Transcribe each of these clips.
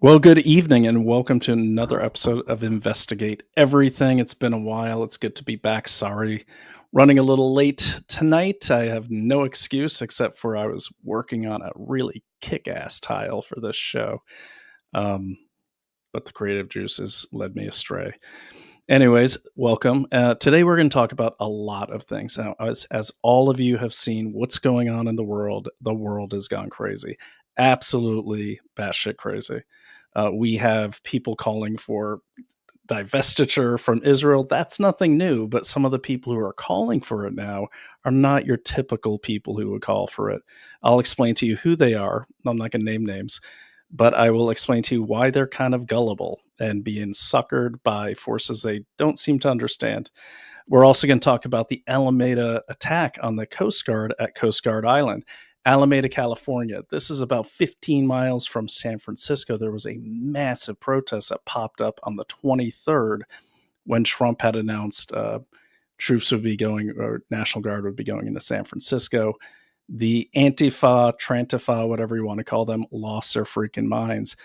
Well, good evening and welcome to another episode of Investigate Everything. It's been a while. It's good to be back. Sorry, running a little late tonight. I have no excuse except for I was working on a really kick-ass tile for this show. Um, but the creative juices led me astray. Anyways, welcome. Today we're going to talk about a lot of things. Now, as all of you have seen what's going on in the world has gone crazy. Absolutely batshit crazy. We have people calling for divestiture from Israel. That's nothing new, but some of the people who are calling for it now are not your typical people who would call for it. I'll explain to you who they are. I'm not going to name names, but I will explain to you why they're kind of gullible and being suckered by forces they don't seem to understand. We're also going to talk about the Alameda attack on the Coast Guard at Coast Guard Island. Alameda, California. This is about 15 miles from San Francisco. There was a massive protest that popped up on the 23rd when Trump had announced troops would be going, or National Guard would be going into San Francisco. The Antifa, Trantifa, whatever you want to call them, lost their freaking minds.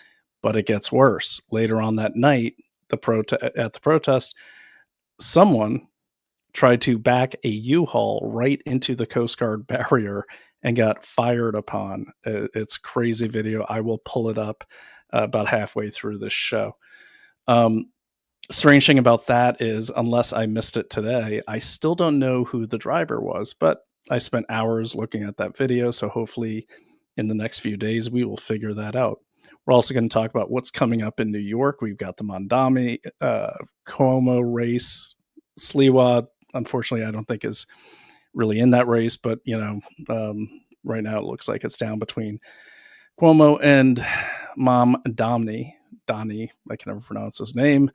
But it gets worse. Later on that night, at the protest, someone tried to back a U-Haul right into the Coast Guard barrier and got fired upon. It's a crazy video. I will pull it up about halfway through this show. Strange thing about that is, unless I missed it today, I still don't know who the driver was, but I spent hours looking at that video, so hopefully in the next few days we will figure that out. We're also going to talk about what's coming up in New York. We've got the Mondami Cuomo race. Sliwa, unfortunately, I don't think is really in that race, but right now it looks like it's down between Cuomo and Mom Donnie. I can never pronounce his name.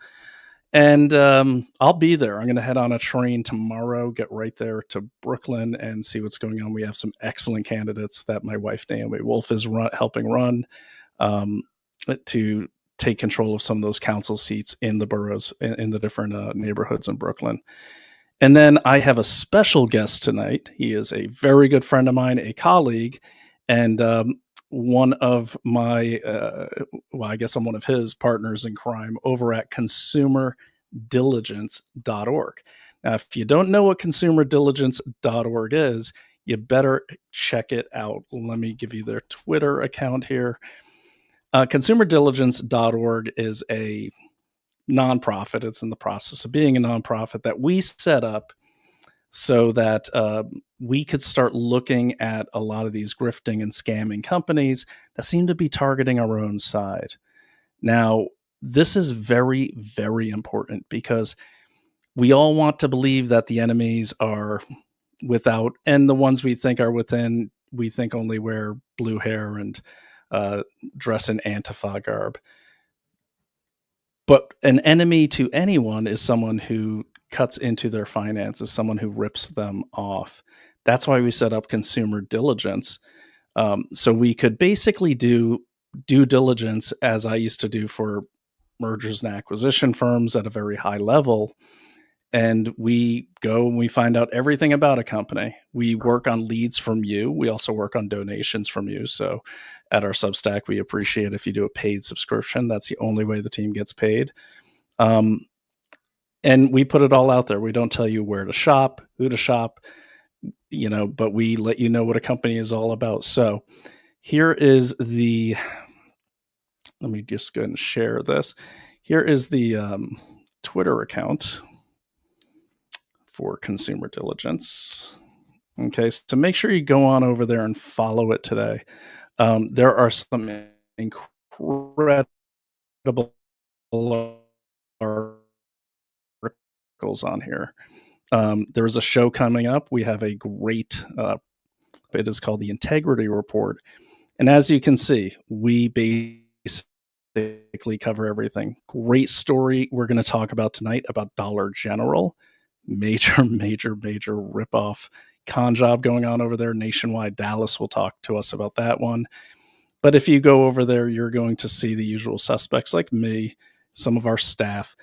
And I'll be there. I'm going to head on a train tomorrow, get right there to Brooklyn and see what's going on. We have some excellent candidates that my wife, Naomi Wolf, is helping run to take control of some of those council seats in the boroughs, in the different neighborhoods in Brooklyn. And then I have a special guest tonight. He is a very good friend of mine, a colleague, and one of my, I guess I'm one of his partners in crime over at consumerdiligence.org. Now, if you don't know what consumerdiligence.org is, you better check it out. Let me give you their Twitter account here. Consumerdiligence.org is a nonprofit. It's in the process of being a nonprofit that we set up so that we could start looking at a lot of these grifting and scamming companies that seem to be targeting our own side. Now, this is very, very important because we all want to believe that the enemies are without, and the ones we think are within, we think only wear blue hair and dress in Antifa garb. But an enemy to anyone is someone who cuts into their finances, someone who rips them off. That's why we set up Consumer Diligence. So we could basically do due diligence, as I used to do for mergers and acquisition firms at a very high level. And we go and we find out everything about a company. We work on leads from you. We also work on donations from you. So at our Substack, we appreciate if you do a paid subscription. That's the only way the team gets paid. And we put it all out there. We don't tell you where to shop, who to shop, but we let you know what a company is all about. So here is let me just go ahead and share this. Here is the Twitter account for Consumer Diligence. Okay, so make sure you go on over there and follow it today. There are some incredible articles on here. There is a show coming up. We have a great, it is called the Integrity Report. And as you can see, we basically cover everything. Great story we're going to talk about tonight about Dollar General. Major ripoff con job going on over there nationwide. Dallas will talk to us about that one. But if you go over there, you're going to see the usual suspects like me, some of our staff,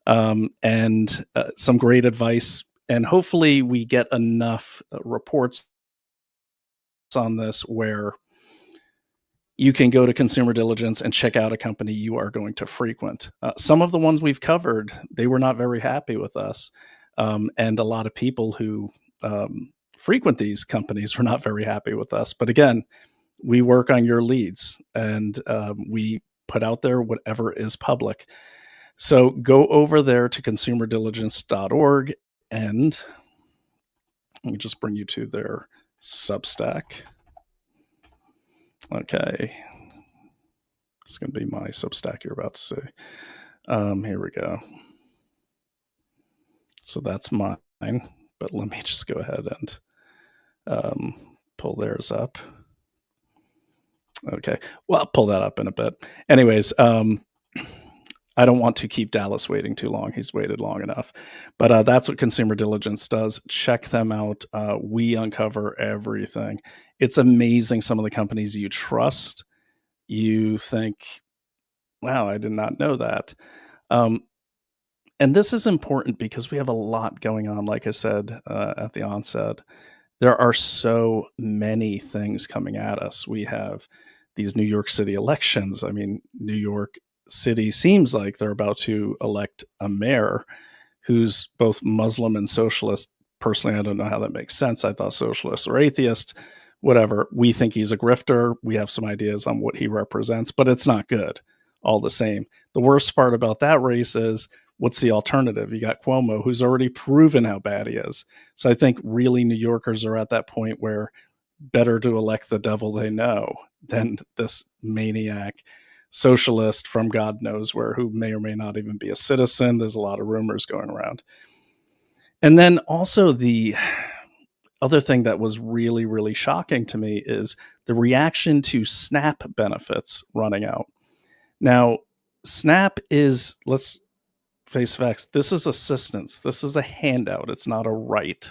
and some great advice. And hopefully we get enough reports on this where you can go to Consumer Diligence and check out a company you are going to frequent. Some of the ones we've covered, they were not very happy with us. And a lot of people who frequent these companies were not very happy with us. But again, we work on your leads, and we put out there whatever is public. So go over there to consumerdiligence.org, and let me just bring you to their Substack. Okay. It's going to be my Substack you're about to see. Here we go. So that's mine, but let me just go ahead and pull theirs up. Okay. Well, I'll pull that up in a bit. Anyways, I don't want to keep Dallas waiting too long. He's waited long enough. But that's what Consumer Diligence does. Check them out. We uncover everything. It's amazing some of the companies you trust. You think, wow, I did not know that. And this is important because we have a lot going on, like I said at the onset. There are so many things coming at us. We have these New York City elections. I mean, New York City seems like they're about to elect a mayor who's both Muslim and socialist. Personally, I don't know how that makes sense. I thought socialist or atheist, whatever. We think he's a grifter. We have some ideas on what he represents, but it's not good all the same. The worst part about that race is, what's the alternative? You got Cuomo, who's already proven how bad he is. So I think really New Yorkers are at that point where better to elect the devil they know than this maniac socialist from God knows where, who may or may not even be a citizen. There's a lot of rumors going around. And then also the other thing that was really, really shocking to me is the reaction to SNAP benefits running out. Now, SNAP is, let's face facts, this is assistance. This is a handout. It's not a right.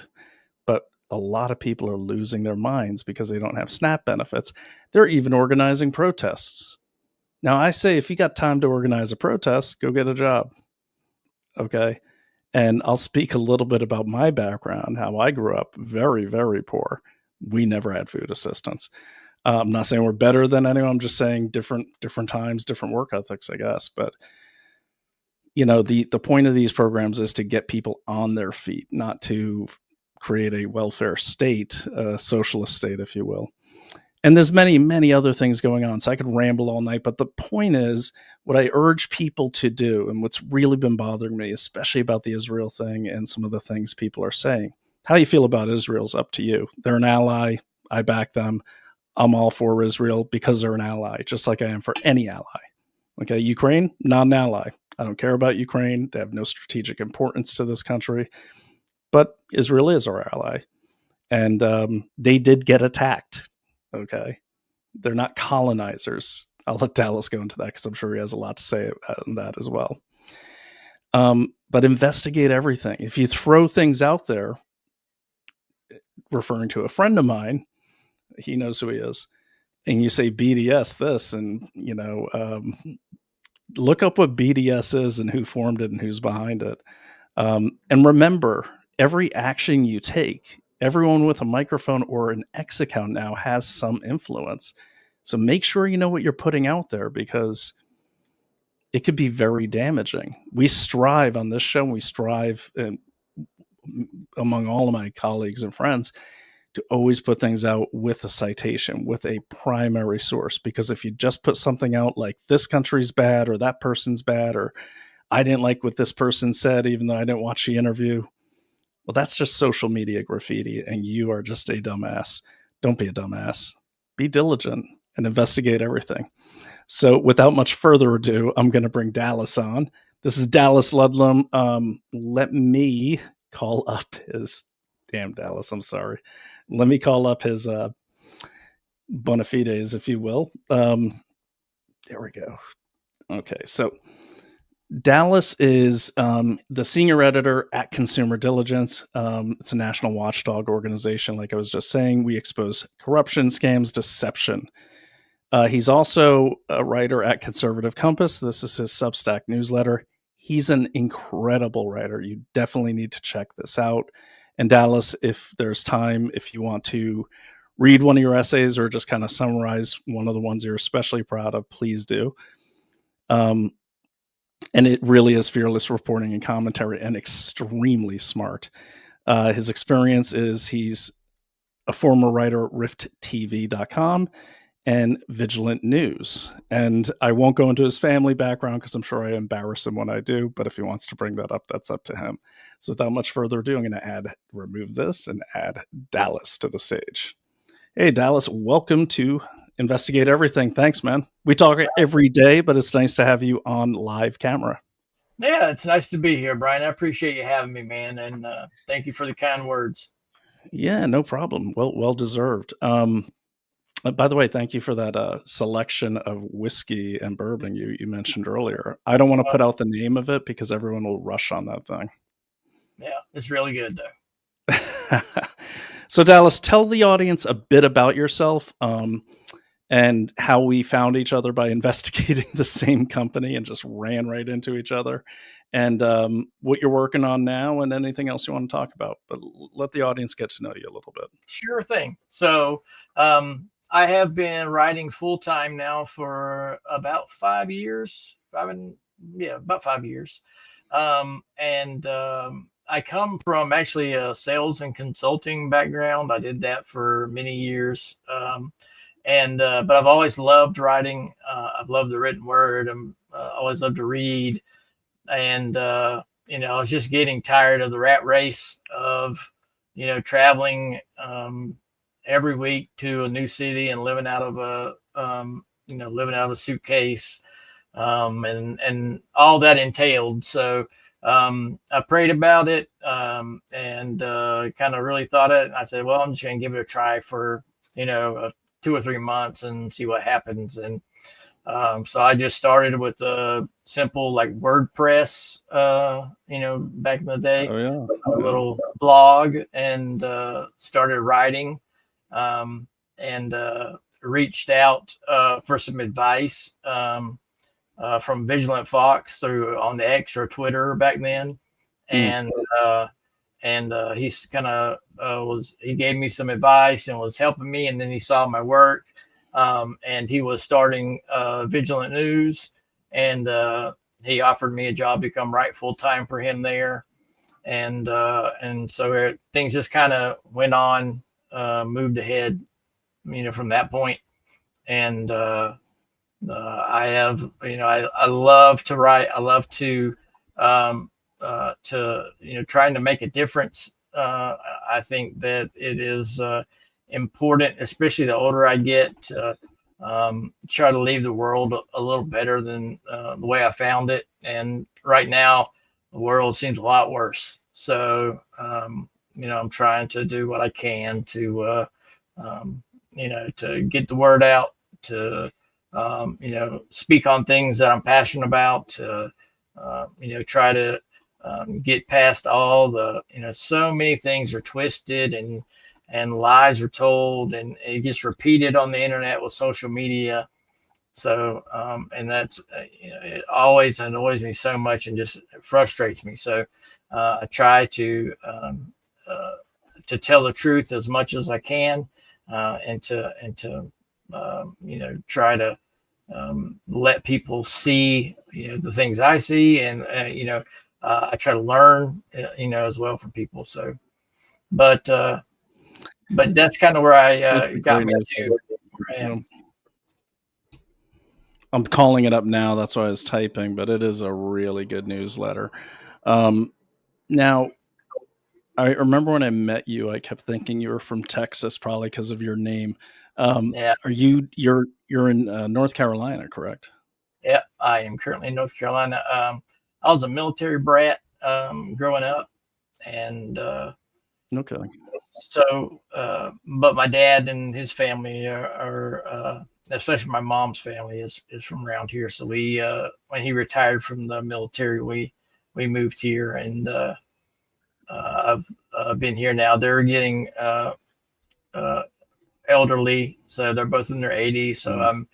But a lot of people are losing their minds because they don't have SNAP benefits. They're even organizing protests. Now, I say if you got time to organize a protest, go get a job. Okay. And I'll speak a little bit about my background, how I grew up very, very poor. We never had food assistance. I'm not saying we're better than anyone. I'm just saying different times, different work ethics, I guess. But you know, the point of these programs is to get people on their feet, not to create a welfare state, a socialist state, if you will. And there's many, many other things going on. So I could ramble all night. But the point is, what I urge people to do, and what's really been bothering me, especially about the Israel thing and some of the things people are saying, how you feel about Israel's up to you. They're an ally. I back them. I'm all for Israel because they're an ally, just like I am for any ally. Okay, Ukraine, not an ally. I don't care about Ukraine. They have no strategic importance to this country. But Israel is our ally. And they did get attacked. Okay. They're not colonizers. I'll let Dallas go into that because I'm sure he has a lot to say on that as well. But investigate everything. If you throw things out there, referring to a friend of mine, he knows who he is, and you say BDS this, and, you know, look up what BDS is and who formed it and who's behind it. And remember, every action you take, everyone with a microphone or an X account now has some influence. So make sure you know what you're putting out there, because it could be very damaging. We strive on this show, and we strive among all of my colleagues and friends to always put things out with a citation, with a primary source. Because if you just put something out like this country's bad or that person's bad, or I didn't like what this person said, even though I didn't watch the interview, well, that's just social media graffiti, and you are just a dumbass. Don't be a dumbass. Be diligent and investigate everything. So without much further ado, I'm going to bring Dallas on. This is Dallas Ludlum. Let me call up his... Damn, Dallas, I'm sorry. Let me call up his bona fides, if you will. There we go. Okay, so Dallas is the senior editor at Consumer Diligence. It's a national watchdog organization. Like I was just saying, we expose corruption, scams, deception. He's also a writer at Conservative Compass. This is his Substack newsletter. He's an incredible writer. You definitely need to check this out. And Dallas, if there's time, if you want to read one of your essays or just kind of summarize one of the ones you're especially proud of, please do. And it really is fearless reporting and commentary and extremely smart. His experience is he's a former writer at rifttv.com and Vigilant News. And I won't go into his family background because I'm sure I embarrass him when I do, but if he wants to bring that up, that's up to him. So without much further ado, I'm going to remove this and add Dallas to the stage. Hey, Dallas, welcome to Investigate Everything. Thanks, man. We talk every day, but it's nice to have you on live camera. Yeah, it's nice to be here, Brian. I appreciate you having me, man. And thank you for the kind words. Yeah, no problem. Well deserved. By the way, thank you for that selection of whiskey and bourbon you mentioned earlier. I don't want to put out the name of it because everyone will rush on that thing. Yeah, it's really good, though. So, Dallas, tell the audience a bit about yourself and how we found each other by investigating the same company and just ran right into each other, and what you're working on now and anything else you want to talk about. But let the audience get to know you a little bit. Sure thing. So I have been writing full-time now for about 5 years. About 5 years. I come from actually a sales and consulting background. I did that for many years. But I've always loved writing. I've loved the written word. I'm always loved to read. And, I was just getting tired of the rat race of, traveling every week to a new city and living out of a suitcase and all that entailed. So I prayed about it and kind of really thought it. I said, well, I'm just going to give it a try for, 2 or 3 months and see what happens. And so I just started with a simple like WordPress, back in the day, a little blog, and started writing and reached out for some advice from Vigilant Fox on the X or Twitter back then. And he's kind of he gave me some advice and was helping me. And then he saw my work and he was starting Vigilant News, and he offered me a job to come write full time for him there. And so things just kind of went on, moved ahead, from that point. And I have, I love to write. I love to trying to make a difference. I think that it is important, especially the older I get, to try to leave the world a little better than the way I found it. And right now, the world seems a lot worse. So, I'm trying to do what I can to, to get the word out, to, speak on things that I'm passionate about, to, try to get past all the, so many things are twisted and lies are told, and it gets repeated on the internet with social media. So, and that's, it always annoys me so much and just frustrates me. So, I try to tell the truth as much as I can, and to try to let people see, the things I see, and I try to learn, as well from people. So, but that's kind of where I got me to where I am. I'm calling it up now. That's why I was typing, but it is a really good newsletter. Now, I remember when I met you, I kept thinking you were from Texas, probably because of your name. Yeah. You're in North Carolina, correct? Yeah, I am currently in North Carolina. I was a military brat growing up, and okay. So, but my dad and his family are especially my mom's family is from around here. So we, when he retired from the military, we moved here, and I've been here now. They're getting elderly, so they're both in their 80s. So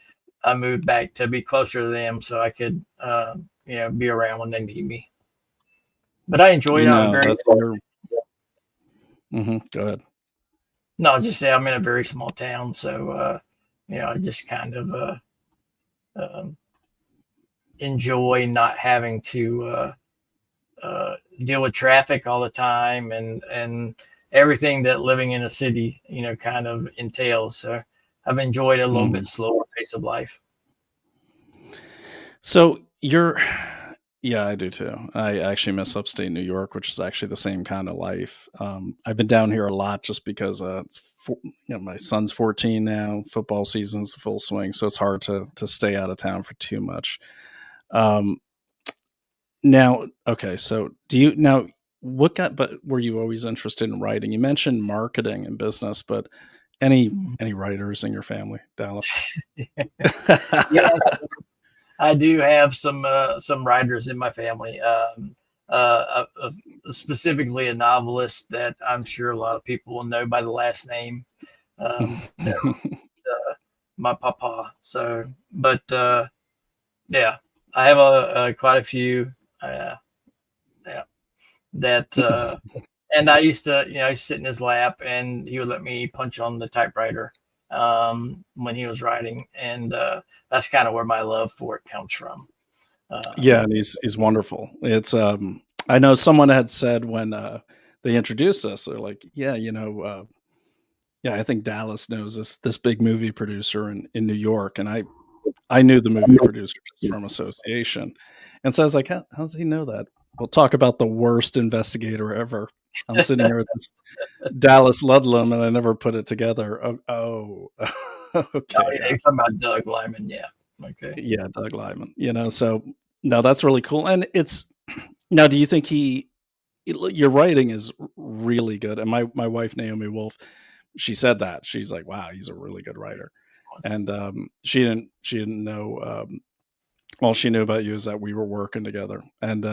I moved back to be closer to them, so I could be around when they need me. But I enjoy it. I'm very Go ahead. No, just say I'm in a very small town, so I just kind of um, enjoy not having to deal with traffic all the time and everything that living in a city, kind of entails. So I've enjoyed a little Mhm. bit slower pace of life. So yeah, I do too. I actually miss upstate New York, which is actually the same kind of life. I've been down here a lot just because my son's 14 now. Football season's full swing, so it's hard to stay out of town for too much. Um, Now, okay, so do you now what got but were you always interested in writing? You mentioned marketing and business, but any writers in your family, Dallas? Yes, I do have some writers in my family. Specifically a novelist that I'm sure a lot of people will know by the last name. That my papa. So, but yeah, I have a quite a few. Uh, yeah, that and I used to, sit in his lap and he would let me punch on the typewriter when he was writing, and that's kind of where my love for it comes from. Yeah, and he's wonderful. It's, I know someone had said when, they introduced us, they're like, "Yeah, yeah, I think Dallas knows this big movie producer in New York," and I knew the movie producer just from association, and so I was like, How does he know that?" We'll talk about the worst investigator ever. I'm sitting here with this Dallas Ludlum, and I never put it together. Oh Okay, yeah, you're gotcha. talking about Doug Lyman. Yeah. Okay. Yeah, Doug Lyman. So no, that's really cool. And it's now. Do you think your writing is really good? And my wife Naomi Wolf, she said that she's like, wow, he's a really good writer. And she didn't know. All she knew about you is that we were working together. And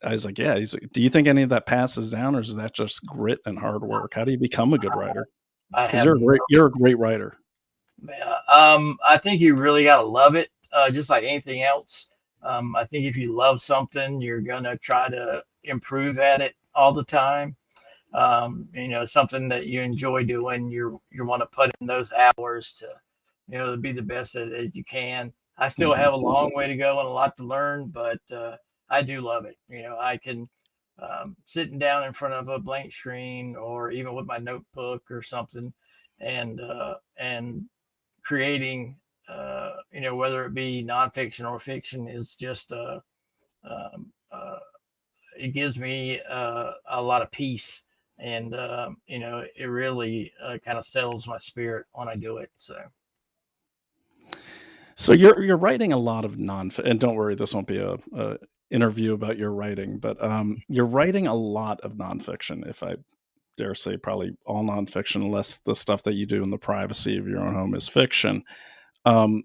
I was like, yeah. He's like, do you think any of that passes down, or is that just grit and hard work? How do you become a good writer? I Because have no. you're a great writer. Yeah. I think you really got to love it, just like anything else. I think if you love something, you're gonna try to improve at it all the time. Something that you enjoy doing, you want to put in those hours to, to be the best at it as you can. I still Mhm. have a long way to go and a lot to learn, but I do love it. I can sitting down in front of a blank screen or even with my notebook or something, and creating, whether it be nonfiction or fiction, is just um, uh, it gives me a lot of peace, and it really kind of settles my spirit when I do it. So So you're writing a lot of and don't worry, this won't be a interview about your writing, but you're writing a lot of nonfiction. If I dare say, probably all nonfiction, unless the stuff that you do in the privacy of your own home is fiction. Um,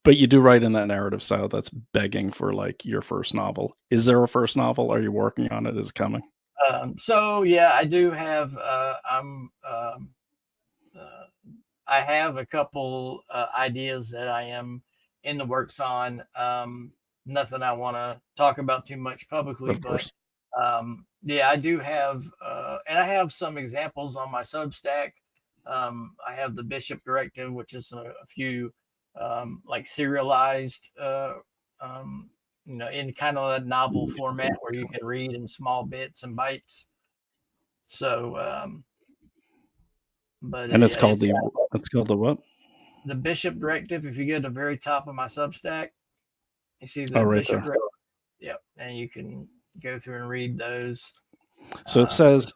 but you do write in that narrative style that's begging for like your first novel. Is there a first novel? Are you working on it? Is it coming? so yeah, I do have. Uh, I have a couple ideas that I am in the works on. Nothing I want to talk about too much publicly, Of but course. yeah, I do have, and I have some examples on my Substack. I have the Bishop Directive, which is a few like serialized, um, in kind of a novel format where you can read in small bits and bites. So, but And yeah, it's it's called the what? the Bishop Directive. If you go to the very top of my Substack, you see Oh, the right Bishop there. Directive. Yep, and you can go through and read those. So it Uh, says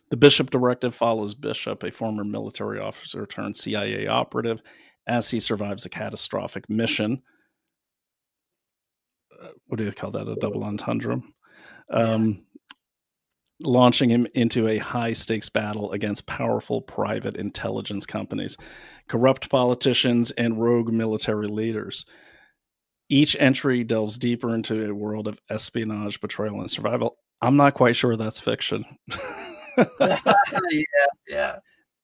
the Bishop Directive follows Bishop, a former military officer turned CIA operative, as he survives a catastrophic mission. What do you call that? A double entendre. yeah, Um, Launching him into a high stakes battle against powerful private intelligence companies, corrupt politicians, and rogue military leaders. Each entry delves deeper into a world of espionage, betrayal, and survival. I'm not quite sure that's fiction. yeah, yeah, yeah.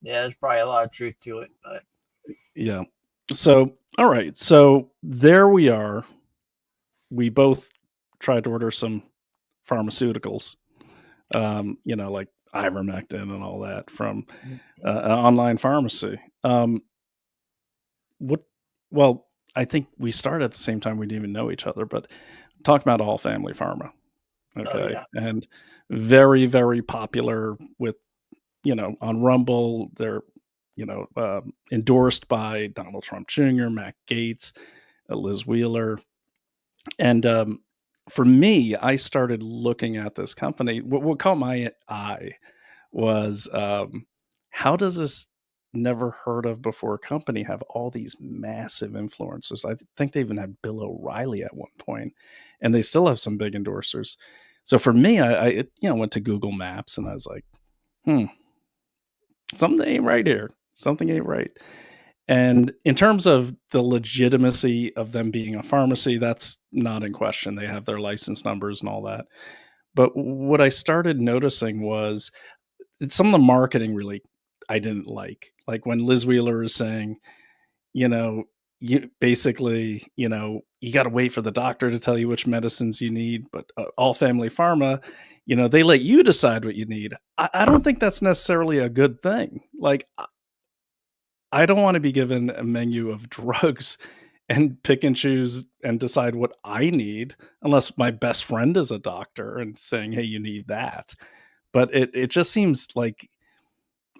There's probably a lot of truth to it, but Yeah. So, all right. So there we are. We both tried to order some pharmaceuticals. Like ivermectin and all that from an online pharmacy. What? Well, I think we started at the same time. We didn't even know each other, but talking about all family pharma. Oh Okay, yeah. and very, very popular with on Rumble. They're endorsed by Donald Trump Jr., Matt Gaetz, Liz Wheeler, and for me, I started looking at this company. What caught my eye was how does this never heard of before company have all these massive influencers? I think they even had Bill O'Reilly at one point, and they still have some big endorsers. So for me, I went to Google Maps and I was like, hmm, something ain't right here. Something ain't right. And in terms of the legitimacy of them being a pharmacy, that's not in question. They have their license numbers and all that. But what I started noticing was some of the marketing really I didn't like. Like when Liz Wheeler is saying, you know, you basically, you got to wait for the doctor to tell you which medicines you need. But all family pharma, they let you decide what you need. I don't think that's necessarily a good thing. Like, I don't want to be given a menu of drugs and pick and choose and decide what I need unless my best friend is a doctor and saying, "Hey, you need that." But it just seems like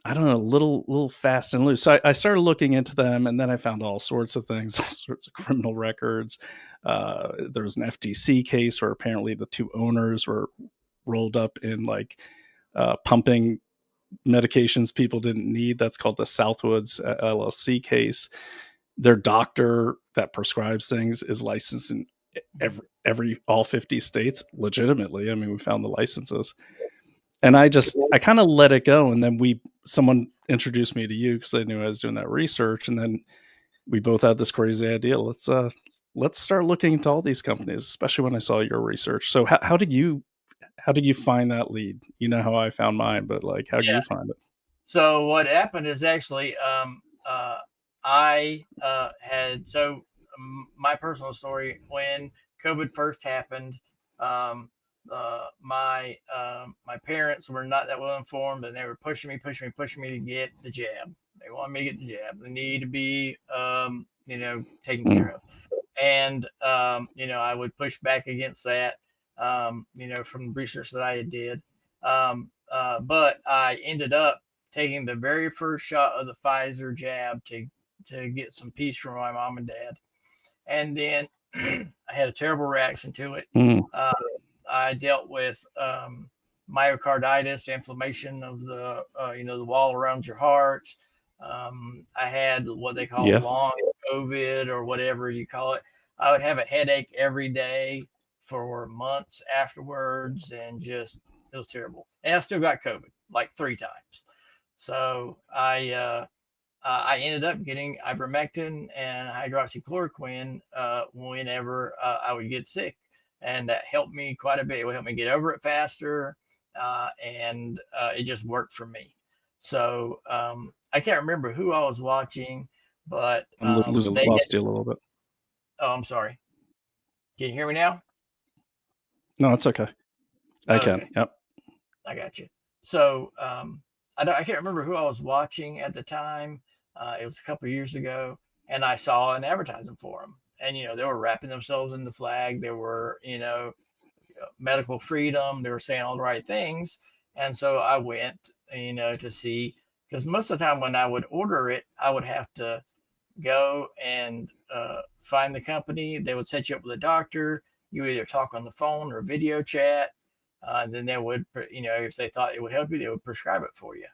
I don't know, little fast and loose. So I started looking into them, and then I found all sorts of things, all sorts of criminal records. There was an FTC case where apparently the two owners were rolled up in like pumping medications people didn't need. That's called the Southwoods LLC case. Their doctor that prescribes things is licensed in every all 50 states legitimately. I mean, we found the licenses. And I kind of let it go, and then someone introduced me to you because they knew I was doing that research, and then we both had this crazy idea. Let's start looking into all these companies, especially when I saw your research. So how did you find that lead? You know how I found mine, but like, how did Yeah. you find it? So what happened is actually, I had my personal story when COVID first happened. Um, my parents were not that well informed, and they were pushing me to get the jab. They wanted me to get the jab. They need to be, taken Mm, care of, and I would push back against that. From research that I did, but I ended up taking the very first shot of the Pfizer jab to get some peace from my mom and dad, and then I had a terrible reaction to it. mm, Uh, I dealt with myocarditis, inflammation of the wall around your heart. I had what they call yeah, long COVID or whatever you call it. I would have a headache every day for months afterwards, and just it was terrible. And I still got COVID like 3 times. So I ended up getting ivermectin and hydroxychloroquine whenever I would get sick, and that helped me quite a bit. It would help me get over it faster, and it just worked for me. So I can't remember who I was watching, but I'm losing they had. lost you a little bit. Oh, I'm sorry. Can you hear me now? No, it's okay. I can. Okay. Yep. I got you. So I can't remember who I was watching at the time. It was a couple of years ago, and I saw an advertising for them. And they were wrapping themselves in the flag. They were medical freedom. They were saying all the right things, and so I went to see, because most of the time when I would order it, I would have to go and find the company. They would set you up with a doctor. You either talk on the phone or video chat. Then they would, if they thought it would help you, they would prescribe it for you.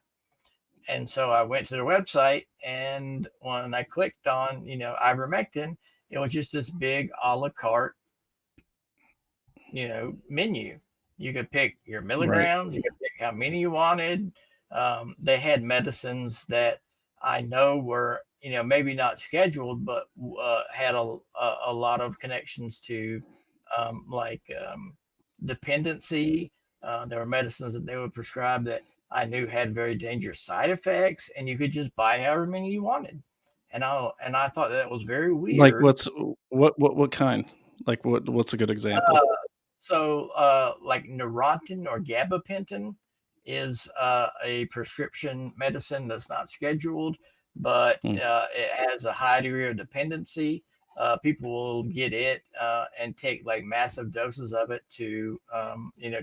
And so I went to their website, and when I clicked on, ivermectin, it was just this big a la carte, menu. You could pick your Right. milligrams, you could pick how many you wanted. They had medicines that I know were, maybe not scheduled, but had a lot of connections to dependency. There were medicines that they would prescribe that I knew had very dangerous side effects, and you could just buy however many you wanted. And I thought that was very Like, weird. what kind? Like, what's a good example? So, like Neurontin or gabapentin is a prescription medicine that's not scheduled, but Mm. it has a high degree of dependency. People will get it and take like massive doses of it to,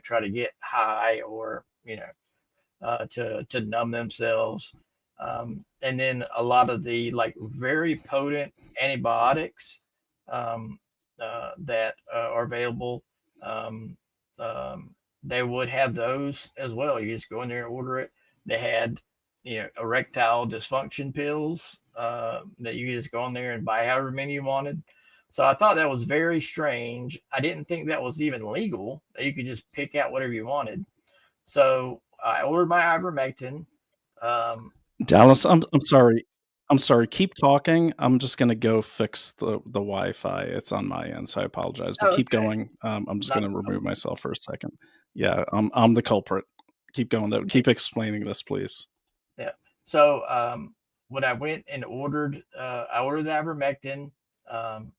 try to get high or, to numb themselves. And then a lot of the like very potent antibiotics that are available, um, they would have those as well. You just go in there and order it. They had, erectile dysfunction pills that you just go in there and buy however many you wanted. So I thought that was very strange. I didn't think that was even legal, that you could just pick out whatever you wanted. So I ordered my ivermectin. Um, Dallas, I'm sorry. I'm sorry. Keep talking. I'm just gonna go fix the Wi-Fi. It's on my end, so I apologize. But oh, keep okay, going. I'm just not gonna remove myself for a second. Yeah, I'm the culprit. Keep going though. Keep explaining this, please. yeah. So when I went and I ordered the ivermectin. Um,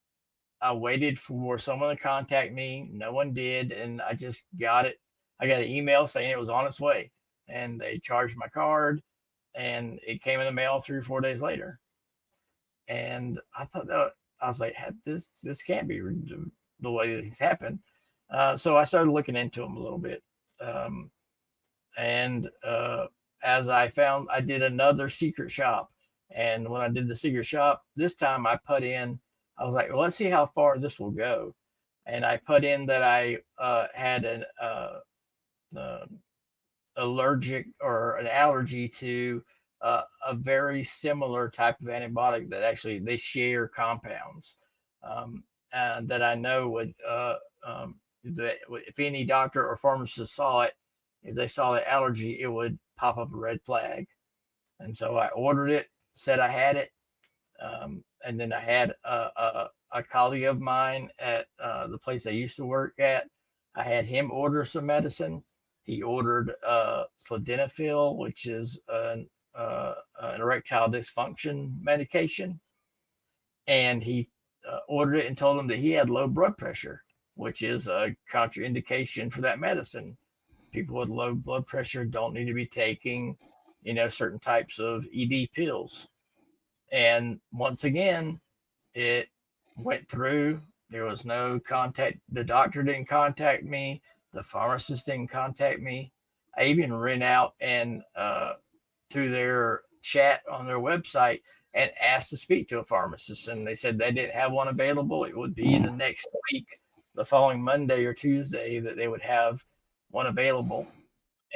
I waited for someone to contact me. No one did, and I just got it. I got an email saying it was on its way, and they charged my card, and it came in the mail 3 or 4 days later. And I thought that I was like, this can't be the way this happened. So I started looking into them a little bit, um, and as I found, I did another secret shop. And when I did the secret shop this time, I was like, well, let's see how far this will go. And I put in that I had an uh, allergic or an allergy to a very similar type of antibiotic that actually they share compounds, and that I know would, that if any doctor or pharmacist saw it, if they saw the allergy, it would pop up a red flag. And so I ordered it, said I had it, and then I had a colleague of mine at the place I used to work at. I had him order some medicine. He ordered sildenafil, which is an erectile dysfunction medication, and he ordered it and told him that he had low blood pressure, which is a contraindication for that medicine. People with low blood pressure don't need to be taking, certain types of ED pills. And once again, it went through. There was no contact. The doctor didn't contact me. The pharmacist didn't contact me. I even ran out and through their chat on their website and asked to speak to a pharmacist, and they said they didn't have one available. It would be the Mm. next week, the following Monday or Tuesday, that they would have one available.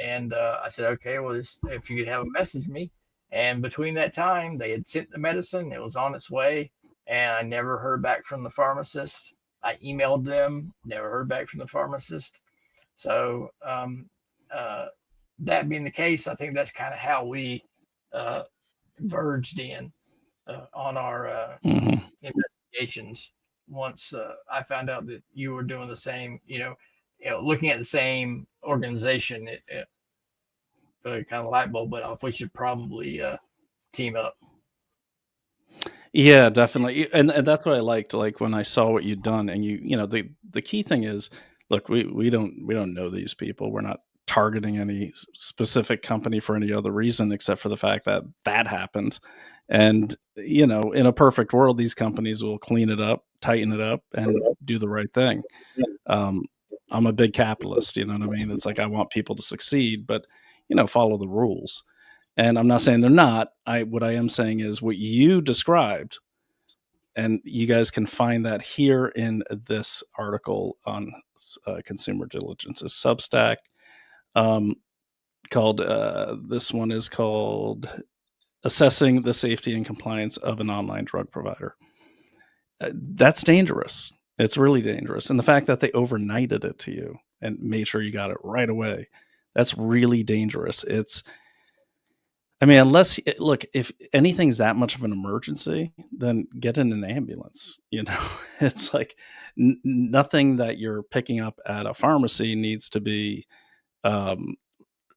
And I said, okay, well, if you could have a message me. And between that time, they had sent the medicine. It was on its way. And I never heard back from the pharmacist. I emailed them, never heard back from the pharmacist. So, uh, that being the case, I think that's kind of how we uh, verged in on our Hmm. investigations. Once I found out that you were doing the same, looking at the same organization, it kind of light bulb went off. We should probably team up. Yeah, definitely. And that's what I liked. Like when I saw what you'd done, and the key thing is, look, we don't know these people. We're not targeting any specific company for any other reason except for the fact that that happened. And in a perfect world, these companies will clean it up, tighten it up, and do the right thing. Um, I'm a big capitalist. You know what I mean? It's like I want people to succeed, but follow the rules. And I'm not saying they're not. What I am saying is what you described, and you guys can find that here in this article on Consumer Diligence's Substack. Um, called This one is called "Assessing the Safety and Compliance of an Online Drug Provider." That's dangerous. It's really dangerous, and the fact that they overnighted it to you and made sure you got it right away, that's really dangerous. I mean, look, if anything's that much of an emergency, then get in an ambulance. It's like nothing that you're picking up at a pharmacy needs to be um,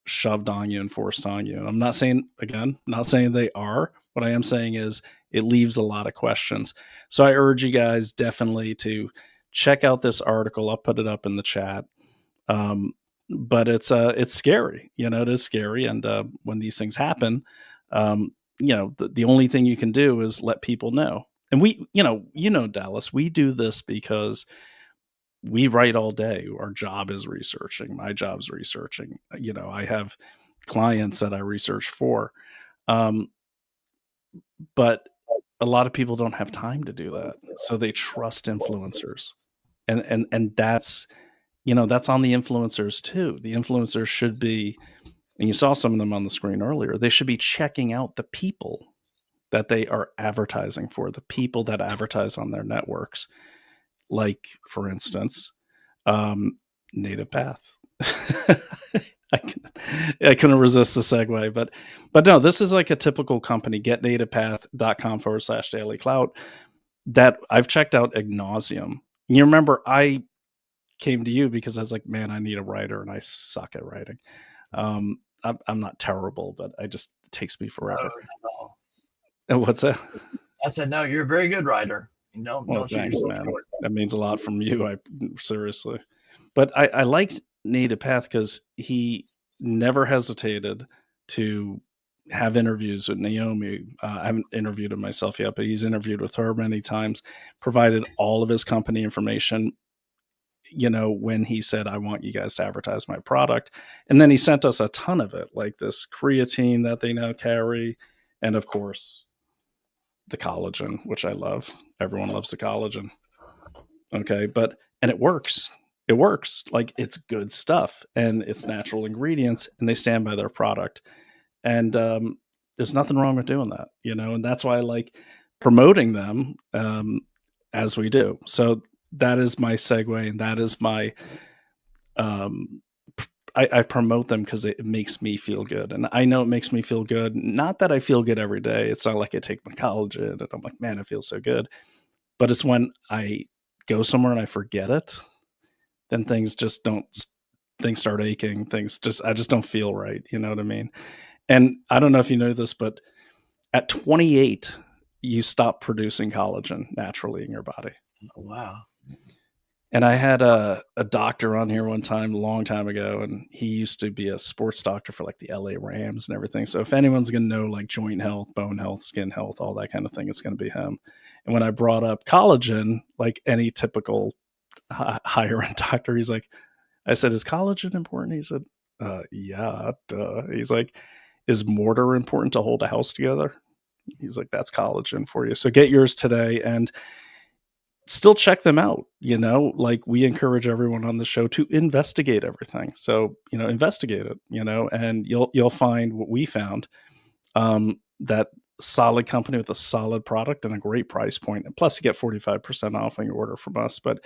shoved on you and forced on you. And I'm not saying, again, not saying they are. What I am saying is it leaves a lot of questions. So I urge you guys definitely to check out this article. I'll put it up in the chat. Um, but it's scary. It is scary. And when these things happen, the only thing you can do is let people know. And we, Dallas, we do this because we write all day. Our job is researching. My job's researching. I have clients that I research for. But a lot of people don't have time to do that. So they trust influencers. And that's, that's on the influencers too. The influencers should be, and you saw some of them on the screen earlier, they should be checking out the people that they are advertising for, the people that advertise on their networks. Like, for instance, Native Path. I couldn't resist the segue, but no, this is like a typical company, getnativepath.com/daily clout, that I've checked out ad nauseum. You remember I came to you because I was like, man, I need a writer and I suck at writing. I'm not terrible, but it takes me forever. No. What's that? I said, no, you're a very good writer. Don't thanks, man. That means a lot from you. Seriously. But I liked Native Path because he never hesitated to have interviews with Naomi. I haven't interviewed him myself yet, but he's interviewed with her many times, provided all of his company information, when he said, I want you guys to advertise my product. And then he sent us a ton of it, like this creatine that they now carry. And of course, the collagen, which I love. Everyone loves the collagen. Okay. And it works. It works. Like, it's good stuff and it's natural ingredients, and they stand by their product. And there's nothing wrong with doing that, and that's why I like promoting them as we do. So that is my segue, and that is my I promote them because it makes me feel good. And I know it makes me feel good. Not that I feel good every day. It's not like I take my collagen and I'm like, man, it feels so good. But it's when I go somewhere and I forget it, then things start aching. I just don't feel right. You know what I mean? And I don't know if you know this, but at 28, you stop producing collagen naturally in your body. Oh, wow. And I had a doctor on here one time, a long time ago, and he used to be a sports doctor for like the LA Rams and everything. So if anyone's going to know like joint health, bone health, skin health, all that kind of thing, it's going to be him. And when I brought up collagen, like any typical higher end doctor, he's like, I said, is collagen important? He said, yeah, duh. He's like, is mortar important to hold a house together? He's like, that's collagen for you. So get yours today and still check them out. Like, we encourage everyone on the show to investigate everything. So, investigate it, and you'll find what we found, that solid company with a solid product and a great price point. And plus you get 45% off on your order from us. But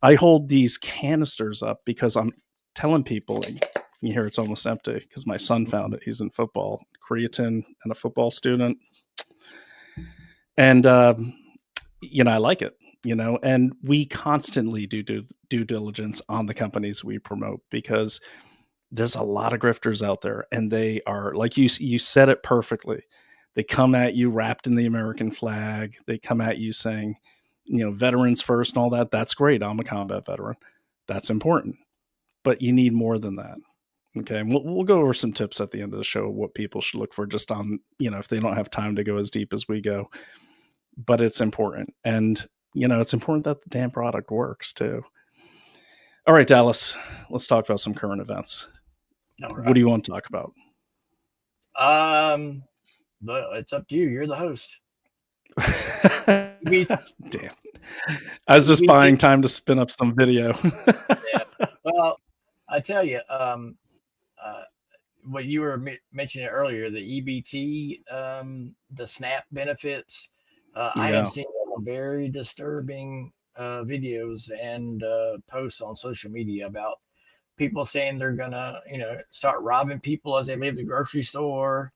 I hold these canisters up because I'm telling people, and you hear it's almost empty because my son found it. He's in football, creatine, and a football student. And, I like it, and we constantly do due diligence on the companies we promote, because there's a lot of grifters out there, and they are, like you said it perfectly. They come at you wrapped in the American flag. They come at you saying, veterans first and all that. That's great. I'm a combat veteran. That's important. But you need more than that. Okay. And we'll go over some tips at the end of the show, what people should look for, just on, if they don't have time to go as deep as we go. But it's important. And, it's important that the damn product works too. All right, Dallas, let's talk about some current events. Right. What do you want to talk about? It's up to you. You're the host. Damn. I was just buying time to spin up some video. Yeah. Well, I tell you, what you were mentioning earlier, the EBT, the SNAP benefits. I have seen very disturbing videos and posts on social media about people saying they're gonna, start robbing people as they leave the grocery store.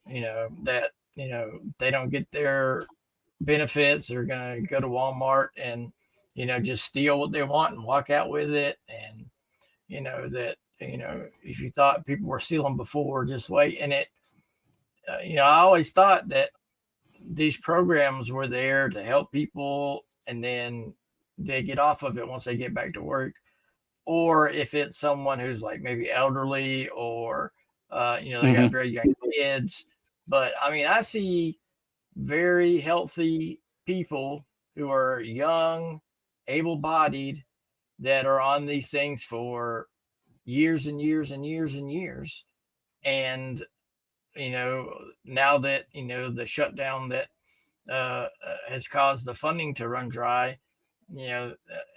That they don't get their benefits. They're gonna go to Walmart and just steal what they want and walk out with it. And that if you thought people were stealing before, just wait. And it, I always thought that these programs were there to help people, and then they get off of it once they get back to work. or if it's someone who's like maybe elderly, or they got Hmm. very young kids. But I mean, I see very healthy people who are young, able-bodied, that are on these things for years and years and years and years. And now that the shutdown that has caused the funding to run dry,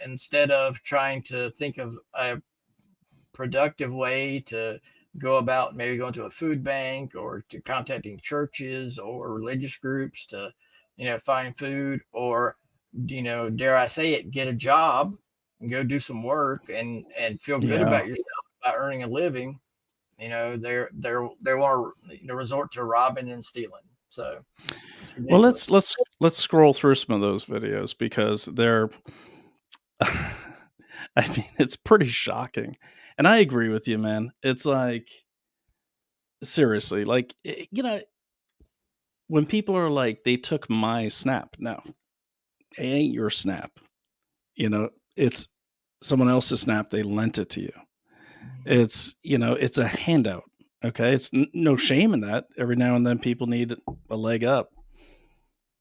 instead of trying to think of a productive way to go about, maybe going to a food bank or to contacting churches or religious groups to find food, or dare I say it, get a job and go do some work and feel good Yeah. about yourself by earning a living. They want to resort to robbing and stealing. So it's Well, let's ridiculous. let's let's scroll through some of those videos because they're I mean, it's pretty shocking. And I agree with you, man. It's like seriously, like when people are like they took my snap. No, it ain't your snap. It's someone else's snap, they lent it to you. Mhm. It's a handout. Okay? It's no shame in that. Every now and then people need a leg up.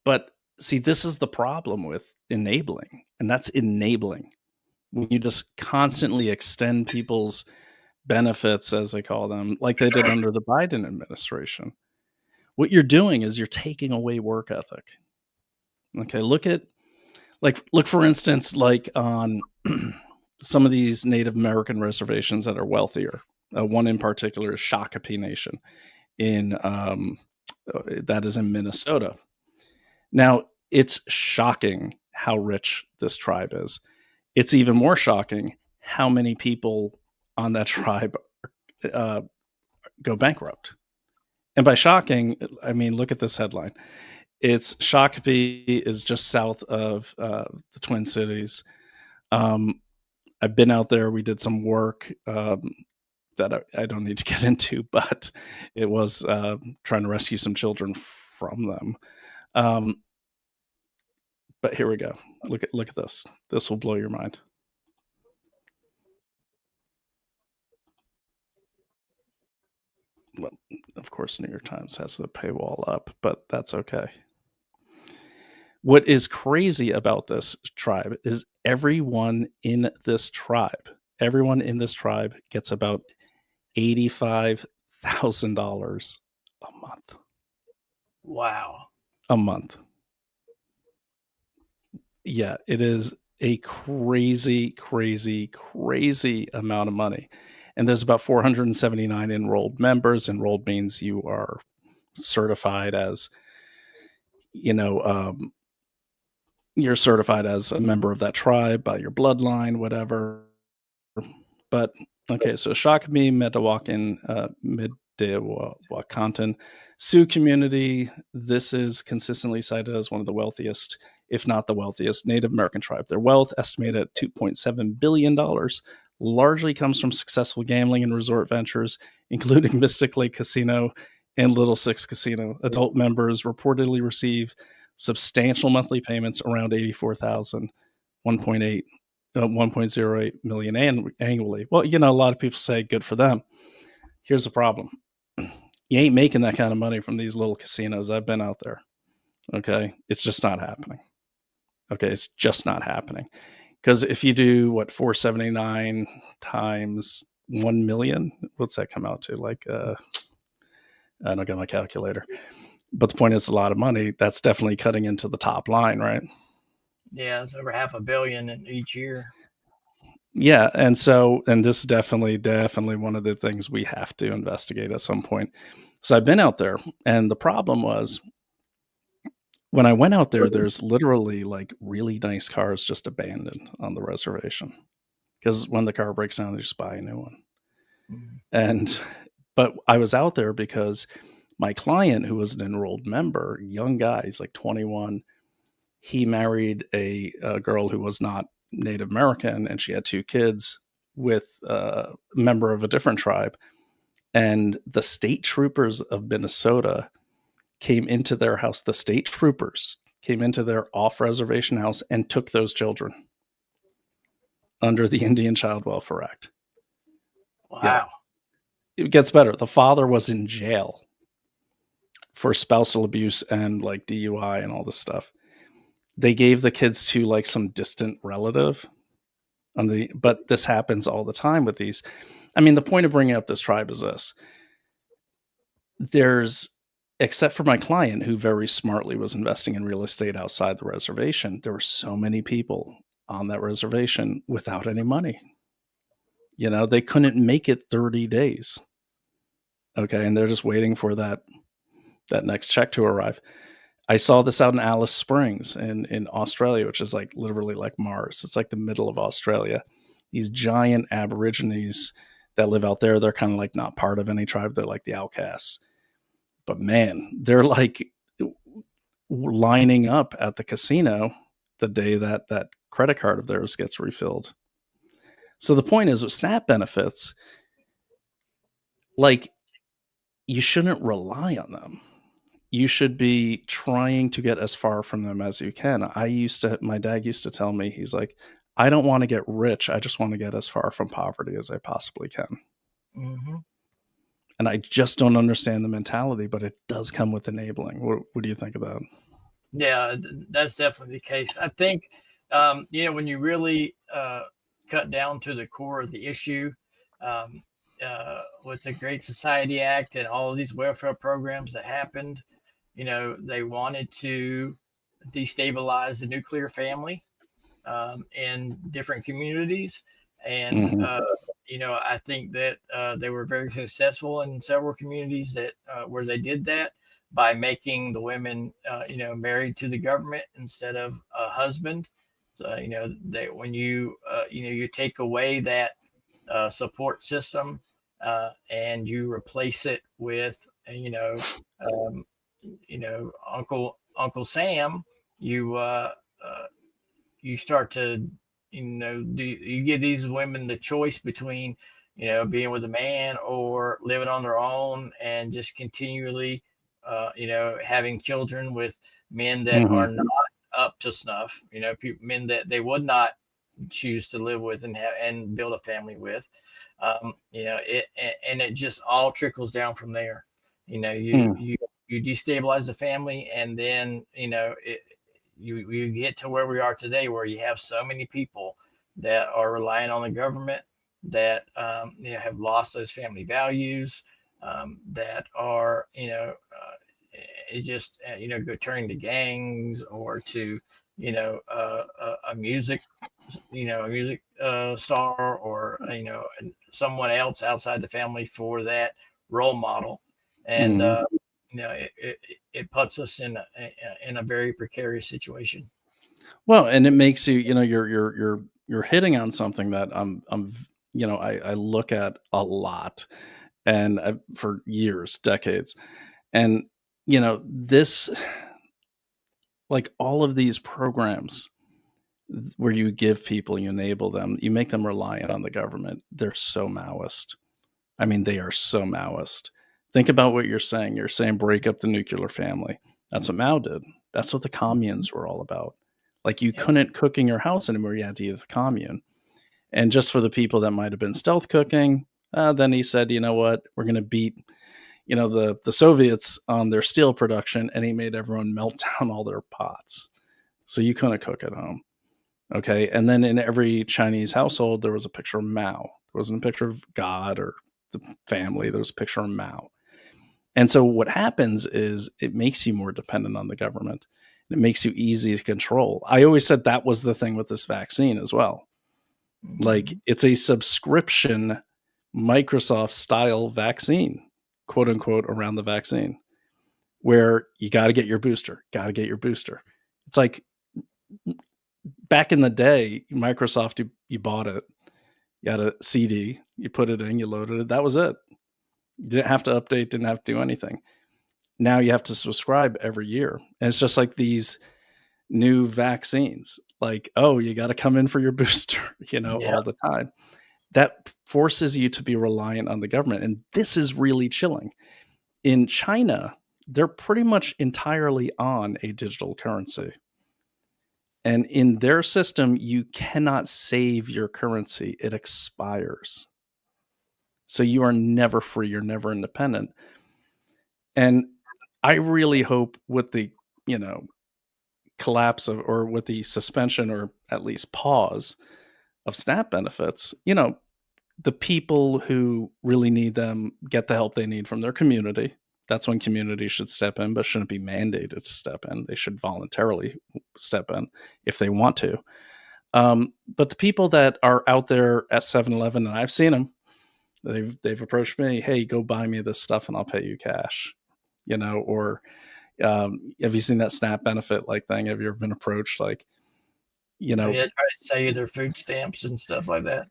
But see, this is the problem with enabling, and that's enabling. When you just constantly extend people's benefits, as they call them, like they did under the Biden administration. What you're doing is you're taking away work ethic. Okay, look for instance, like on some of these Native American reservations that are wealthier. One in particular is Shakopee Nation in that is in Minnesota. Now, it's shocking how rich this tribe is. It's even more shocking how many people on that tribe uh, go bankrupt. And by shocking, I mean, look at this headline. It's Shakopee is just south of the Twin Cities. Um, I've been out there. We did some work that I don't need to get into, but it was trying to rescue some children from them. Um, but here we go. Look at this. This will blow your mind. Well, of course, New York Times has the paywall up, but that's okay. What is crazy about this tribe is everyone in this tribe gets about $85,000 a month. Wow. A month. Yeah, it is a crazy, crazy, crazy amount of money. And there's about 479 enrolled members. Enrolled means you are certified as, you know, you're certified as a member of that tribe by your bloodline, whatever. But okay, so Shakopee, Metawakan, Mid-Wakanton Sioux community. This is consistently cited as one of the wealthiest, if not the wealthiest, Native American tribe. Their wealth, estimated at $2.7 billion, largely comes from successful gambling and resort ventures, including Mystic Lake Casino and Little Six Casino. Adult members reportedly receive substantial monthly payments around 84,000, 1.8 1.08 million annually. Well, a lot of people say good for them. Here's the problem. You ain't making that kind of money from these little casinos. I've been out there. Okay. It's just not happening. Okay. It's just not happening. Because if you do 479 times 1 million, what's that come out to? Like, I don't got my calculator. But the point is, a lot of money. That's definitely cutting into the top line, right? Yeah, it's over half a billion in each year. Yeah, and this is definitely one of the things we have to investigate at some point. So I've been out there, and the problem was when I went out there, there's literally like really nice cars just abandoned on the reservation because when the car breaks down, they just buy a new one. Mhm. And but I was out there because my client, who was an enrolled member, young guy, he's like 21, he married a girl who was not Native American, and she had two kids with a member of a different tribe. And the state troopers of Minnesota came into their house. The state troopers came into their off reservation house and took those children. under the Indian Child Welfare Act. Yeah. Wow. It gets better. The father was in jail for spousal abuse and like DUI and all this stuff. They gave the kids to like some distant relative but this happens all the time with these. I mean, the point of bringing up this tribe is this. Except for my client who very smartly was investing in real estate outside the reservation, there were so many people on that reservation without any money. They couldn't make it 30 days. Okay. And they're just waiting for that next check to arrive. I saw this out in Alice Springs in Australia, which is like literally like Mars. It's like the middle of Australia. These giant Aborigines that live out there, they're kind of like not part of any tribe. They're like the outcasts. But man, they're like lining up at the casino the day that credit card of theirs gets refilled. So the point is with SNAP benefits, like you shouldn't rely on them. You should be trying to get as far from them as you can. My dad used to tell me, he's like, I don't want to get rich. I just want to get as far from poverty as I possibly can. Mm-hmm. And I just don't understand the mentality, but it does come with enabling. What do you think of that? Yeah, that's definitely the case. I think, when you really cut down to the core of the issue, with the Great Society Act and all of these welfare programs that happened, they wanted to destabilize the nuclear family in different communities. And, I think that they were very successful in several communities that where they did that by making the women, married to the government instead of a husband. So, when you take away that support system and you replace it with, Uncle Sam, you start to, you give these women the choice between, being with a man or living on their own and just continually, having children with men that are not up to snuff, men that they would not choose to live with and build a family with. It just all trickles down from there. You destabilize the family, and then you get to where we are today, where you have so many people that are relying on the government that have lost those family values, that are go turning to gangs or to a music star, or someone else outside the family for that role model. And it puts us in a very precarious situation. Well, and it makes you, you're hitting on something that I look at a lot, and for years, decades, and this, like all of these programs where you give people, you enable them, you make them reliant on the government. They're so Maoist. I mean, they are so Maoist. Think about what you're saying. You're saying break up the nuclear family. That's what Mao did. That's what the communes were all about. Like you couldn't cook in your house anymore. You had to eat the commune. And just for the people that might have been stealth cooking, then he said, you know what, we're going to beat, the Soviets on their steel production, and he made everyone melt down all their pots. So you couldn't cook at home. Okay. And then in every Chinese household, there was a picture of Mao. There wasn't a picture of God or the family. There was a picture of Mao. And so what happens is it makes you more dependent on the government. It makes you easy to control. I always said that was the thing with this vaccine as well. Like it's a subscription Microsoft style vaccine, quote unquote, around the vaccine, where you got to get your booster, It's like back in the day, Microsoft, you bought it, you had a CD, you put it in, you loaded it. That was it. You didn't have to update, didn't have to do anything. Now you have to subscribe every year. And it's just like these new vaccines, like, oh, you got to come in for your booster, all the time. That forces you to be reliant on the government. And this is really chilling. In China, they're pretty much entirely on a digital currency. And in their system, you cannot save your currency. It expires. So you are never free. You're never independent. And I really hope with the, you know, collapse of, or with the suspension or at least pause of SNAP benefits, you know, the people who really need them get the help they need from their community. That's when community should step in, but shouldn't be mandated to step in. They should voluntarily step in if they want to. But the people that are out there at 7-Eleven, and I've seen them, they've approached me, hey, go buy me this stuff and I'll pay you cash, you know, or have you seen that SNAP benefit like thing? Have you ever been approached like, you know, Yeah, try to sell you their food stamps and stuff like that.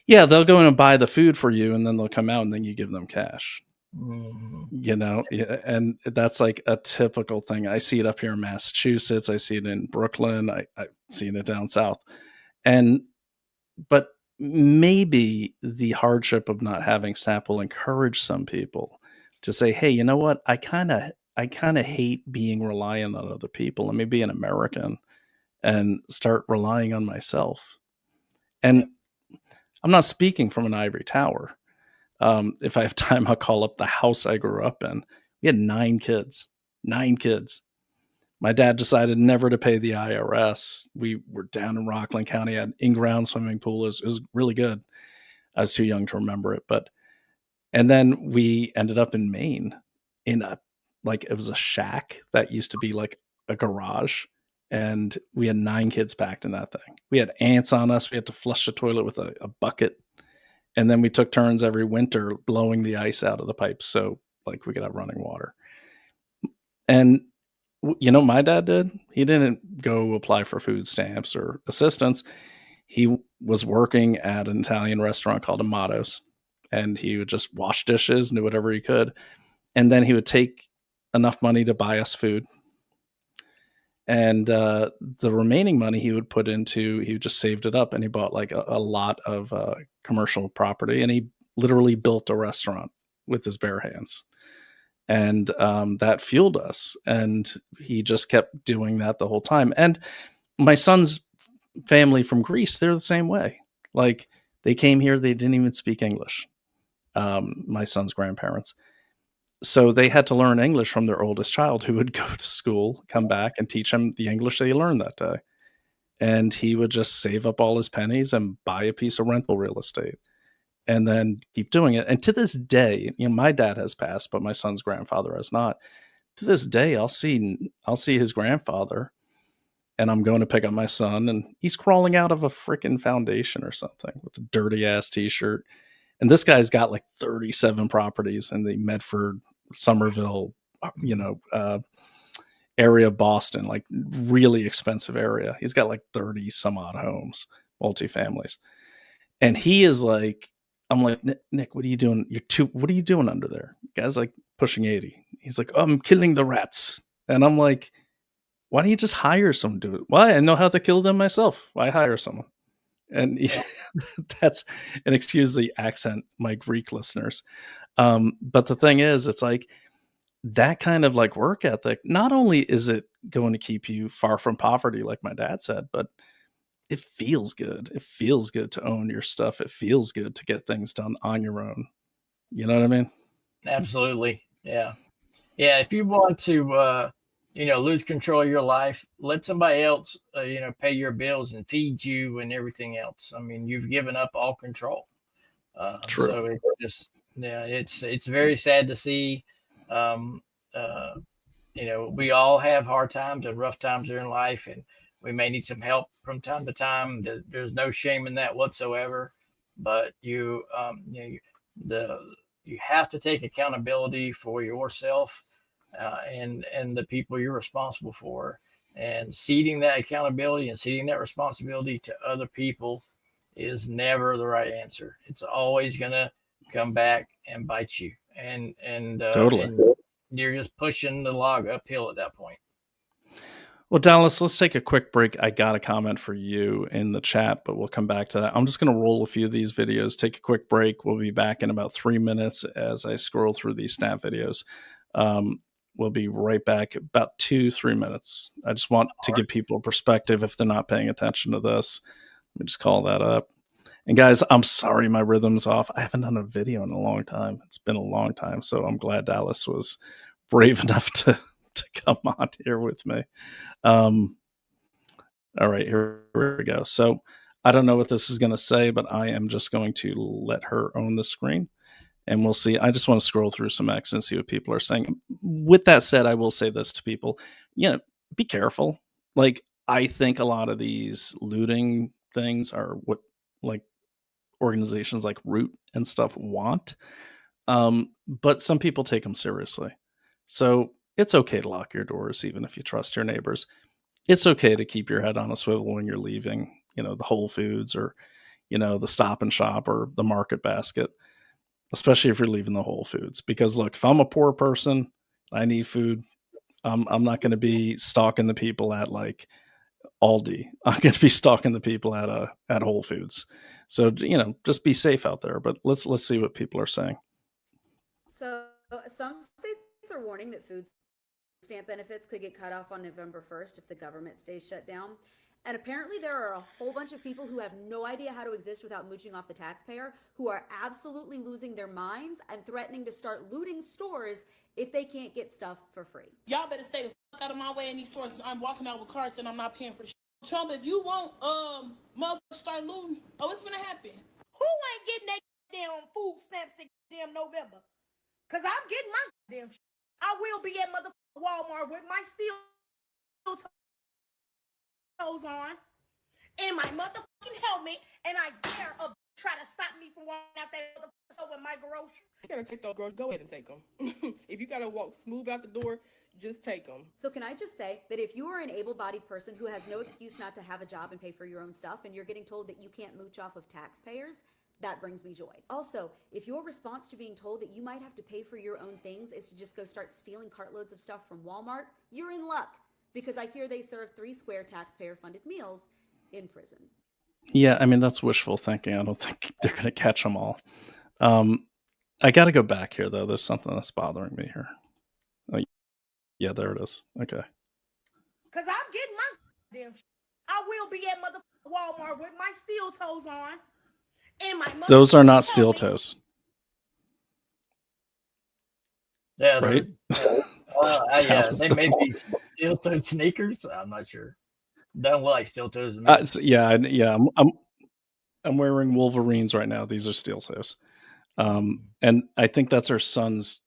yeah, they'll go in and buy the food for you and then they'll come out and then you give them cash. Mhm. You know, yeah, and that's like a typical thing. I see it up here in Massachusetts. I see it in Brooklyn. I've seen it down south. And but maybe the hardship of not having SNAP will encourage some people to say, "Hey, you know what? I kind of hate being reliant on other people. Let me be an American and start relying on myself." Yep. And I'm not speaking from an ivory tower. If I have time, I'll call up the house I grew up in. We had 9 kids, 9 kids. My dad decided never to pay the IRS. We were down in Rockland County, had in-ground swimming pool. It was really good. I was too young to remember it, but and then we ended up in Maine in a like it was a shack that used to be like a garage, and we had 9 kids packed in that thing. We had ants on us. We had to flush the toilet with a bucket, and then we took turns every winter blowing the ice out of the pipes so like we could have running water. And you know, my dad did. He didn't go apply for food stamps or assistance. He was working at an Italian restaurant called Amato's, and he would just wash dishes and do whatever he could. And then he would take enough money to buy us food. And the remaining money he would put into, he just saved it up and he bought like a lot of commercial property and he literally built a restaurant with his bare hands. And that fueled us. And he just kept doing that the whole time. And my son's family from Greece, they're the same way. Like they came here, they didn't even speak English. My son's grandparents. So they had to learn English from their oldest child who would go to school, come back and teach him the English they learned that day. And he would just save up all his pennies and buy a piece of rental real estate and then keep doing it. And to this day, you know, my dad has passed, but my son's grandfather has not. To this day, I'll see his grandfather and I'm going to pick up my son and he's crawling out of a freaking foundation or something with a dirty ass t-shirt. And this guy's got like 37 properties in the Medford, Somerville, you know, area of Boston, like really expensive area. He's got like 30 some odd homes, multifamilies. And he is like, I'm like, Nick, what are you doing? What are you doing under there? The guy's like pushing 80. He's like, I'm killing the rats. And I'm like, why don't you just hire someone to do it? Why? I know how to kill them myself. Why hire someone? And that's an excuse the accent, my Greek listeners. But the thing is, it's like that kind of like work ethic, not only is it going to keep you far from poverty, like my dad said, but it feels good. It feels good to own your stuff. It feels good to get things done on your own. You know what I mean? Absolutely. Yeah. Yeah. If you want to, lose control of your life, let somebody else, pay your bills and feed you and everything else. I mean, you've given up all control. True. So it's just, yeah, it's very sad to see. Um, uh, we all have hard times and rough times in life, and we may need some help from time to time. There's no shame in that whatsoever. But the you have to take accountability for yourself and the people you're responsible for, and ceding that accountability and ceding that responsibility to other people is never the right answer. It's always gonna come back and bite you, Totally. and you're just pushing the log uphill at that point. Well, Dallas, let's take a quick break. I got a comment for you in the chat, but we'll come back to that. I'm just going to roll a few of these videos, take a quick break. We'll be back in about 3 minutes as I scroll through these snap videos. We'll be right back, about 2-3 minutes. I just want to give people a perspective if they're not paying attention to this. Let me just call that up. And guys, I'm sorry my rhythm's off. I haven't done a video in a long time. It's been a long time, so I'm glad Dallas was brave enough to come on here with me. All right, here we go. So I don't know what this is going to say, but I am just going to let her own the screen, and we'll see. I just want to scroll through some X and see what people are saying. With that said, I will say this to people: be careful. Like, I think a lot of these looting things are what, like, organizations like Root and stuff want, but some people take them seriously. So it's okay to lock your doors, even if you trust your neighbors. It's okay to keep your head on a swivel when you're leaving, the Whole Foods, or, the Stop and Shop, or the Market Basket, especially if you're leaving the Whole Foods. Because look, if I'm a poor person, I need food. I'm not going to be stalking the people at, like, Aldi. I'm going to be stalking the people at Whole Foods. So, just be safe out there. But let's see what people are saying. So some states are warning that food stamp benefits could get cut off on November 1st if the government stays shut down. And apparently there are a whole bunch of people who have no idea how to exist without mooching off the taxpayer, who are absolutely losing their minds and threatening to start looting stores if they can't get stuff for free. Y'all better stay the fuck out of my way in these stores. I'm walking out with carts and I'm not paying for the shit. Trump, if you want motherfuckers start looting, it's gonna happen. Who ain't getting that damn food stamps in damn November? Cause I'm getting my damn shit. I will be at motherfucking Walmart with my steel toes on and my motherfucking helmet, and I dare try to stop me from walking out that motherfucker over my groceries. You gotta take those groceries. Go ahead and take them. If you gotta walk smooth out the door, just take them. So can I just say that if you are an able-bodied person who has no excuse not to have a job and pay for your own stuff, and you're getting told that you can't mooch off of taxpayers, that brings me joy. Also, if your response to being told that you might have to pay for your own things is to just go start stealing cartloads of stuff from Walmart, you're in luck, because I hear they serve 3 square taxpayer-funded meals in prison. Yeah, I mean, that's wishful thinking. I don't think they're going to catch them all. I got to go back here, though. There's something that's bothering me here. Oh, yeah, there it is. Okay. Because I'm getting my damn shit. I will be at motherfucking Walmart with my steel toes on. And my Those are not steel toes. Yeah, right? Yeah, they may be steel-toed sneakers. I'm not sure. Don't look like steel toes. Yeah. I'm wearing Wolverines right now. These are steel toes. And I think that's our son's,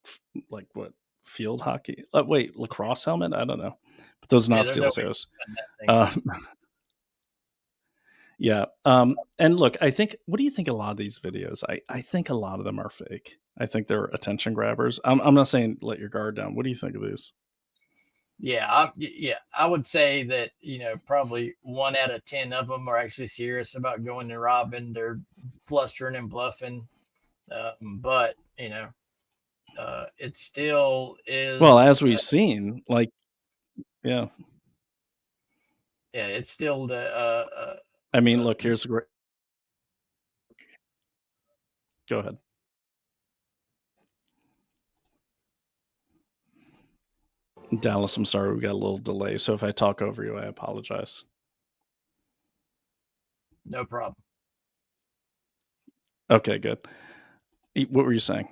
like, what, field hockey? Wait, lacrosse helmet? I don't know. But those are not steel toes. Yeah. And look, I think, what do you think a lot of these videos? I think a lot of them are fake. I think they're attention grabbers. I'm not saying let your guard down. What do you think of these? Yeah, I would say that, probably 1 out of 10 of them are actually serious about going and robbing. They're flustering and bluffing. But, it still is. Well, as we've seen, like, yeah. Yeah, it's still the. I mean, look, here's a great. Go ahead. Dallas, I'm sorry, we got a little delay. So if I talk over you, I apologize. No problem. Okay, good. What were you saying?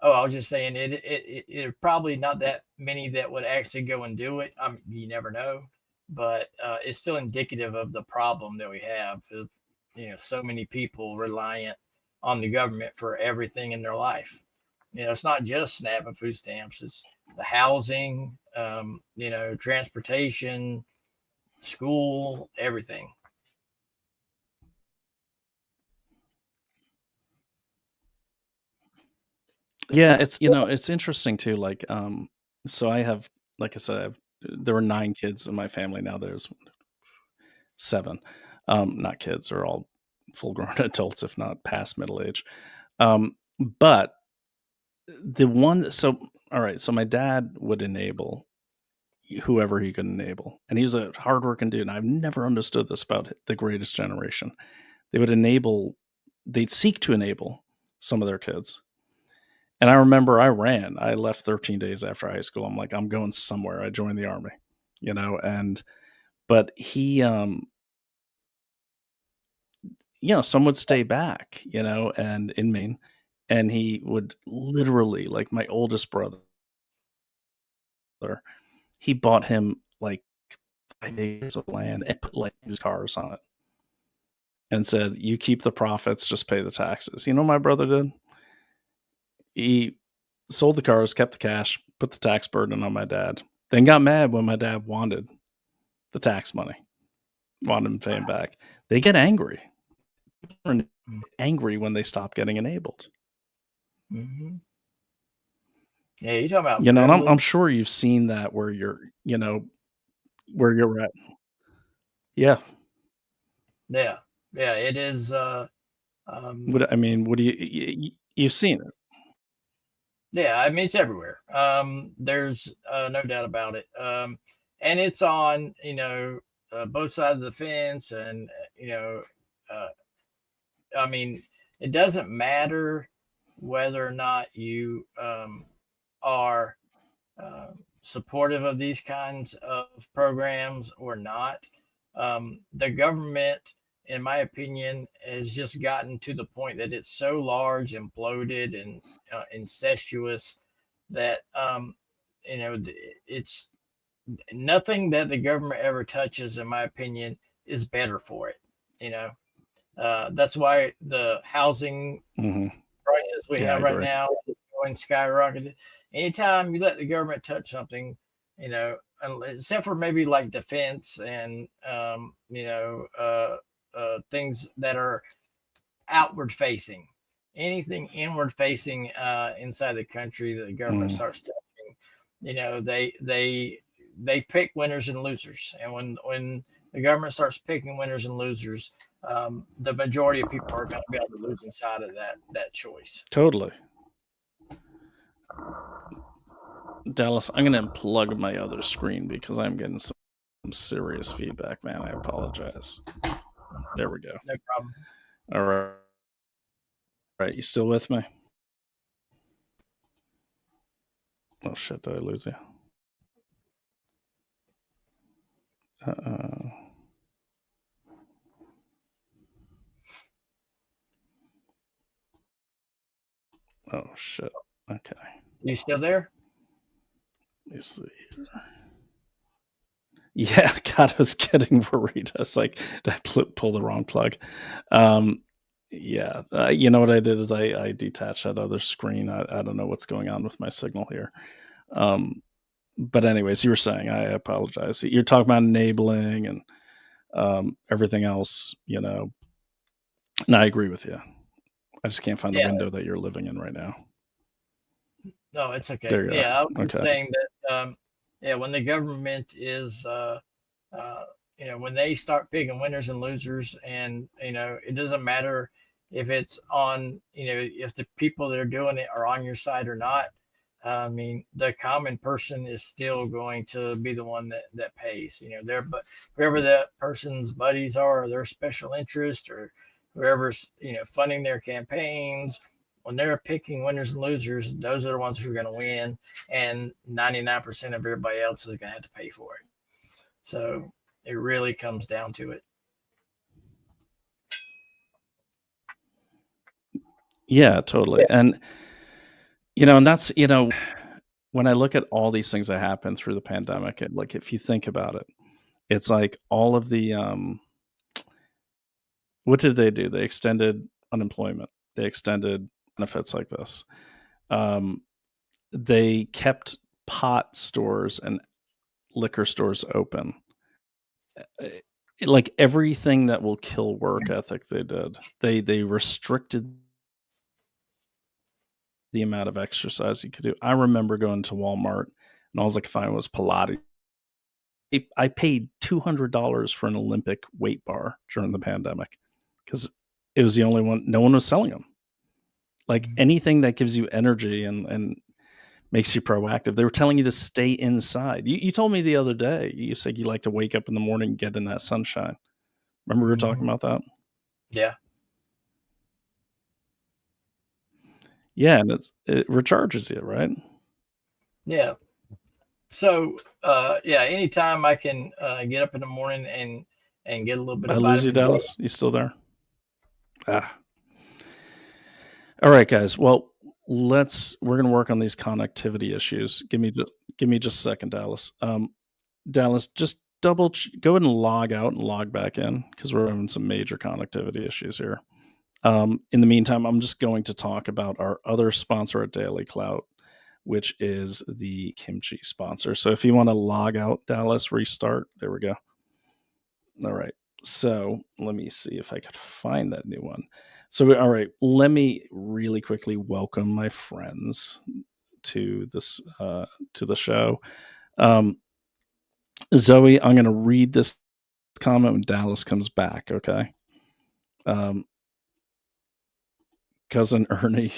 Oh, I was just saying it probably not that many that would actually go and do it. You never know, but it's still indicative of the problem that we have of, so many people reliant on the government for everything in their life. It's not just SNAP and food stamps. It's the housing, transportation, school, everything. Yeah, it's interesting too. Like, so I have, like I said, there were 9 kids in my family. Now there's 7. Not kids, they're all full-grown adults, if not past middle age. But the one, so all right, so my dad would enable whoever he could enable, and he's a hardworking dude. And I've never understood this about the Greatest Generation. They'd seek to enable some of their kids. And I remember I ran. I left 13 days after high school. I'm like, I'm going somewhere. I joined the army, but he, some would stay back, and in Maine, and he would literally, like my oldest brother, he bought him like 5 acres of land and put like used cars on it and said, you keep the profits, just pay the taxes. You know what my brother did? He sold the cars, kept the cash, put the tax burden on my dad, then got mad when my dad wanted the tax money, wanted him to pay him back. They get angry. People are angry when they stop getting enabled. Mm-hmm. Yeah, you're talking about and I'm sure you've seen that where you're at. Yeah. Yeah, it is. What do you've seen it? Yeah, I mean it's everywhere. There's no doubt about it. And it's on both sides of the fence, and I mean it doesn't matter whether or not you are supportive of these kinds of programs or not. The government, in my opinion, has just gotten to the point that it's so large and bloated and incestuous that it's nothing that the government ever touches, in my opinion, is better for it. That's why the housing prices we have right now is going skyrocketed. Anytime you let the government touch something, except for maybe like defense and things that are outward facing, anything inward facing inside the country that the government starts touching, they pick winners and losers. And when the government starts picking winners and losers, the majority of people are going to be on the losing side of that choice. Totally. Dallas, I'm going to unplug my other screen because I'm getting some serious feedback, man. I apologize. There we go. No problem. All right. All right. You still with me? Oh, shit. Did I lose you? Oh, shit. Okay. You still there? Let me see here. Yeah, God, I was getting worried. I was like, did I pull the wrong plug? Yeah. You know what I did is I detached that other screen. I don't know what's going on with my signal here. But anyways, you were saying, I apologize. You're talking about enabling and everything else, and I agree with you. I just can't find the window that you're living in right now. No, it's okay. There you go. I was saying that, when the government is, when they start picking winners and losers, and, it doesn't matter if it's on, if the people that are doing it are on your side or not. I mean, the common person is still going to be the one that pays, but whoever that person's buddies are, or their special interest, or whoever's, funding their campaigns, when they're picking winners and losers, those are the ones who are going to win, and 99% of everybody else is going to have to pay for it. So it really comes down to it. Yeah, totally. And, and that's, when I look at all these things that happened through the pandemic, like if you think about it, it's like all of the, what did they do? They extended unemployment. They extended benefits like this. They kept pot stores and liquor stores open. Like everything that will kill work ethic, they did. They restricted the amount of exercise you could do. I remember going to Walmart and all I could find was Pilates. I paid $200 for an Olympic weight bar during the pandemic because it was the only one. No one was selling them. Like anything that gives you energy and makes you proactive. They were telling you to stay inside. You told me the other day, you said you like to wake up in the morning and get in that sunshine. Remember we were talking about that? Yeah. Yeah, and it recharges you, right? Yeah. So, yeah, anytime I can get up in the morning and get a little bit I of lose you, vitamin D. Dallas. You still there? Ah. All right, guys. Well, we're gonna work on these connectivity issues. Give me just a second, Dallas. Dallas, just go ahead and log out and log back in because we're having some major connectivity issues here. In the meantime, I'm just going to talk about our other sponsor at Daily Clout, which is the kimchi sponsor. So if you want to log out, Dallas, restart. There we go. All right. So let me see if I could find that new one. So, all right, let me really quickly welcome my friends to to the show. Um, Zoe, I'm going to read this comment when Dallas comes back. Okay. Cousin Ernie,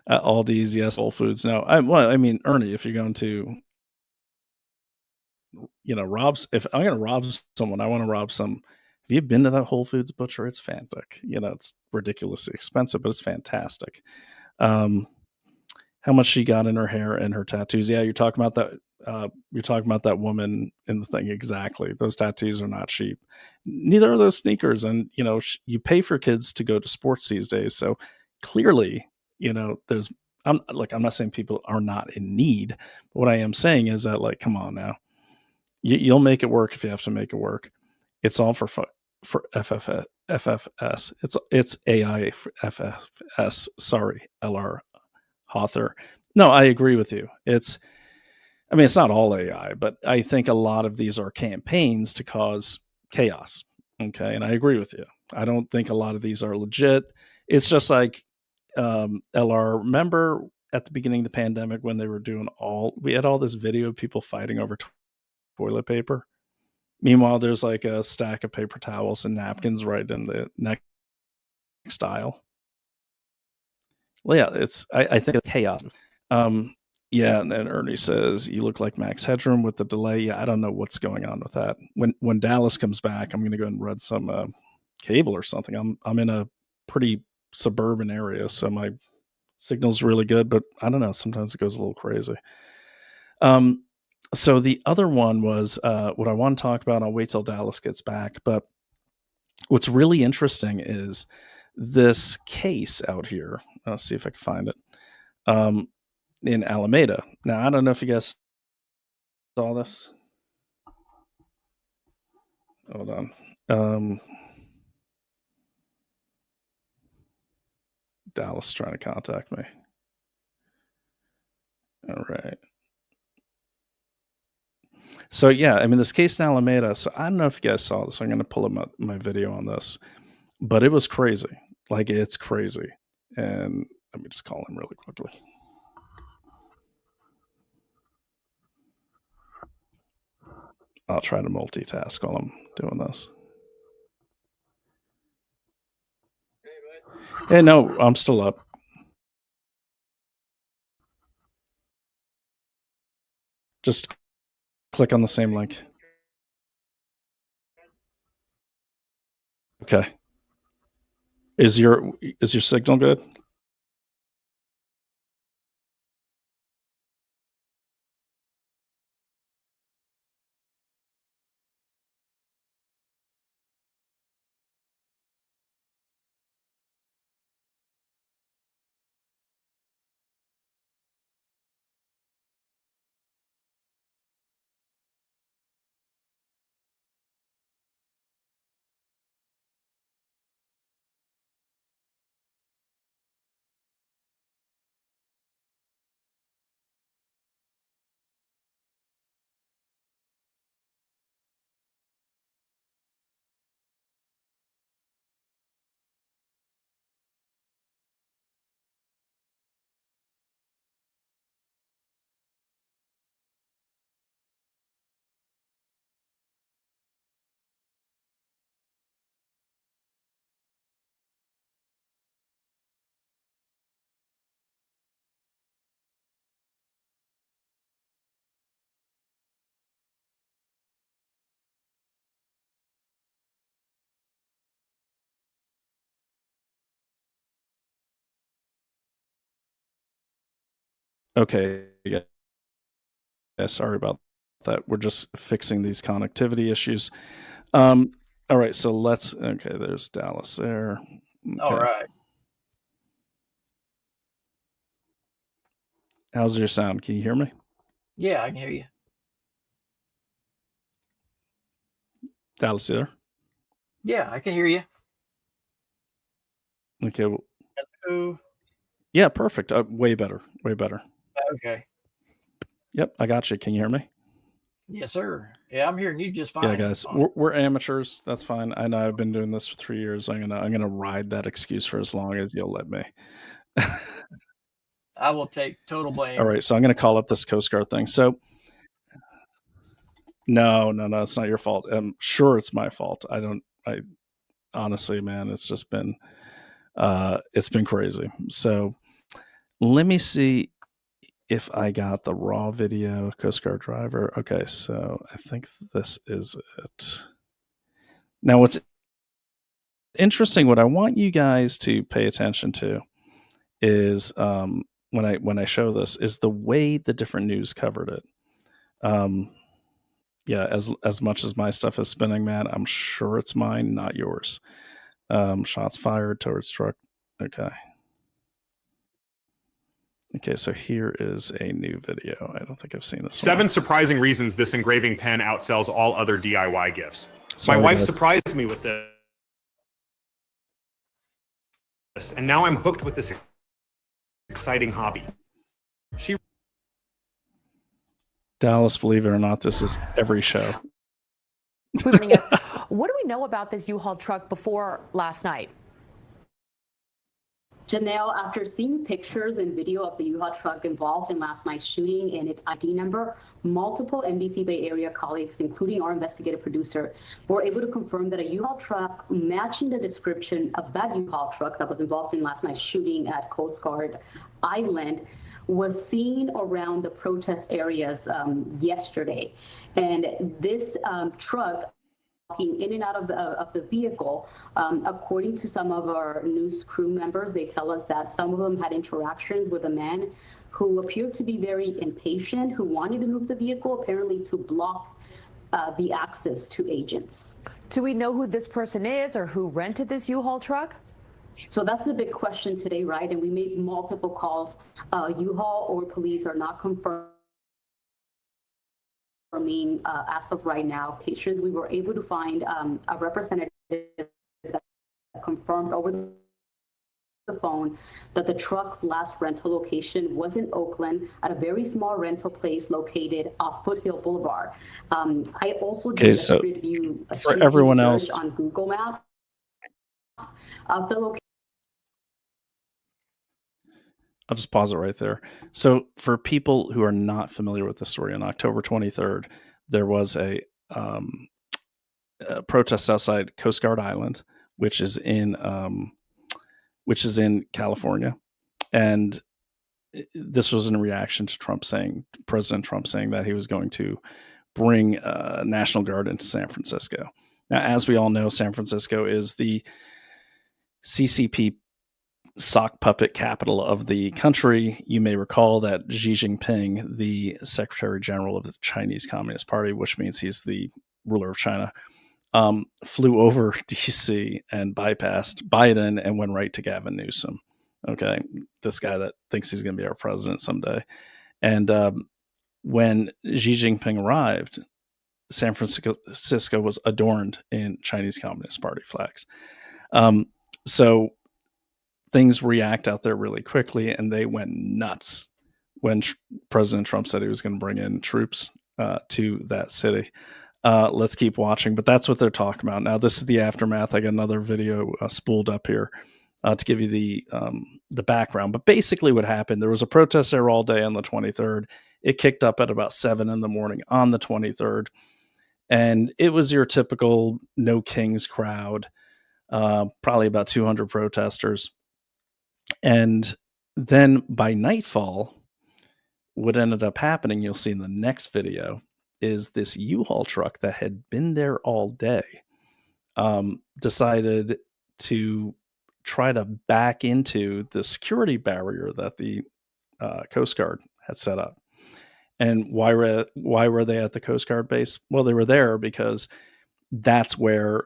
Aldi's, yes. Whole Foods, no. I mean, Ernie, if you're going to, if I'm going to rob someone, I want to rob some. Have you been to that Whole Foods butcher? It's fantastic. It's ridiculously expensive, but it's fantastic. Um, how much she got in her hair and her tattoos? Yeah, you're talking about that. You're talking about that woman in the thing. Exactly. Those tattoos are not cheap. Neither are those sneakers. And you pay for kids to go to sports these days. So clearly, there's. I'm not saying people are not in need, but what I am saying is that, like, come on now, you'll make it work if you have to make it work. It's all for FFS. It's AI for FFS. Sorry, LR Hawthor. No, I agree with you. It's not all AI, but I think a lot of these are campaigns to cause chaos. Okay. And I agree with you. I don't think a lot of these are legit. It's just like LR. Remember at the beginning of the pandemic when they were we had all this video of people fighting over toilet paper. Meanwhile, there's like a stack of paper towels and napkins right in the next aisle. Well, yeah, I think it's chaos. Yeah, and then Ernie says, "You look like Max Headroom with the delay." Yeah, I don't know what's going on with that. When Dallas comes back, I'm going to go and run some cable or something. I'm in a pretty suburban area, so my signal's really good, but I don't know. Sometimes it goes a little crazy. So the other one was what I want to talk about. I'll wait till Dallas gets back. But what's really interesting is this case out here. Let's see if I can find it. In Alameda. Now, I don't know if you guys saw this. Hold on. Dallas trying to contact me. All right. So yeah, this case in Alameda. So I don't know if you guys saw this. I'm going to pull up my video on this, but it was crazy. Like, it's crazy. And let me just call him really quickly. I'll try to multitask while I'm doing this. Hey, no, I'm still up. Just click on the same link. Okay. Is your signal good? Okay. Yeah. Sorry about that. We're just fixing these connectivity issues. All right. So okay, there's Dallas there. All Okay. right. How's your sound? Can you hear me? Yeah, I can hear you. Dallas, you there? Yeah, I can hear you. Okay. Well, Hello. yeah, perfect. Way better. Way better. Okay. Yep, I got you. Can you hear me? Yes, sir. Yeah, I'm hearing you just fine. Yeah, guys, we're amateurs. That's fine. I know I've been doing this for 3 years. I'm gonna ride that excuse for as long as you'll let me. I will take total blame. All right, so I'm gonna call up this Coast Guard thing. So no, it's not your fault. I'm sure it's my fault. I honestly, man, it's just been crazy. So let me see if I got the raw video, Coast Guard driver. Okay, so I think this is it. Now, what's interesting, what I want you guys to pay attention to is when I show this is the way the different news covered it. Yeah, as much as my stuff is spinning, man, I'm sure it's mine, not yours. Shots fired towards truck. Okay. Okay, so here is a new video. I don't think I've seen this. 7 surprising reasons this engraving pen outsells all other DIY gifts. Sorry, My wife guys. surprised me with this, and now I'm hooked with this exciting hobby. Dallas, believe it or not, this is every show. What do we know about this U-Haul truck before last night? Janelle, after seeing pictures and video of the U-Haul truck involved in last night's shooting and its ID number, multiple NBC Bay Area colleagues, including our investigative producer, were able to confirm that a U-Haul truck matching the description of that U-Haul truck that was involved in last night's shooting at Coast Guard Island was seen around the protest areas yesterday. And this truck walking in and out of the vehicle. According to some of our news crew members, they tell us that some of them had interactions with a man who appeared to be very impatient, who wanted to move the vehicle, apparently to block the access to agents. Do we know who this person is or who rented this U-Haul truck? So that's the big question today, right? And we made multiple calls. U-Haul or police are not confirmed. As of right now, Patience, we were able to find a representative that confirmed over the phone that the truck's last rental location was in Oakland at a very small rental place located off Foothill Boulevard. I also did a street view search on Google Maps of the location. I'll just pause it right there. So for people who are not familiar with the story, on October 23rd, there was a protest outside Coast Guard Island, which is in California. And this was in reaction to President Trump saying that he was going to bring National Guard into San Francisco. Now, as we all know, San Francisco is the CCP sock puppet capital of the country. You may recall that Xi Jinping, the Secretary General of the Chinese Communist Party, which means he's the ruler of China, flew over DC and bypassed Biden and went right to Gavin Newsom. Okay, this guy that thinks he's going to be our president someday. And when Xi Jinping arrived, San Francisco was adorned in Chinese Communist Party flags. So things react out there really quickly, and they went nuts when President Trump said he was going to bring in troops to that city. Let's keep watching, but that's what they're talking about. Now, this is the aftermath. I got another video spooled up here to give you the background. But basically what happened, there was a protest there all day on the 23rd. It kicked up at about 7 in the morning on the 23rd. And it was your typical No Kings crowd, probably about 200 protesters. And then by nightfall, what ended up happening, you'll see in the next video, is this U-Haul truck that had been there all day decided to try to back into the security barrier that the Coast Guard had set up. And why were they at the Coast Guard base? Well, they were there because that's where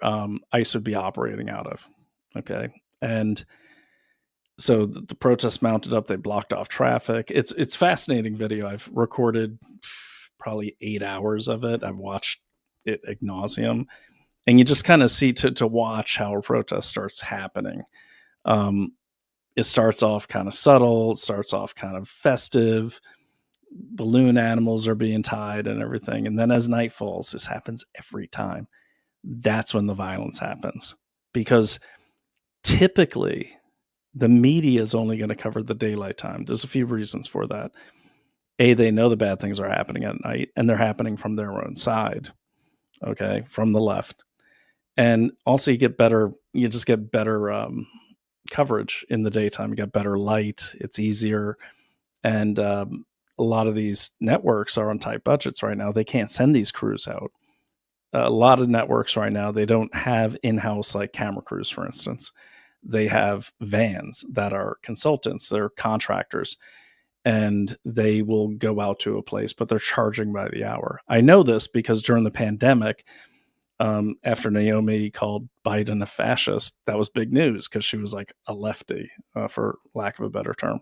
ICE would be operating out of. Okay. And so the protests mounted up, they blocked off traffic. It's fascinating video. I've recorded probably 8 hours of it. I've watched it ad nauseum. And you just kind of see to watch how a protest starts happening. It starts off kind of subtle, it starts off kind of festive. Balloon animals are being tied and everything. And then as night falls, this happens every time. That's when the violence happens. Because typically the media is only going to cover the daylight time. There's a few reasons for that. A, they know the bad things are happening at night, and they're happening from their own side. Okay, from the left. And also you just get better coverage in the daytime. You get better light. It's easier. And a lot of these networks are on tight budgets right now. They can't send these crews out. A lot of networks right now, they don't have in-house like camera crews, for instance. They have vans that are consultants. They're contractors. And they will go out to a place, but they're charging by the hour. I know this because during the pandemic, after Naomi called Biden a fascist, that was big news because she was like a lefty, for lack of a better term.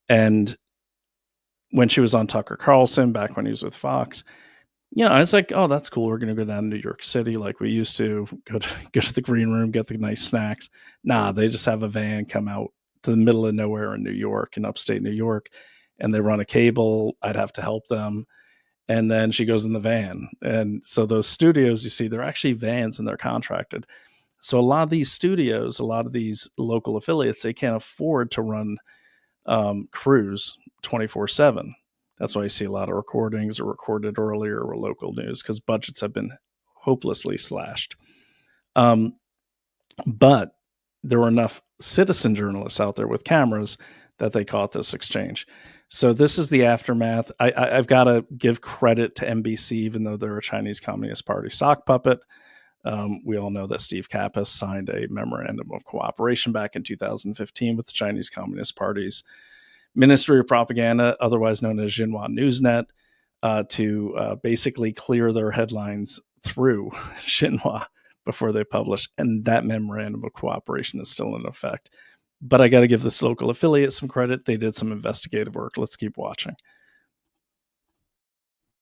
And when she was on Tucker Carlson, back when he was with Fox, I was like, oh, that's cool. We're going to go down to New York City like we used to, go to the green room, get the nice snacks. Nah, they just have a van come out to the middle of nowhere in New York, in upstate New York, and they run a cable. I'd have to help them. And then she goes in the van. And so those studios, you see, they're actually vans and they're contracted. So a lot of these studios, a lot of these local affiliates, they can't afford to run crews 24/7. That's why you see a lot of recordings or recorded earlier or local news, because budgets have been hopelessly slashed. But there were enough citizen journalists out there with cameras that they caught this exchange. So this is the aftermath. I've got to give credit to NBC, even though they're a Chinese Communist Party sock puppet. We all know that Steve Kappas signed a memorandum of cooperation back in 2015 with the Chinese Communist Party's Ministry of Propaganda, otherwise known as Xinhua Newsnet, to basically clear their headlines through Xinhua before they publish. And that memorandum of cooperation is still in effect. But I got to give this local affiliate some credit. They did some investigative work. Let's keep watching.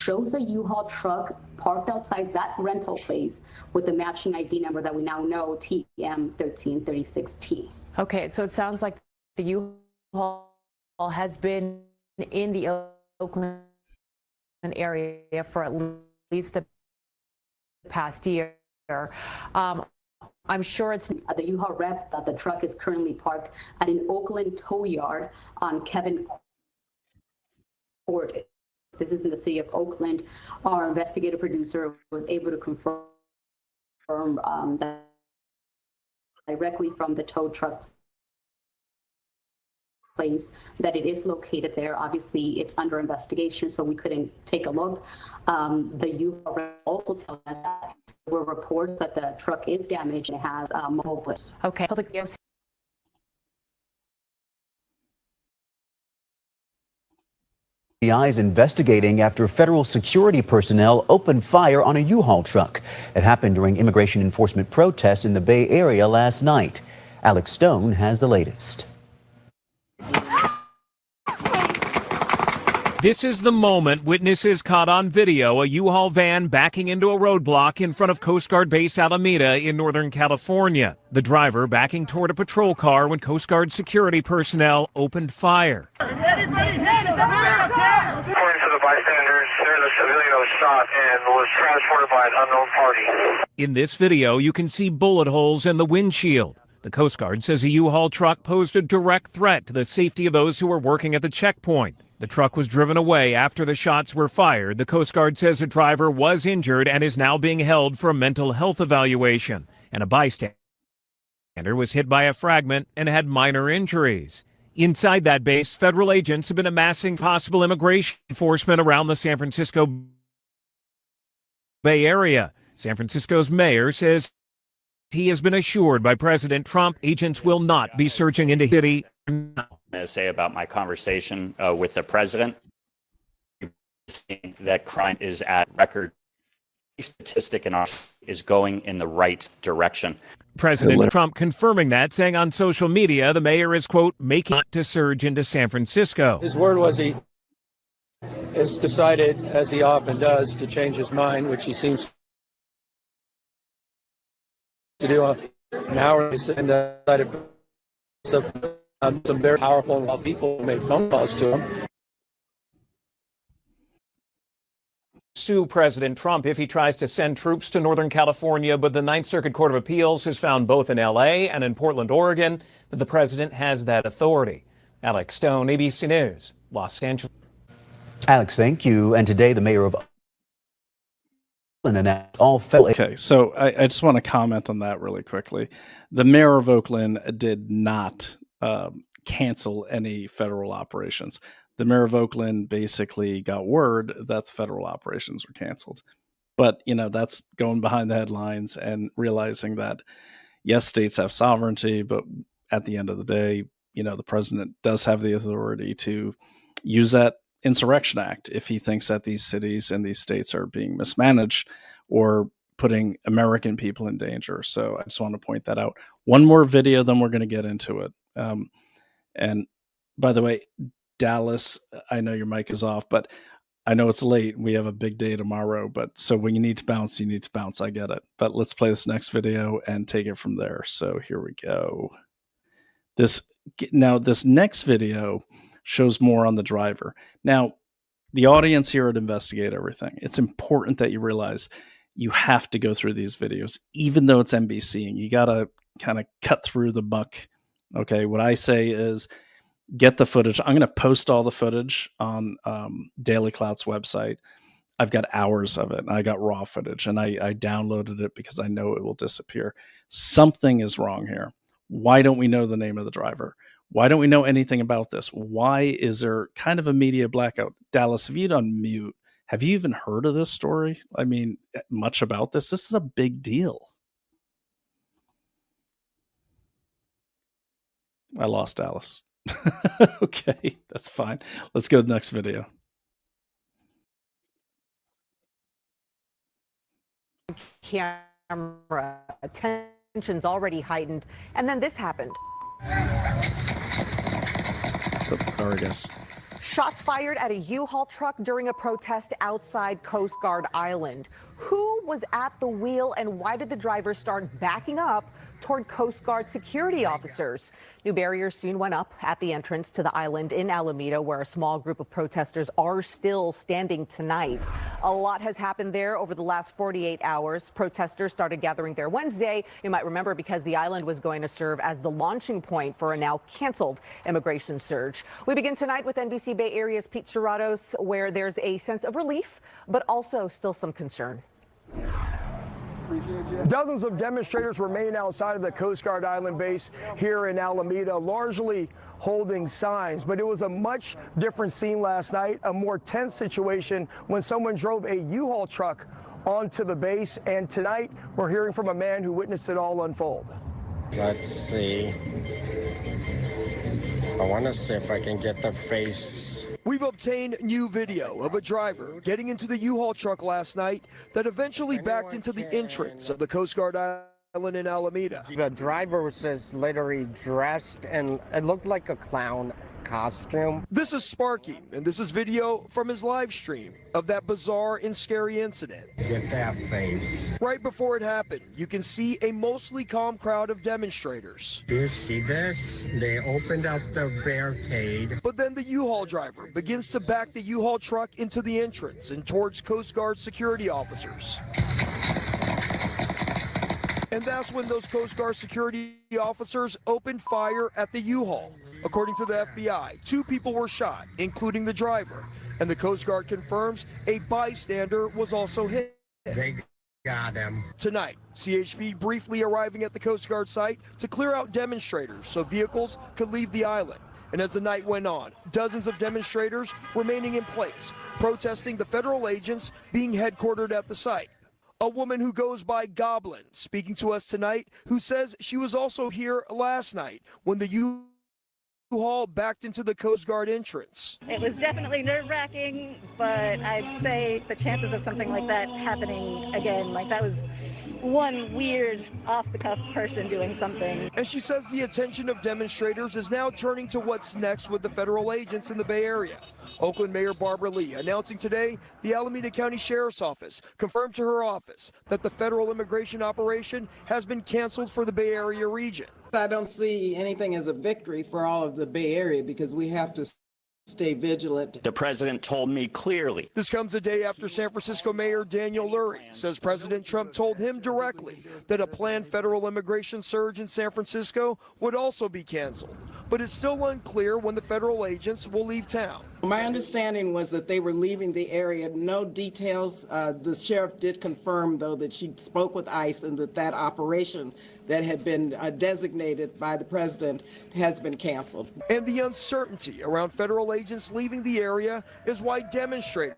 Shows a U-Haul truck parked outside that rental place with the matching ID number that we now know, TM1336T. Okay, so it sounds like the U-Haul has been in the Oakland area for at least the past year. I'm sure it's the U-Haul rep that the truck is currently parked at an Oakland tow yard on Kevin Court. This is in the city of Oakland. Our investigative producer was able to confirm that directly from the tow truck place that it is located there. Obviously, it's under investigation, so we couldn't take a look. The U-Haul rep also tells us that there were reports that the truck is damaged and it has mobile. Okay. FBI is investigating after federal security personnel opened fire on a U-Haul truck. It happened during immigration enforcement protests in the Bay Area last night. Alex Stone has the latest. This is the moment witnesses caught on video a U-Haul van backing into a roadblock in front of Coast Guard Base Alameda in Northern California. The driver backing toward a patrol car when Coast Guard security personnel opened fire. According to the bystanders, there's a civilian that was shot and was transported by an unknown party. In this video, you can see bullet holes in the windshield. The Coast Guard says a U-Haul truck posed a direct threat to the safety of those who were working at the checkpoint. The truck was driven away after the shots were fired. The Coast Guard says the driver was injured and is now being held for a mental health evaluation. And a bystander was hit by a fragment and had minor injuries. Inside that base, federal agents have been amassing possible immigration enforcement around the San Francisco Bay Area. San Francisco's mayor says he has been assured by President Trump agents will not be searching into the city now. to say about my conversation with the president. That crime is at record statistic and is going in the right direction. President Trump confirming that, saying on social media the mayor is, quote, making it to surge into San Francisco. His word was he has decided, as he often does, to change his mind, which he seems to do nowadays. And some very powerful and wealthy people made phone calls to him. Sue President Trump if he tries to send troops to Northern California, but the Ninth Circuit Court of Appeals has found both in L.A. and in Portland, Oregon, that the president has that authority. Alex Stone, ABC News, Los Angeles. Alex, thank you. And today, the mayor of Oakland announced all federal. Okay, so I just want to comment on that really quickly. The mayor of Oakland did not cancel any federal operations. The mayor of Oakland basically got word that the federal operations were canceled. But, you know, that's going behind the headlines and realizing that, yes, states have sovereignty, but at the end of the day, you know, the president does have the authority to use that Insurrection Act if he thinks that these cities and these states are being mismanaged or putting American people in danger. So I just want to point that out. One more video, then we're going to get into it. And by the way, Dallas, I know your mic is off, but I know it's late. We have a big day tomorrow, but so when you need to bounce, you need to bounce. I get it. But let's play this next video and take it from there. So here we go. This next video shows more on the driver. Now, the audience here at Investigate Everything, it's important that you realize you have to go through these videos, even though it's NBC, and you got to kind of cut through the muck. Okay, what I say is, get the footage. I'm going to post all the footage on Daily Clout's website. I've got hours of it. I got raw footage, and I downloaded it because I know it will disappear. Something is wrong here. Why don't we know the name of the driver? Why don't we know anything about this? Why is there kind of a media blackout? Dallas, have you done mute? Have you even heard of this story? I mean, much about this? This is a big deal. I lost Dallas. Okay, that's fine. Let's go to the next video. Camera tensions already heightened, and then this happened. Car, I guess. Shots fired at a U-Haul truck during a protest outside Coast Guard Island. Who was at the wheel, and why did the driver start backing up toward Coast Guard security officers? New barriers soon went up at the entrance to the island in Alameda, where a small group of protesters are still standing tonight. A lot has happened there over the last 48 hours. Protesters started gathering there Wednesday, you might remember, because the island was going to serve as the launching point for a now canceled immigration surge. We begin tonight with NBC Bay Area's Pete Serratos, where there's a sense of relief, but also still some concern. Dozens of demonstrators remain outside of the Coast Guard Island base here in Alameda, largely holding signs. But it was a much different scene last night, a more tense situation when someone drove a U-Haul truck onto the base. And tonight, we're hearing from a man who witnessed it all unfold. Let's see. I want to see if I can get the face. We've obtained new video of a driver getting into the U-Haul truck last night that eventually backed into the entrance of the Coast Guard Island in Alameda. The driver was just literally dressed, and it looked like a clown costume. This is Sparky, and this is video from his live stream of that bizarre and scary incident. Get that face. Right before it happened, you can see a mostly calm crowd of demonstrators. Do you see this? They opened up the barricade. But then the U-Haul driver begins to back the U-Haul truck into the entrance and towards Coast Guard security officers. And that's when those Coast Guard security officers opened fire at the U-Haul. According to the FBI, 2 people were shot, including the driver. And the Coast Guard confirms a bystander was also hit. They got him. Tonight, CHP briefly arriving at the Coast Guard site to clear out demonstrators so vehicles could leave the island. And as the night went on, dozens of demonstrators remaining in place, protesting the federal agents being headquartered at the site. A woman who goes by Goblin speaking to us tonight, who says she was also here last night when the U-Haul backed into the Coast Guard entrance. It was definitely nerve-wracking, but I'd say the chances of something like that happening again, like that was one weird off-the-cuff person doing something. And she says the attention of demonstrators is now turning to what's next with the federal agents in the Bay Area. Oakland Mayor Barbara Lee announcing today the Alameda County Sheriff's Office confirmed to her office that the federal immigration operation has been canceled for the Bay Area region. I don't see anything as a victory for all of the Bay Area because we have to stay vigilant. The president told me clearly. This comes a day after San Francisco Mayor Daniel Lurie says President Trump told him directly that a planned federal immigration surge in San Francisco would also be canceled. But it's still unclear when the federal agents will leave town. My understanding was that they were leaving the area. No details. The sheriff did confirm, though, that she spoke with ICE and that operation that had been designated by the president has been canceled. And the uncertainty around federal agents leaving the area is why demonstrators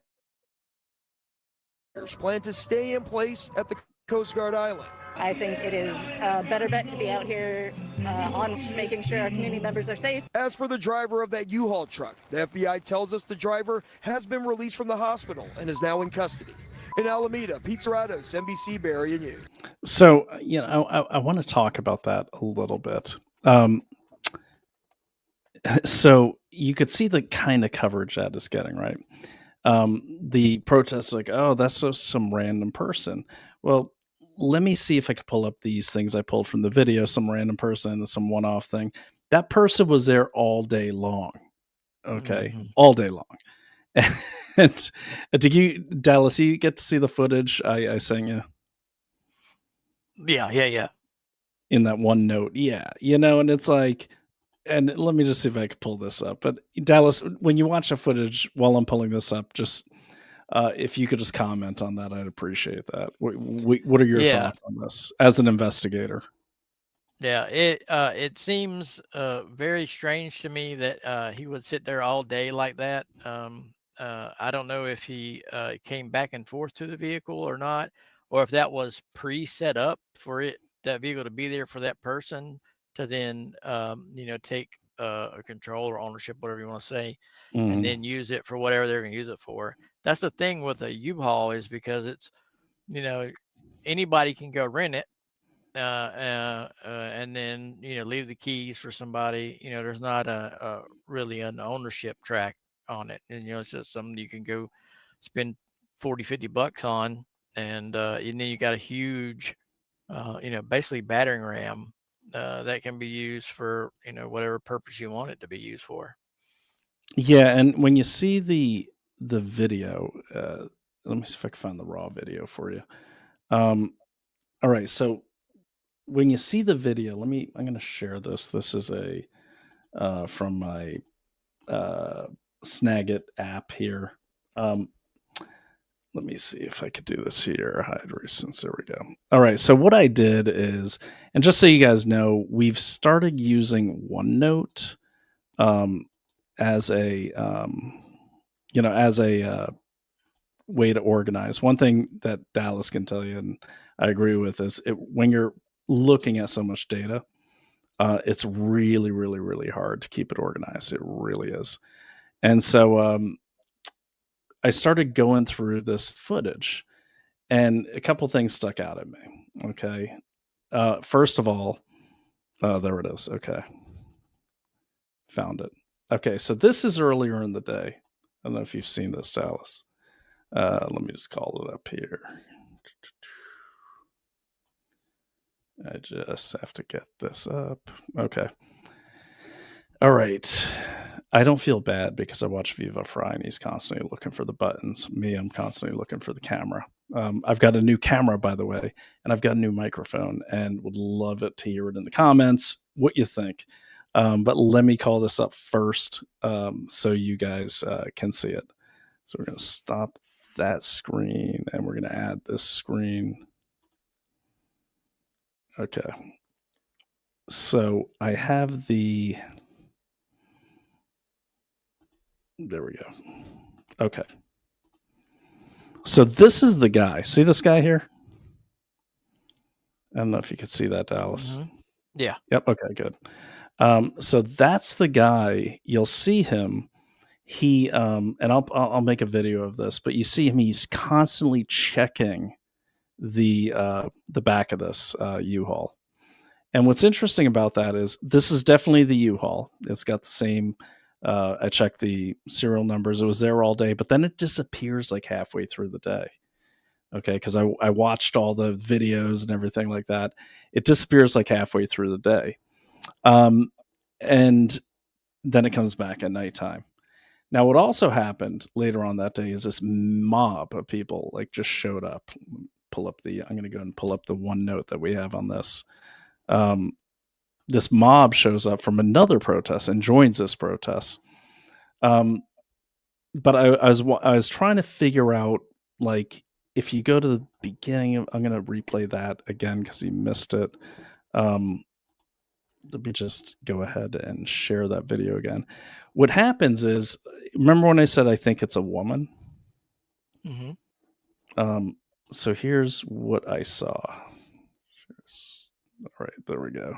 plan to stay in place at the Coast Guard Island. I think it is a better bet to be out here on making sure our community members are safe. As for the driver of that U-Haul truck, the FBI tells us the driver has been released from the hospital and is now in custody. In Alameda, Pete Serratos, NBC Bay Area News. So, I want to talk about that a little bit. So you could see the kind of coverage that is getting, right? The protests like, oh, that's just some random person. Well, let me see if I could pull up these things I pulled from the video, some random person, some one-off thing. That person was there all day long. Okay. All day long. And did you, Dallas, you get to see the footage I sent you? Yeah. In that one note. Yeah. And it's like, and let me just see if I could pull this up. But Dallas, when you watch the footage while I'm pulling this up, just if you could just comment on that, I'd appreciate that. What are your thoughts on this as an investigator? Yeah, it seems very strange to me that he would sit there all day like that. I don't know if he came back and forth to the vehicle or not, or if that was pre-set up for that vehicle to be there for that person to then take control or ownership, whatever you want to say, and then use it for whatever they're going to use it for. That's the thing with a U-Haul, is because it's, anybody can go rent it and then, leave the keys for somebody. There's not a really an ownership track on it. And, it's just something you can go spend $40-$50 on. And then you got a huge, basically battering ram that can be used for, whatever purpose you want it to be used for. Yeah. And when you see the video, let me see if I can find the raw video for you. All right. So when you see the video, I'm going to share this. This is from my Snagit app here. Let me see if I could do this here. Hide recents. There we go. All right. So what I did is, and just so you guys know, we've started using OneNote as a way to organize. One thing that Dallas can tell you, and I agree with, is when you're looking at so much data, it's really, really, really hard to keep it organized. It really is. And so I started going through this footage, and a couple things stuck out at me. Okay. First of all, there it is. Okay. Found it. Okay. So this is earlier in the day. I don't know if you've seen this, Dallas. Let me just call it up here. I just have to get this up. Okay. All right. I don't feel bad because I watch Viva Fry and he's constantly looking for the buttons. Me, I'm constantly looking for the camera. I've got a new camera, by the way, and I've got a new microphone, and would love it to hear it in the comments what you think. But let me call this up first so you guys can see it. So we're going to stop that screen and we're going to add this screen. Okay. So I have there we go. Okay. So this is the guy. See this guy here? I don't know if you could see that, Dallas. Yeah. Yep. Okay, good. So that's the guy. You'll see him. He and I'll make a video of this, but you see him. He's constantly checking the back of this U-Haul. And what's interesting about that is this is definitely the U-Haul. It's got the same. I checked the serial numbers. It was there all day, but then it disappears like halfway through the day. Okay, because I watched all the videos and everything like that. It disappears like halfway through the day, and then it comes back at nighttime. Now, what also happened later on that day is this mob of people like just showed up. I'm going to go and pull up the one note that we have on this. This mob shows up from another protest and joins this protest. But I was trying to figure out, like, if you go to the beginning of, I'm going to replay that again because you missed it. Let me just go ahead and share that video again. What happens is, remember when I said I think it's a woman? Mm-hmm. So here's what I saw. All right, there we go.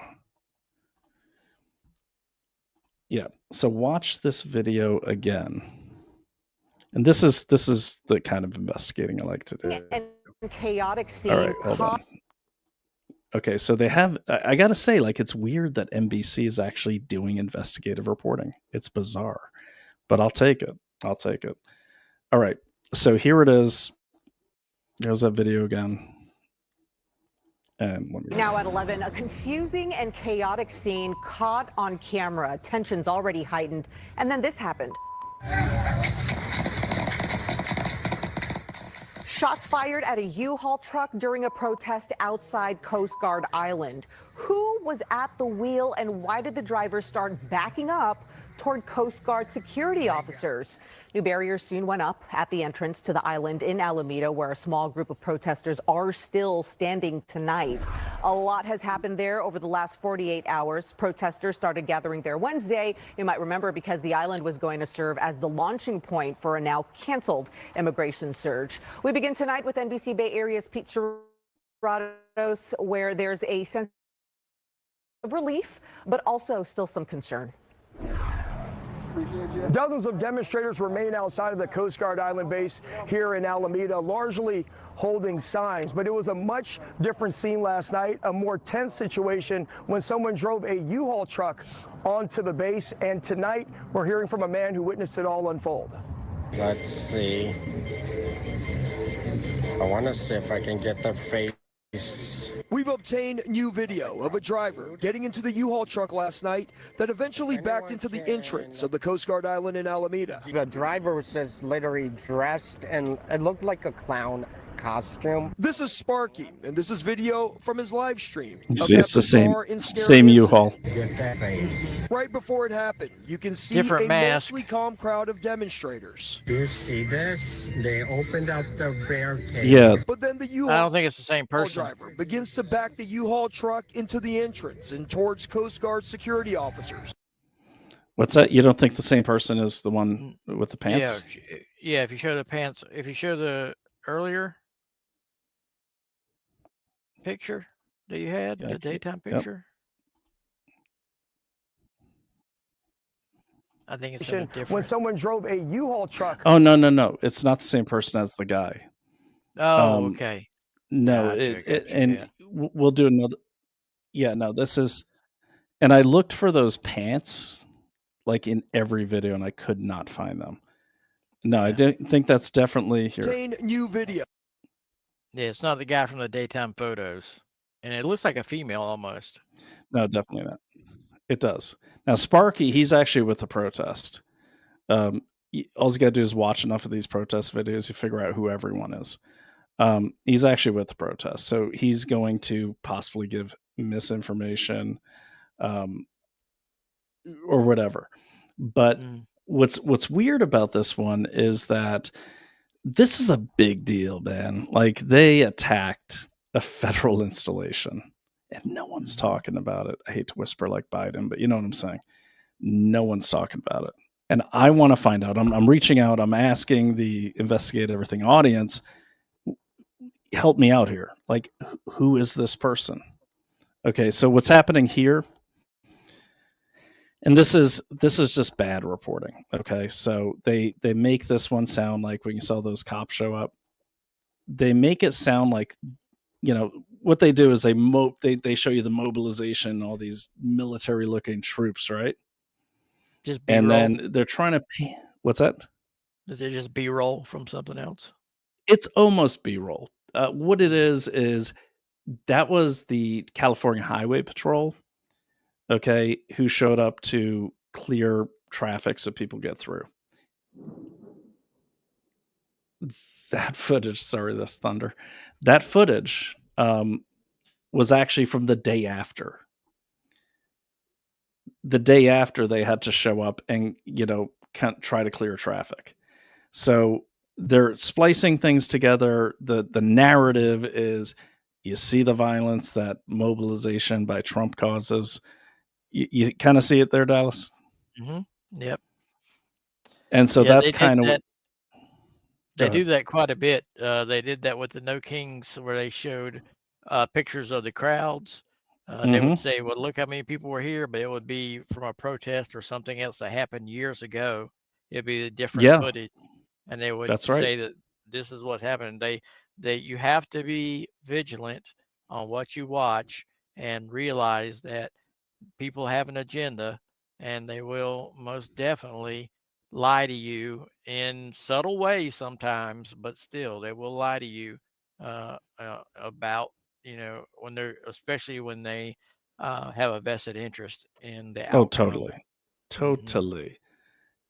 Yeah. So watch this video again. And this is the kind of investigating I like to do. And chaotic scene. All right, hold on. Okay, so they have, I got to say, like, it's weird that NBC is actually doing investigative reporting. It's bizarre, but I'll take it. I'll take it. All right, so here it is. There's that video again. And now at 11, a confusing and chaotic scene caught on camera. Tensions already heightened, and then this happened. Shots fired at a U-Haul truck during a protest outside Coast Guard Island. Who was at the wheel and why did the driver start backing up toward Coast Guard security officers? New barriers soon went up at the entrance to the island in Alameda, where a small group of protesters are still standing tonight. A lot has happened there over the last 48 hours. Protesters started gathering there Wednesday, you might remember, because the island was going to serve as the launching point for a now canceled immigration surge. We begin tonight with NBC Bay Area's Pete Serratos, where there's a sense of relief, but also still some concern. Dozens of demonstrators remain outside of the Coast Guard Island base here in Alameda, largely holding signs. But it was a much different scene last night, a more tense situation when someone drove a U-Haul truck onto the base. And tonight, we're hearing from a man who witnessed it all unfold. Let's see. I want to see if I can get the face. We've obtained new video of a driver getting into the U-Haul truck last night that eventually backed into the entrance of the Coast Guard Island in Alameda. The driver was just literally dressed and it looked like a clown costume. This is Sparky, and this is video from his live stream. See, it's the same U-Haul. Right before it happened, you can see Different a mask. mostly calm crowd of demonstrators. Do you see this? They opened up the barricade. Yeah. But then the U-Haul I don't think it's the same person. driver begins to back the U-Haul truck into the entrance and towards Coast Guard security officers. What's that? You don't think the same person is the one with the pants? Yeah. If you show the pants, if you show the earlier picture that you had, the daytime picture. I think it's different. When someone drove a U-Haul truck. Oh, no. It's not the same person as the guy. Oh, okay. No, Gotcha. we'll do another. Yeah, no, this is, and I looked for those pants like in every video and I could not find them. No, I don't think that's definitely here. Obtain new video. Yeah, it's not the guy from the daytime photos. And it looks like a female almost. No, definitely not. It does. Now, Sparky, he's actually with the protest. All you got to do is watch enough of these protest videos, you figure out who everyone is. He's actually with the protest. So he's going to possibly give misinformation or whatever. But what's weird about this one is that this is a big deal, man. Like, they attacked a federal installation and no one's talking about it. I hate to whisper like Biden, but you know what I'm saying? No one's talking about it. And I want to find out. I'm reaching out. I'm asking the Investigate Everything audience, help me out here. Like, who is this person? Okay, so what's happening here And this is just bad reporting. Okay, so they make this one sound like when you saw those cops show up, they make it sound like, what they do is they show you the mobilization, all these military looking troops, right? Just And B-roll. then they're trying to pay. What's that? Is it just B-roll from something else? It's almost B-roll. What it is that was the California Highway Patrol, okay, who showed up to clear traffic so people get through. That footage, sorry, that's thunder. That footage was actually from the day after. The day after they had to show up and, try to clear traffic. So they're splicing things together. The narrative is, you see the violence that mobilization by Trump causes. You kind of see it there, Dallas? Mm-hmm. Yep. And so that's kind of... They do that quite a bit. They did that with the No Kings, where they showed pictures of the crowds. They would say, well, look how many people were here, but it would be from a protest or something else that happened years ago. It'd be a different footage. And they would say that this is what happened. You have to be vigilant on what you watch and realize that people have an agenda, and they will most definitely lie to you in subtle ways sometimes, but still they will lie to you about, especially when they have a vested interest in the outcome. Totally.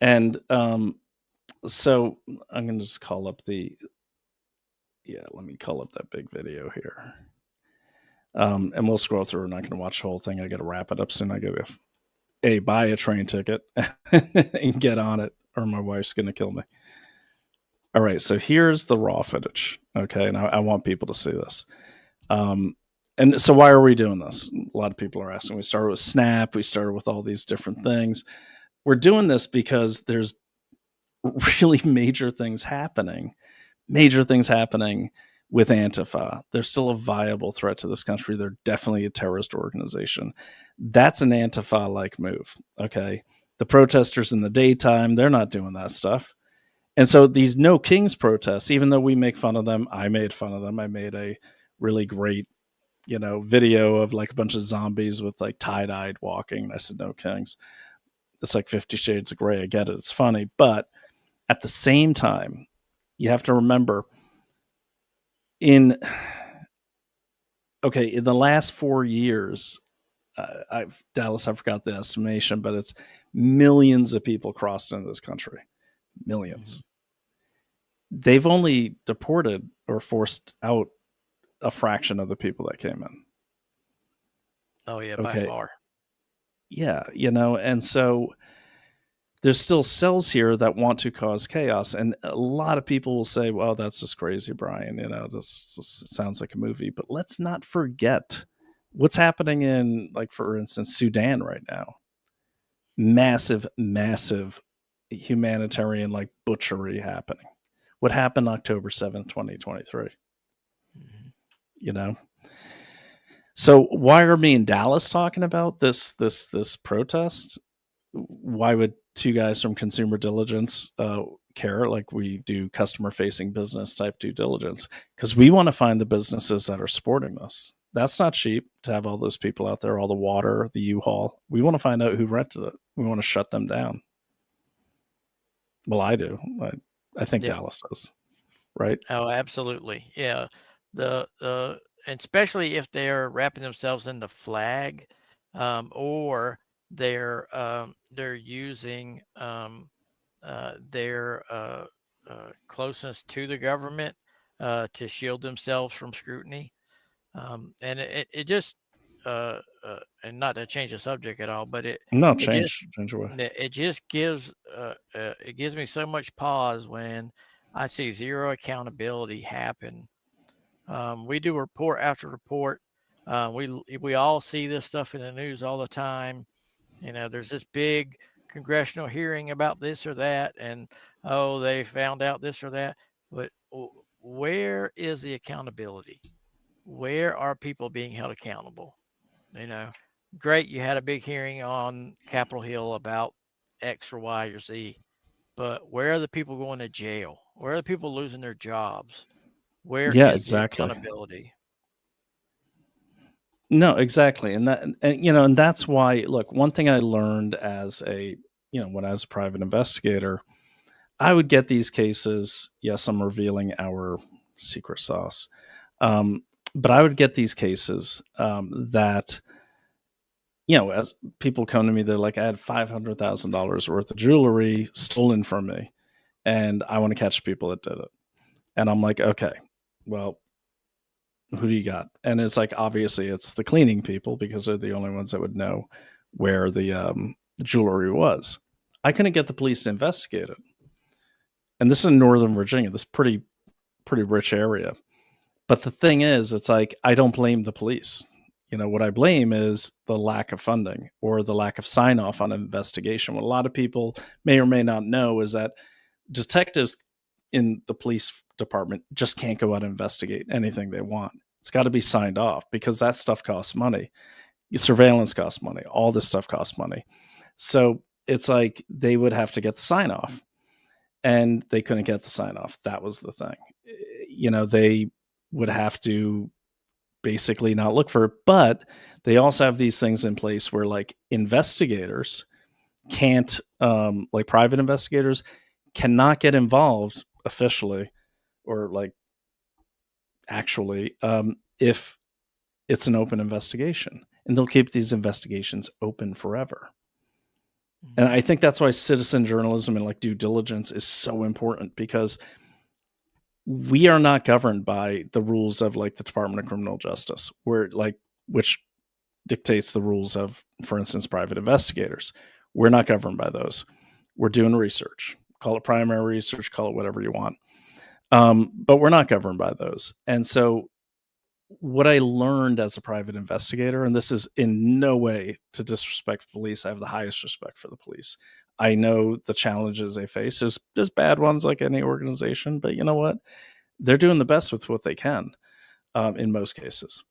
And so I'm going to just call up let me call up that big video here. And we'll scroll through. I'm not going to watch the whole thing. I got to wrap it up soon. I got to buy a train ticket and get on it, or my wife's going to kill me. All right, so here's the raw footage. Okay, and I want people to see this. And so why are we doing this? A lot of people are asking. We started with Snap. We started with all these different things. We're doing this because there's really major things happening with Antifa. They're still a viable threat to this country. They're definitely a terrorist organization. That's an Antifa-like move, okay? The protesters in the daytime, they're not doing that stuff. And so these No Kings protests, even though we make fun of them, I made fun of them. I made a really great, video of like a bunch of zombies with like tie-dyed walking. And I said, No Kings. It's like 50 Shades of Grey. I get it. It's funny. But at the same time, you have to remember, in the last 4 years, Dallas, I forgot the estimation, but it's millions of people crossed into this country. Millions. They've only deported or forced out a fraction of the people that came in. Oh, yeah, by far. Yeah, and so there's still cells here that want to cause chaos. And a lot of people will say, well, that's just crazy, Brian. This sounds like a movie. But let's not forget what's happening in, like, for instance, Sudan right now. Massive humanitarian, like, butchery happening. What happened October 7th, 2023? So why are me and Dallas talking about this protest? Why would two guys from Consumer Diligence care? Like, we do customer facing business type due diligence, because we want to find the businesses that are supporting this. That's not cheap to have all those people out there, all the water, the U-Haul. We want to find out who rented it. We want to shut them down. Well, I do. I think Dallas does. Right? Oh, absolutely. Yeah. And especially if they're wrapping themselves in the flag, or they're using their closeness to the government to shield themselves from scrutiny. And it just and not to change the subject at all, but change away. It just gives me so much pause when I see zero accountability happen. We do report after report. We all see this stuff in the news all the time. There's this big congressional hearing about this or that, and they found out this or that. But where is the accountability? Where are people being held accountable? great, you had a big hearing on Capitol Hill about X or Y or Z, but where are the people going to jail? Where are the people losing their jobs? Where Yeah, is the exactly. accountability? No, exactly. And that's why, look, one thing I learned as when I was a private investigator, I would get these cases. Yes, I'm revealing our secret sauce. But I would get these cases that, as people come to me, they're like, I had $500,000 worth of jewelry stolen from me, and I want to catch people that did it. And I'm like, okay, well, who do you got? And it's like, obviously, it's the cleaning people because they're the only ones that would know where the jewelry was. I couldn't get the police to investigate it. And this is in Northern Virginia, this pretty rich area. But the thing is, it's like, I don't blame the police. What I blame is the lack of funding or the lack of sign off on an investigation. What a lot of people may or may not know is that detectives in the police department just can't go out and investigate anything they want. It's got to be signed off because that stuff costs money. Surveillance costs money. All this stuff costs money. So it's like they would have to get the sign off, and they couldn't get the sign off. That was the thing. They would have to basically not look for it, but they also have these things in place where like investigators can't, like private investigators cannot get involved officially or like actually if it's an open investigation, and they'll keep these investigations open forever. And I think that's why citizen journalism and like due diligence is so important, because we are not governed by the rules of like the Department of Criminal Justice, which dictates the rules of, for instance, private investigators. We're not governed by those. We're doing research. Call it primary research, call it whatever you want. But we're not governed by those. And so what I learned as a private investigator, and this is in no way to disrespect police, I have the highest respect for the police. I know the challenges they face. There's bad ones like any organization, but you know what? They're doing the best with what they can in most cases.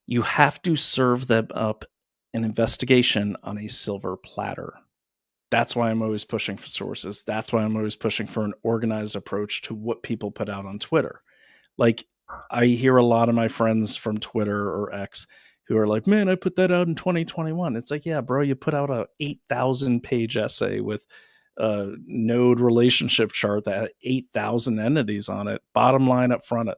You have to serve them up an investigation on a silver platter. That's why I'm always pushing for sources. That's why I'm always pushing for an organized approach to what people put out on Twitter. Like, I hear a lot of my friends from Twitter or X who are like, man, I put that out in 2021. It's like, yeah, bro, you put out a 8,000 page essay with a node relationship chart that had 8,000 entities on it. Bottom line up front it.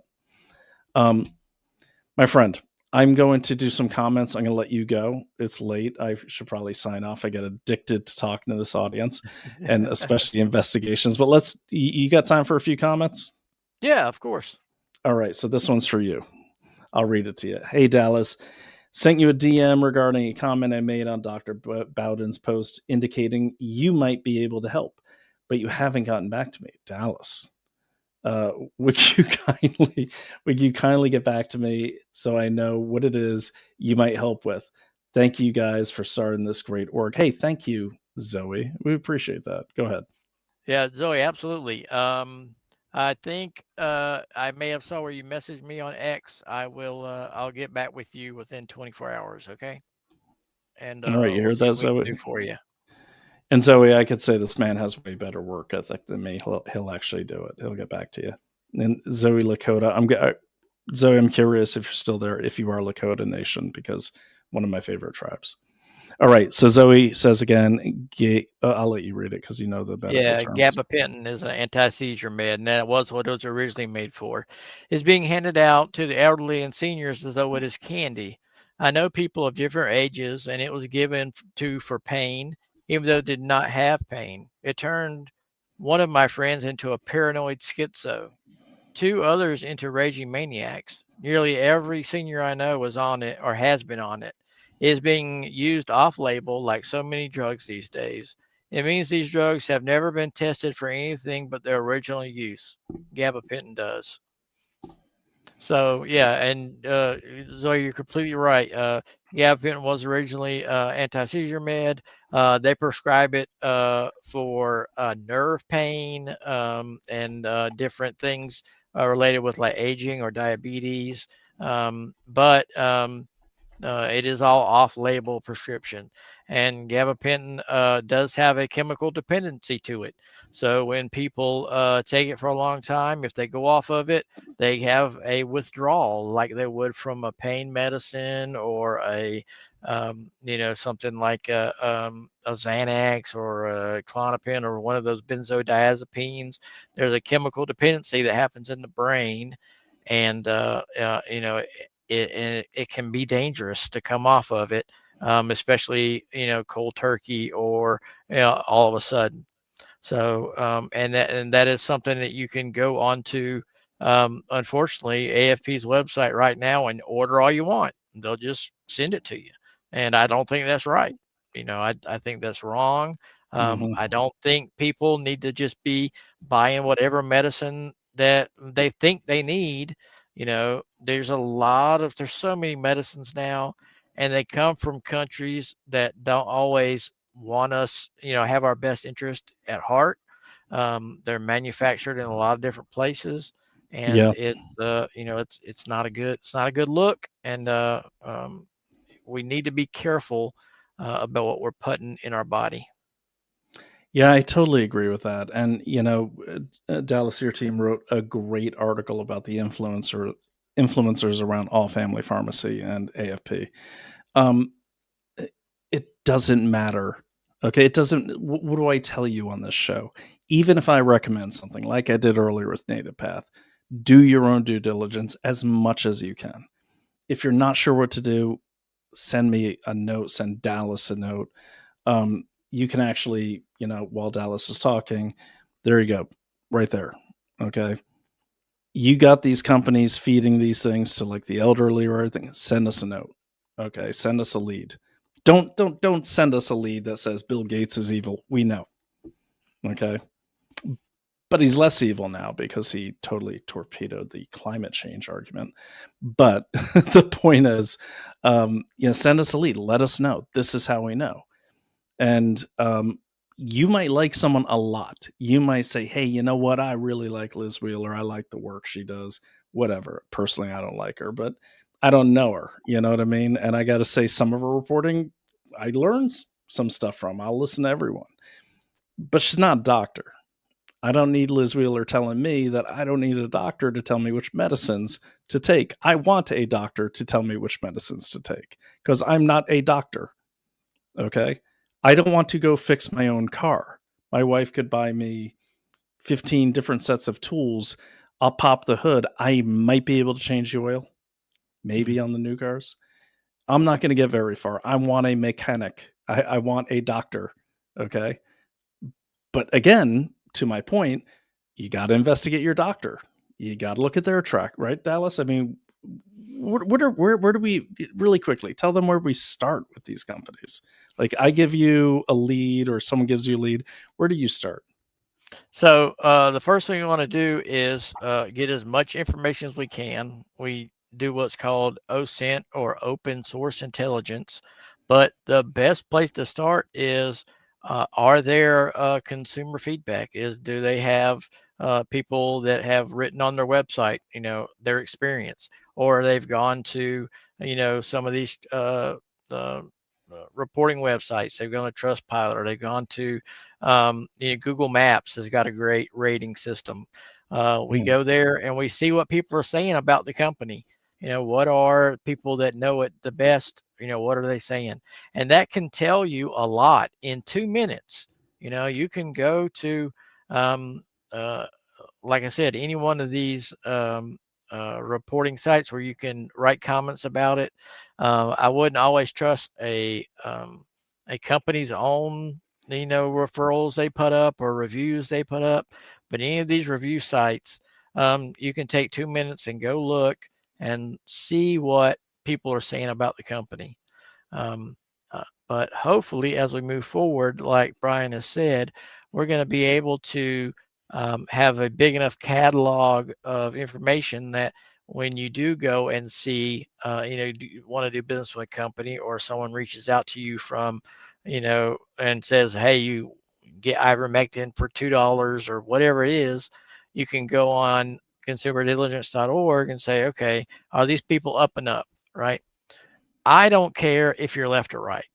My friend, I'm going to do some comments. I'm going to let you go. It's late. I should probably sign off. I get addicted to talking to this audience and especially investigations. But you got time for a few comments? Yeah, of course. All right. So this one's for you. I'll read it to you. Hey, Dallas. Sent you a DM regarding a comment I made on Dr. Bowden's post indicating you might be able to help, but you haven't gotten back to me. Dallas. Would you kindly get back to me so I know what it is you might help with? Thank you guys for starting this great org. Hey, thank you, Zoe. We appreciate that. Go ahead. Yeah, Zoe, absolutely. I think I may have saw where you messaged me on X. I'll get back with you within 24 hours. Okay. And all right, you heard that, Zoe? Do for you. And Zoe, I could say this man has way better work ethic than me. He'll actually do it. He'll get back to you. And Zoe Lakota, Zoe, I'm curious if you're still there, if you are Lakota Nation, because one of my favorite tribes. All right, so Zoe says again, I'll let you read it because you know the better. Yeah, gabapentin is an anti-seizure med, and that was what it was originally made for. It's being handed out to the elderly and seniors as though it is candy. I know people of different ages, and it was given for pain, even though it did not have pain. It turned one of my friends into a paranoid schizo, 2 others into raging maniacs. Nearly every senior I know was on it or has been on it. It is being used off-label like so many drugs these days. It means these drugs have never been tested for anything but their original use. Gabapentin does. So, yeah, and Zoe, you're completely right. Gabapentin was originally anti-seizure med. They prescribe it for nerve pain and different things related with like aging or diabetes. But It is all off-label prescription, and gabapentin does have a chemical dependency to it. So when people take it for a long time, if they go off of it, they have a withdrawal like they would from a pain medicine or something like a Xanax or a Klonopin or one of those benzodiazepines. There's a chemical dependency that happens in the brain, and it can be dangerous to come off of it, especially cold turkey or all of a sudden. So and that is something that you can go on to, unfortunately, AFP's website right now and order all you want. They'll just send it to you, and I don't think that's right. I think that's wrong. I don't think people need to just be buying whatever medicine that they think they need. There's so many medicines now, and they come from countries that don't always want us, have our best interest at heart. They're manufactured in a lot of different places, and Yeah. it's not a good look. And we need to be careful about what we're putting in our body. Yeah, I totally agree with that. And Dallas, your team wrote a great article about the influencers around All Family Pharmacy and AFP. Um, it doesn't matter. Okay, it doesn't. What do I tell you on this show? Even if I recommend something like I did earlier with Native Path, do your own due diligence as much as you can. If you're not sure what to do, send me a note. Send Dallas a note. You can actually, while Dallas is talking, there you go, right there. Okay. You got these companies feeding these things to like the elderly or everything. Send us a note. Okay. Send us a lead. Don't send us a lead that says Bill Gates is evil. We know. Okay. But he's less evil now because he totally torpedoed the climate change argument. But the point is, send us a lead. Let us know. This is how we know. And you might like someone a lot. You might say, hey, you know what? I really like Liz Wheeler. I like the work she does. Whatever. Personally, I don't like her, but I don't know her. You know what I mean? And I got to say, some of her reporting, I learned some stuff from. I'll listen to everyone. But she's not a doctor. I don't need Liz Wheeler telling me that I don't need a doctor to tell me which medicines to take. I want a doctor to tell me which medicines to take because I'm not a doctor. Okay. I don't want to go fix my own car. My wife could buy me 15 different sets of tools. I'll pop the hood. I might be able to change the oil, maybe on the new cars. I'm not going to get very far. I want a mechanic. I want a doctor. Okay. But again, to my point, you got to investigate your doctor. You got to look at their track, right, Dallas? I mean, where do we, really quickly, tell them where we start with these companies? Like, I give you a lead or someone gives you a lead. Where do you start? So the first thing we want to do is get as much information as we can. We do what's called OSINT, or open source intelligence. But the best place to start is, are there consumer feedback? Do they have people that have written on their website, their experience, or they've gone to, some of these reporting websites. They've gone to Trustpilot, or they've gone to Google Maps has got a great rating system. We go there and we see what people are saying about the company. What are people that know it the best? What are they saying? And that can tell you a lot in 2 minutes. You can go to, like I said, any one of these reporting sites where you can write comments about it. I wouldn't always trust a company's own, referrals they put up or reviews they put up, but any of these review sites, you can take 2 minutes and go look and see what people are saying about the company. But hopefully, as we move forward, like Brian has said, we're going to be able to have a big enough catalog of information that when you do go and see, you want to do business with a company, or someone reaches out to you from, and says, hey, you get ivermectin for $2 or whatever it is, you can go on consumerdiligence.org and say, okay, are these people up and up, right? I don't care if you're left or right.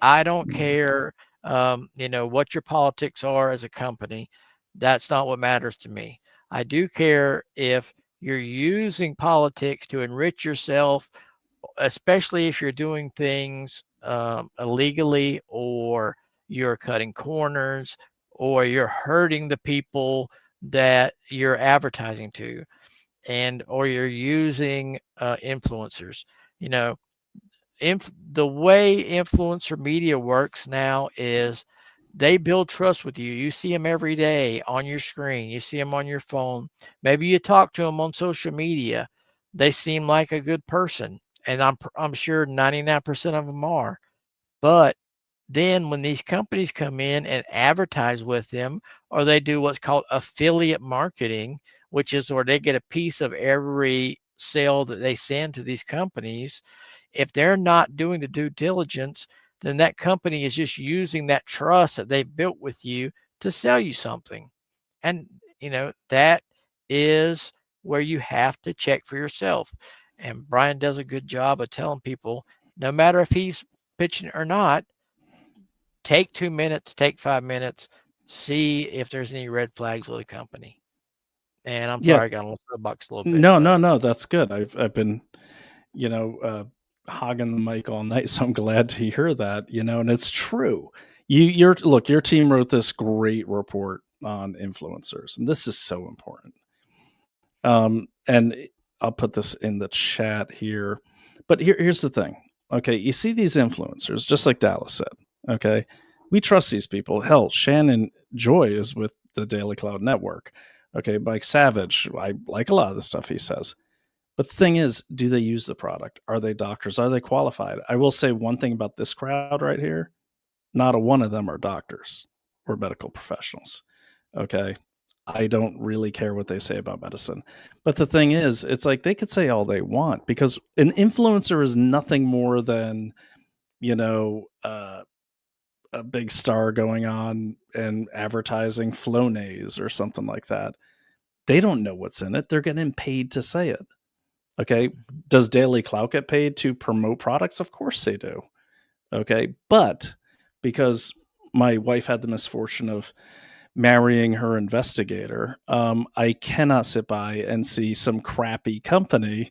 I don't care, what your politics are as a company. That's not what matters to me. I do care if you're using politics to enrich yourself, especially if you're doing things illegally, or you're cutting corners, or you're hurting the people that you're advertising to, or you're using influencers. The way influencer media works now is they build trust with you. You see them every day on your screen. You see them on your phone. Maybe you talk to them on social media. They seem like a good person, and I'm sure 99% of them are. But then when these companies come in and advertise with them, or they do what's called affiliate marketing, which is where they get a piece of every sale that they send to these companies. If they're not doing the due diligence, then that company is just using that trust that they've built with you to sell you something. And, that is where you have to check for yourself. And Brian does a good job of telling people, no matter if he's pitching or not, take 2 minutes, take 5 minutes, see if there's any red flags with the company. And I'm sorry, I got on the box a little bit. No, that's good. I've been, hogging the mic all night, so I'm glad to hear that. And it's true. Your team wrote this great report on influencers, and this is so important. And I'll put this in the chat here. But here's the thing. Okay, you see these influencers, just like Dallas said. Okay, we trust these people. Hell, Shannon Joy is with the Daily Cloud Network. Okay, Mike Savage, I like a lot of the stuff he says. But the thing is, do they use the product? Are they doctors? Are they qualified? I will say one thing about this crowd right here. Not a one of them are doctors or medical professionals. Okay. I don't really care what they say about medicine. But the thing is, it's like they could say all they want, because an influencer is nothing more than, a big star going on and advertising Flonase or something like that. They don't know what's in it. They're getting paid to say it. Okay. Does Daily Clout get paid to promote products? Of course they do. Okay. But because my wife had the misfortune of marrying her investigator, I cannot sit by and see some crappy company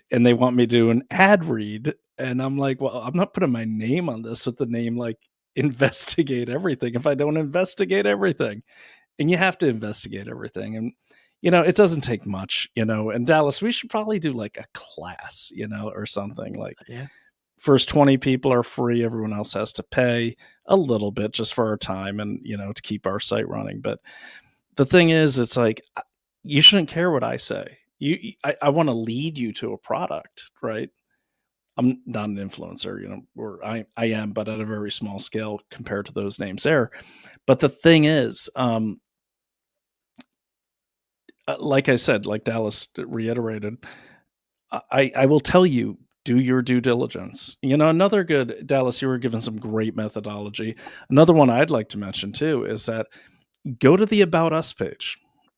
and they want me to do an ad read. And I'm like, well, I'm not putting my name on this with the name like investigate everything if I don't investigate everything. And you have to investigate everything. And, it doesn't take much, and Dallas, we should probably do like a class, or something like, yeah. First 20 people are free. Everyone else has to pay a little bit just for our time and, to keep our site running. But the thing is, it's like, you shouldn't care what I say. I want to lead you to a product, right? I'm not an influencer, or I am, but at a very small scale compared to those names there. But the thing is, like I said, like Dallas reiterated, I will tell you, do your due diligence. Another good, Dallas, you were given some great methodology. Another one I'd like to mention too is that go to the About Us page.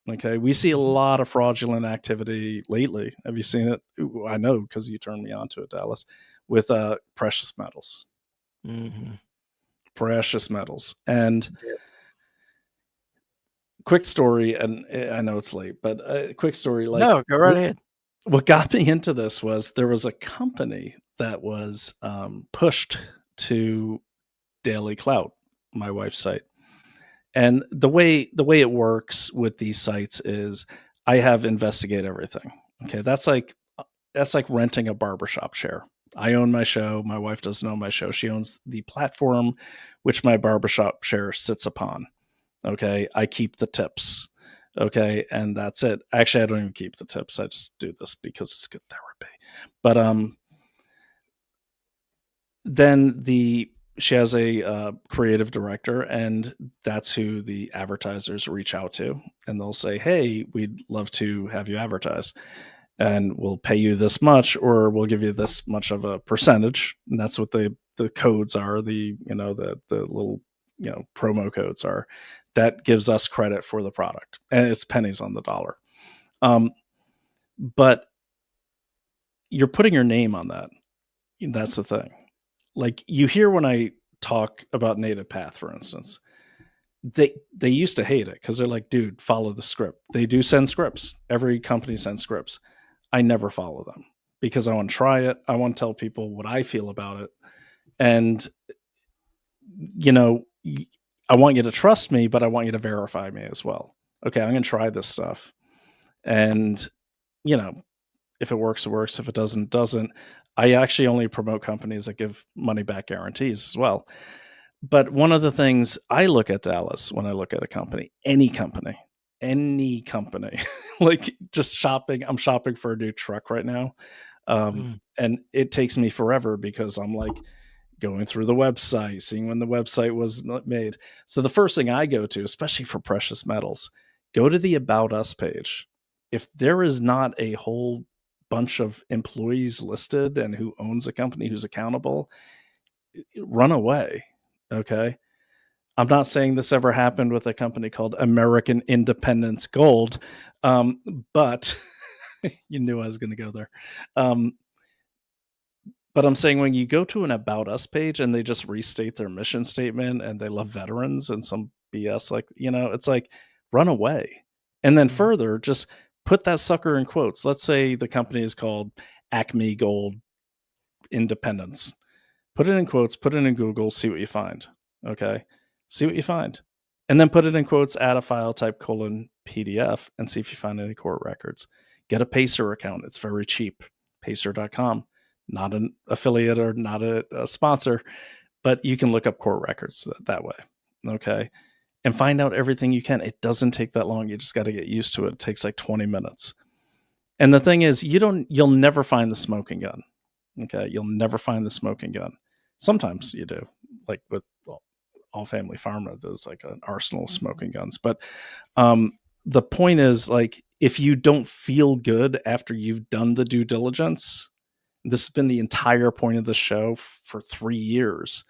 Okay. We see a lot of fraudulent activity lately. Have you seen it? Ooh, I know, because you turned me on to it, Dallas, with precious metals. Mm-hmm. Precious metals. And quick story, and I know it's late, but quick story. Like, no, go right ahead. What got me into this was there was a company that was pushed to Daily Clout, my wife's site. And the way it works with these sites is I have investigate everything. Okay, that's like renting a barbershop share. I own my show. My wife doesn't own my show. She owns the platform which my barbershop share sits upon. Okay, I keep the tips. Okay, and that's it. Actually, I don't even keep the tips. I just do this because it's good therapy. But then she has a creative director, and that's who the advertisers reach out to, and they'll say, "Hey, we'd love to have you advertise, and we'll pay you this much, or we'll give you this much of a percentage." And that's what the codes are. The little promo codes are. That gives us credit for the product, and it's pennies on the dollar. But you're putting your name on that. That's the thing. Like, you hear when I talk about Native Path, for instance, they used to hate it because they're like, dude, follow the script. They do send scripts. Every company sends scripts. I never follow them because I want to try it. I want to tell people what I feel about it. And, you know, I want you to trust me, but I want you to verify me as well. Okay, I'm going to try this stuff. And, you know, if it works, it works. If it doesn't, it doesn't. I actually only promote companies that give money back guarantees as well. But one of the things I look at, Dallas, when I look at a company, any company, like just shopping, I'm shopping for a new truck right now. And it takes me forever because I'm like going through the website, seeing when the website was made. So the first thing I go to, especially for precious metals, go to the About Us page. If there is not a whole bunch of employees listed and who owns a company, who's accountable, run away. Okay. I'm not saying this ever happened with a company called American Independence Gold, but you knew I was going to go there. But I'm saying when you go to an About Us page and they just restate their mission statement and they love veterans and some BS, like, you know, it's like, run away. And then further, just put that sucker in quotes. Let's say the company is called Acme Gold Independence. Put it in quotes, put it in Google, see what you find. Okay. See what you find. And then put it in quotes, add a file type :PDF and see if you find any court records. Get a Pacer account. It's very cheap. Pacer.com. Not an affiliate or not a sponsor, but you can look up court records that way. Okay. And find out everything you can. It doesn't take that long. You just got to get used to it. It takes like 20 minutes. And the thing is, you'll never find the smoking gun. Okay. You'll never find the smoking gun. Sometimes you do, like with All Family Pharma, there's like an arsenal of smoking guns. But the point is, like, if you don't feel good after you've done the due diligence, this has been the entire point of the show for 3 years.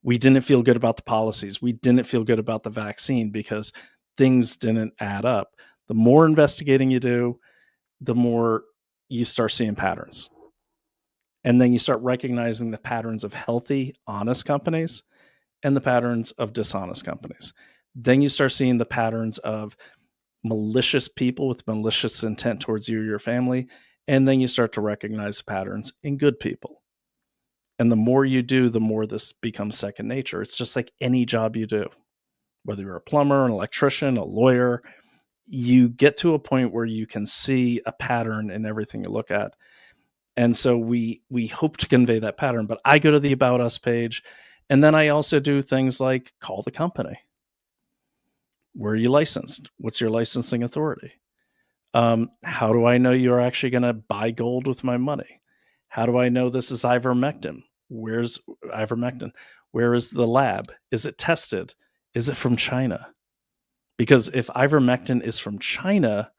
We didn't feel good about the policies. We didn't feel good about the vaccine because things didn't add up. The more investigating you do, the more you start seeing patterns. And then you start recognizing the patterns of healthy, honest companies and the patterns of dishonest companies. Then you start seeing the patterns of malicious people with malicious intent towards you or your family. And then you start to recognize patterns in good people. And the more you do, the more this becomes second nature. It's just like any job you do, whether you're a plumber, an electrician, a lawyer, you get to a point where you can see a pattern in everything you look at. And so we hope to convey that pattern. But I go to the About Us page, and then I also do things like call the company. Where are you licensed? What's your licensing authority? How do I know you're actually going to buy gold with my money? How do I know this is ivermectin? Where's ivermectin? Where is the lab? Is it tested? Is it from China? Because if ivermectin is from China,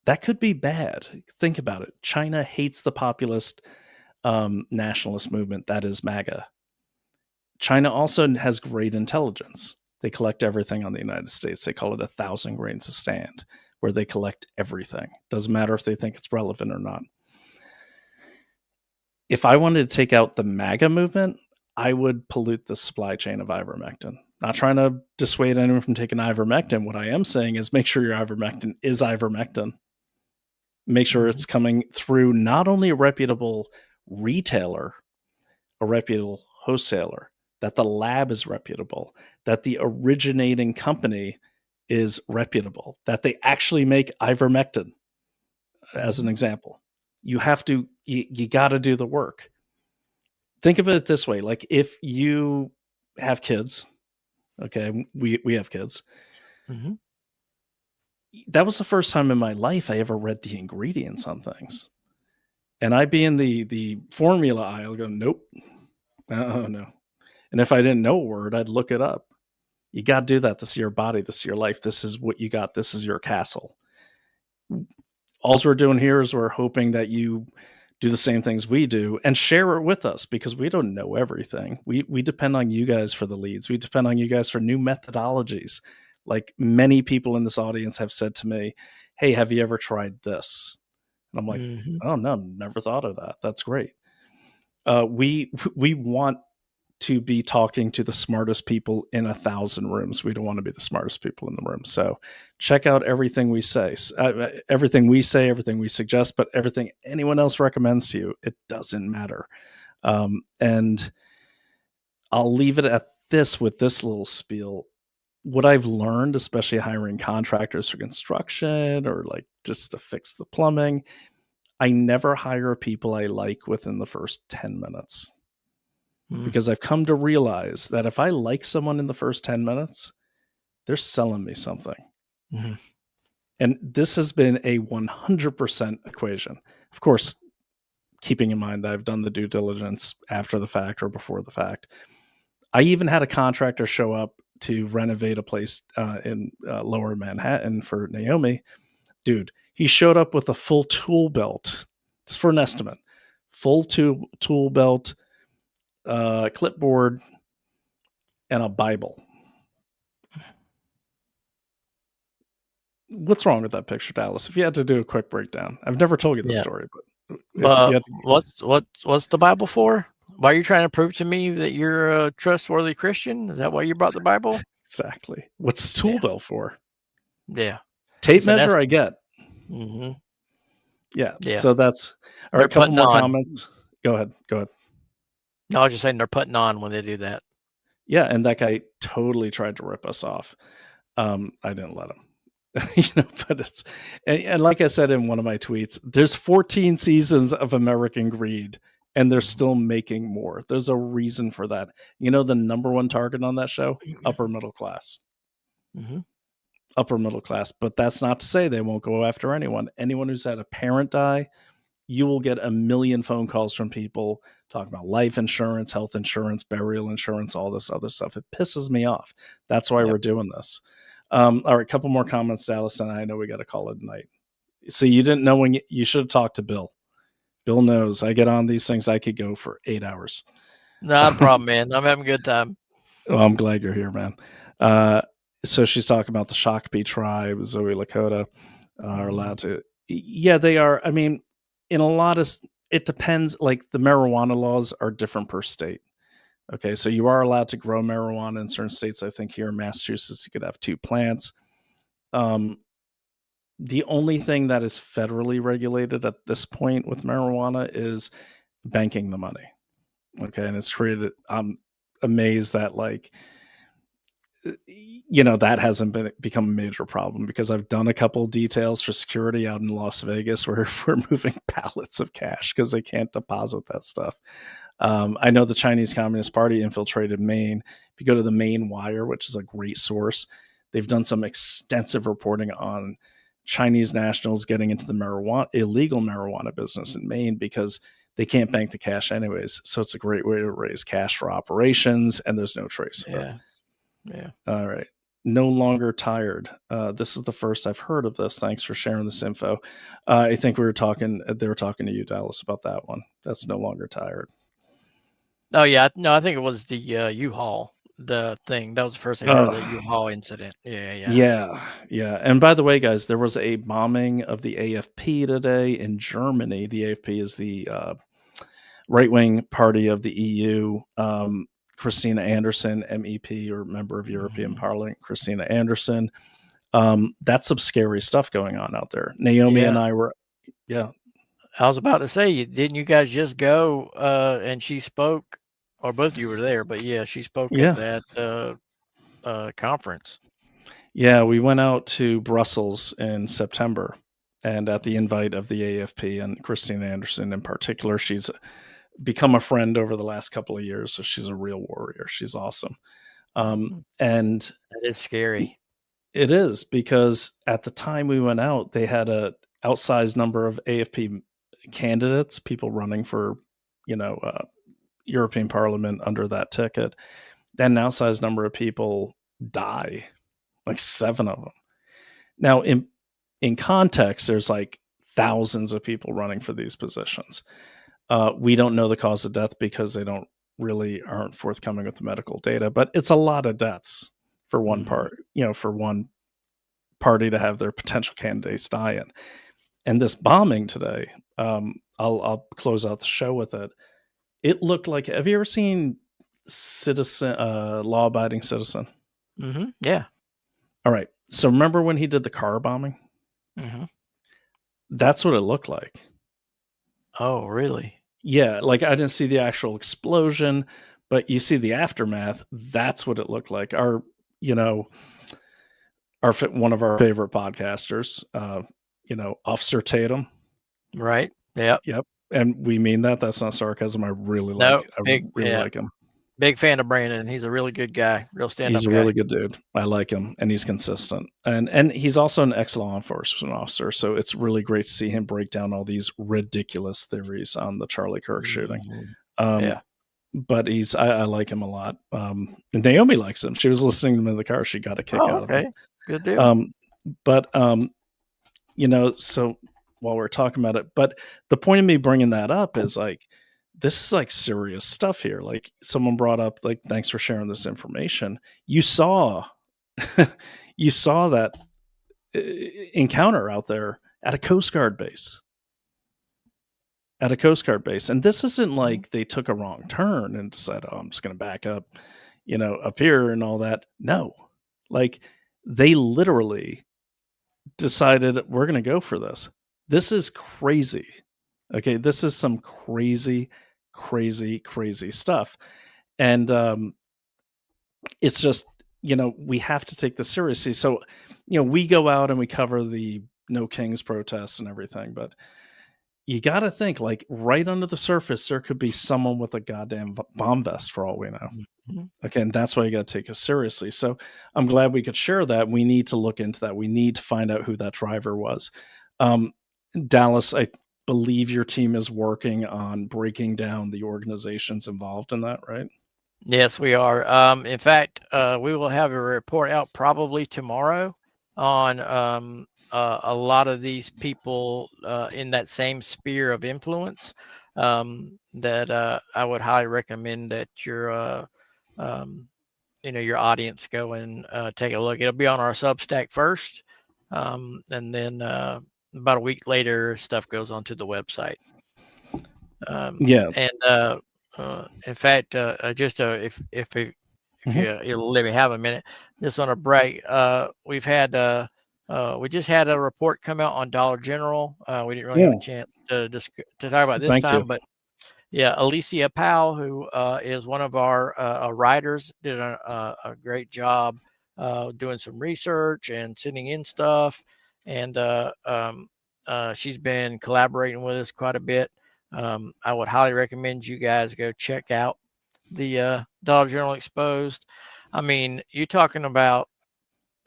that could be bad. Think about it. China hates the populist nationalist movement that is MAGA. China also has great intelligence. They collect everything on the United States. They call it 1,000 grains of sand, where they collect everything. Doesn't matter if they think it's relevant or not. If I wanted to take out the MAGA movement, I would pollute the supply chain of ivermectin. Not trying to dissuade anyone from taking ivermectin. What I am saying is make sure your ivermectin is ivermectin. Make sure it's coming through not only a reputable retailer, a reputable wholesaler, that the lab is reputable, that the originating company is reputable, that they actually make ivermectin, as an example. You have to, you got to do the work. Think of it this way. Like if you have kids, okay, we have kids. Mm-hmm. That was the first time in my life I ever read the ingredients on things. And I'd be in the formula aisle going, nope. Oh, no. And if I didn't know a word, I'd look it up. You got to do that. This is your body. This is your life. This is what you got. This is your castle. All we're doing here is we're hoping that you do the same things we do and share it with us because we don't know everything. We depend on you guys for the leads. We depend on you guys for new methodologies. Like many people in this audience have said to me, hey, have you ever tried this? And I'm like, oh, no, never thought of that. That's great. We want to be talking to the smartest people in 1,000 rooms. We don't want to be the smartest people in the room. So check out everything we say, everything we suggest, but everything anyone else recommends to you. It doesn't matter. And I'll leave it at this with this little spiel. What I've learned, especially hiring contractors for construction or like just to fix the plumbing, I never hire people I like within the first 10 minutes. Because I've come to realize that if I like someone in the first 10 minutes, they're selling me something. Mm-hmm. And this has been a 100% equation. Of course, keeping in mind that I've done the due diligence after the fact or before the fact. I even had a contractor show up to renovate a place in Lower Manhattan for Naomi. Dude, he showed up with a full tool belt. This is for an estimate. Full tool belt, clipboard, and a Bible. What's wrong with that picture, Dallas? If you had to do a quick breakdown, I've never told you the story, but what's the Bible for? Why are you trying to prove to me that you're a trustworthy Christian? Is that why you brought the Bible? Exactly. What's the tool belt for? Yeah. Tape measure, I get. Mm-hmm. Yeah. Yeah. So that's all right. A couple more comments. Go ahead. No, I was just saying they're putting on when they do that. Yeah, and that guy totally tried to rip us off. I didn't let him. But it's and like I said in one of my tweets, there's 14 seasons of American Greed, and they're still making more. There's a reason for that. The number one target on that show, upper middle class. Mm-hmm. Upper middle class, but that's not to say they won't go after anyone. Anyone who's had a parent die, you will get a million phone calls from people talking about life insurance, health insurance, burial insurance, all this other stuff. It pisses me off. That's why we're doing this. All right, a couple more comments, Dallas, and I know we got to call it a night. See, you didn't know when you should have talked to Bill. Bill knows I get on these things. I could go for 8 hours. Not a problem, man. I'm having a good time. Well, I'm glad you're here, man. So she's talking about the Shakopee tribe, Zoe Lakota are allowed to. Yeah, they are. I mean, in a lot of, it depends. Like the marijuana laws are different per state. Okay, so you are allowed to grow marijuana in certain states. I think here in Massachusetts, you could have 2 plants. The only thing that is federally regulated at this point with marijuana is banking the money. Okay, and it's created. I'm amazed that that hasn't become a major problem, because I've done a couple of details for security out in Las Vegas where we're moving pallets of cash because they can't deposit that stuff. I know the Chinese Communist Party infiltrated Maine. If you go to the Maine Wire, which is a great source, they've done some extensive reporting on Chinese nationals getting into the illegal marijuana business in Maine because they can't bank the cash anyways. So it's a great way to raise cash for operations, and there's no trace of it. Yeah. All right. No longer tired. This is the first I've heard of this. Thanks for sharing this info. I think they were talking to you, Dallas, about that one. That's no longer tired. Oh yeah. No, I think it was the U-Haul, the thing. That was the first thing I heard, the U-Haul incident. Yeah. And by the way, guys, there was a bombing of the AFP today in Germany. The AFP is the right-wing party of the EU. Christina Anderson, MEP or member of European Parliament, Christina Anderson. That's some scary stuff going on out there. Naomi and I were, I was about to say, didn't you guys just go and she spoke, or both of you were there, but she spoke at that conference. Yeah, we went out to Brussels in September, and at the invite of the AFP and Christina Anderson in particular. She's become a friend over the last couple of years, so she's a real warrior. She's awesome. And that is scary. It is, because at the time we went out, they had a outsized number of AFP candidates, people running for, European Parliament under that ticket. Then an outsized number of people die, like 7 of them. Now, in context, there's like thousands of people running for these positions. We don't know the cause of death because they aren't forthcoming with the medical data, but it's a lot of deaths for one for one party to have their potential candidates die in. And this bombing today, I'll close out the show with it. It looked like, have you ever seen Citizen, Law Abiding Citizen? Yeah. All right. So remember when he did the car bombing? That's what it looked like. Oh, really? Yeah, like I didn't see the actual explosion, but you see the aftermath. That's what it looked like. You know, one of our favorite podcasters, Officer Tatum. Right. Yep. Yep. And we mean that. That's not sarcasm. I really No, like him. Big fan of Brandon. He's a really good guy, real stand-up He's a guy. really good dude. I like him, and he's consistent. And he's also an ex-law enforcement officer, so it's really great to see him break down all these ridiculous theories on the Charlie Kirk shooting. Yeah. But I like him a lot. And Naomi likes him. She was listening to him in the car. She got a kick out of him. Good deal. So while we're talking about it, but the point of me bringing that up is like, this is like serious stuff here. Like someone brought up, like, thanks for sharing this information. You saw that encounter out there at a Coast Guard base. And this isn't like they took a wrong turn and decided, oh, I'm just going to back up, up here and all that. No, like they literally decided we're going to go for this. This is crazy. Okay. This is some crazy stuff. And it's just, we have to take this seriously. So, we go out and we cover the No Kings protests and everything, but you got to think, like, right under the surface, there could be someone with a goddamn bomb vest for all we know. Okay. And that's why you got to take us seriously. So I'm glad we could share that. We need to look into that. We need to find out who that driver was. Dallas, I believe your team is working on breaking down the organizations involved in that, right? Yes, we are. In fact, we will have a report out probably tomorrow on a lot of these people in that same sphere of influence that I would highly recommend that your audience go and take a look. It'll be on our Substack first, and then about a week later, stuff goes onto the website. In fact, if you'll let me have a minute, just on a break, we just had a report come out on Dollar General. We didn't really have a chance to talk about this time, but yeah, Alicia Powell, who is one of our writers, did a great job doing some research and sending in stuff, and she's been collaborating with us quite a bit. I would highly recommend you guys go check out the Dollar General Exposed. I mean, you're talking about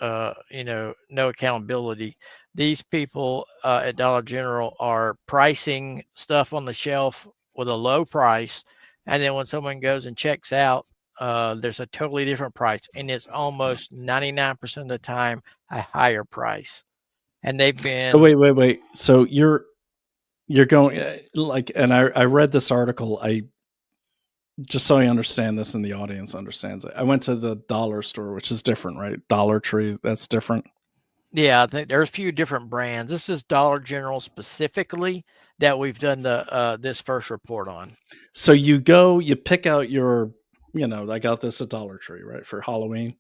no accountability. These people at Dollar General are pricing stuff on the shelf with a low price, and then when someone goes and checks out, there's a totally different price, and it's almost 99% of the time a higher price. And they've been wait. So you're going like, and I read this article. I just so I understand this and the audience understands it. I went to the dollar store, which is different, right? Dollar Tree, that's different. Yeah, I think there's a few different brands. This is Dollar General specifically that we've done this first report on. So you pick out your, I got this at Dollar Tree, right, for Halloween.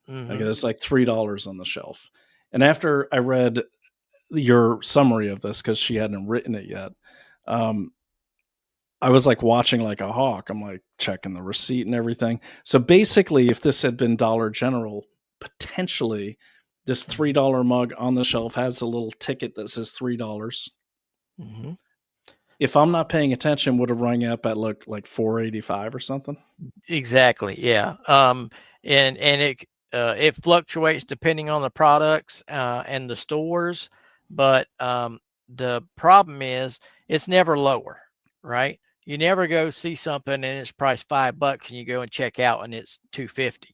Like there's like $3 on the shelf. And after I read your summary of this, because she hadn't written it yet, I was like watching like a hawk. I'm like checking the receipt and everything. So basically, if this had been Dollar General, potentially this $3 mug on the shelf has a little ticket that says $3. If I'm not paying attention, would have rung up at like $4.85 or something. Exactly. Yeah. And it fluctuates depending on the products and the stores, but the problem is it's never lower, right? You never go see something and it's priced $5 and you go and check out and it's $2.50,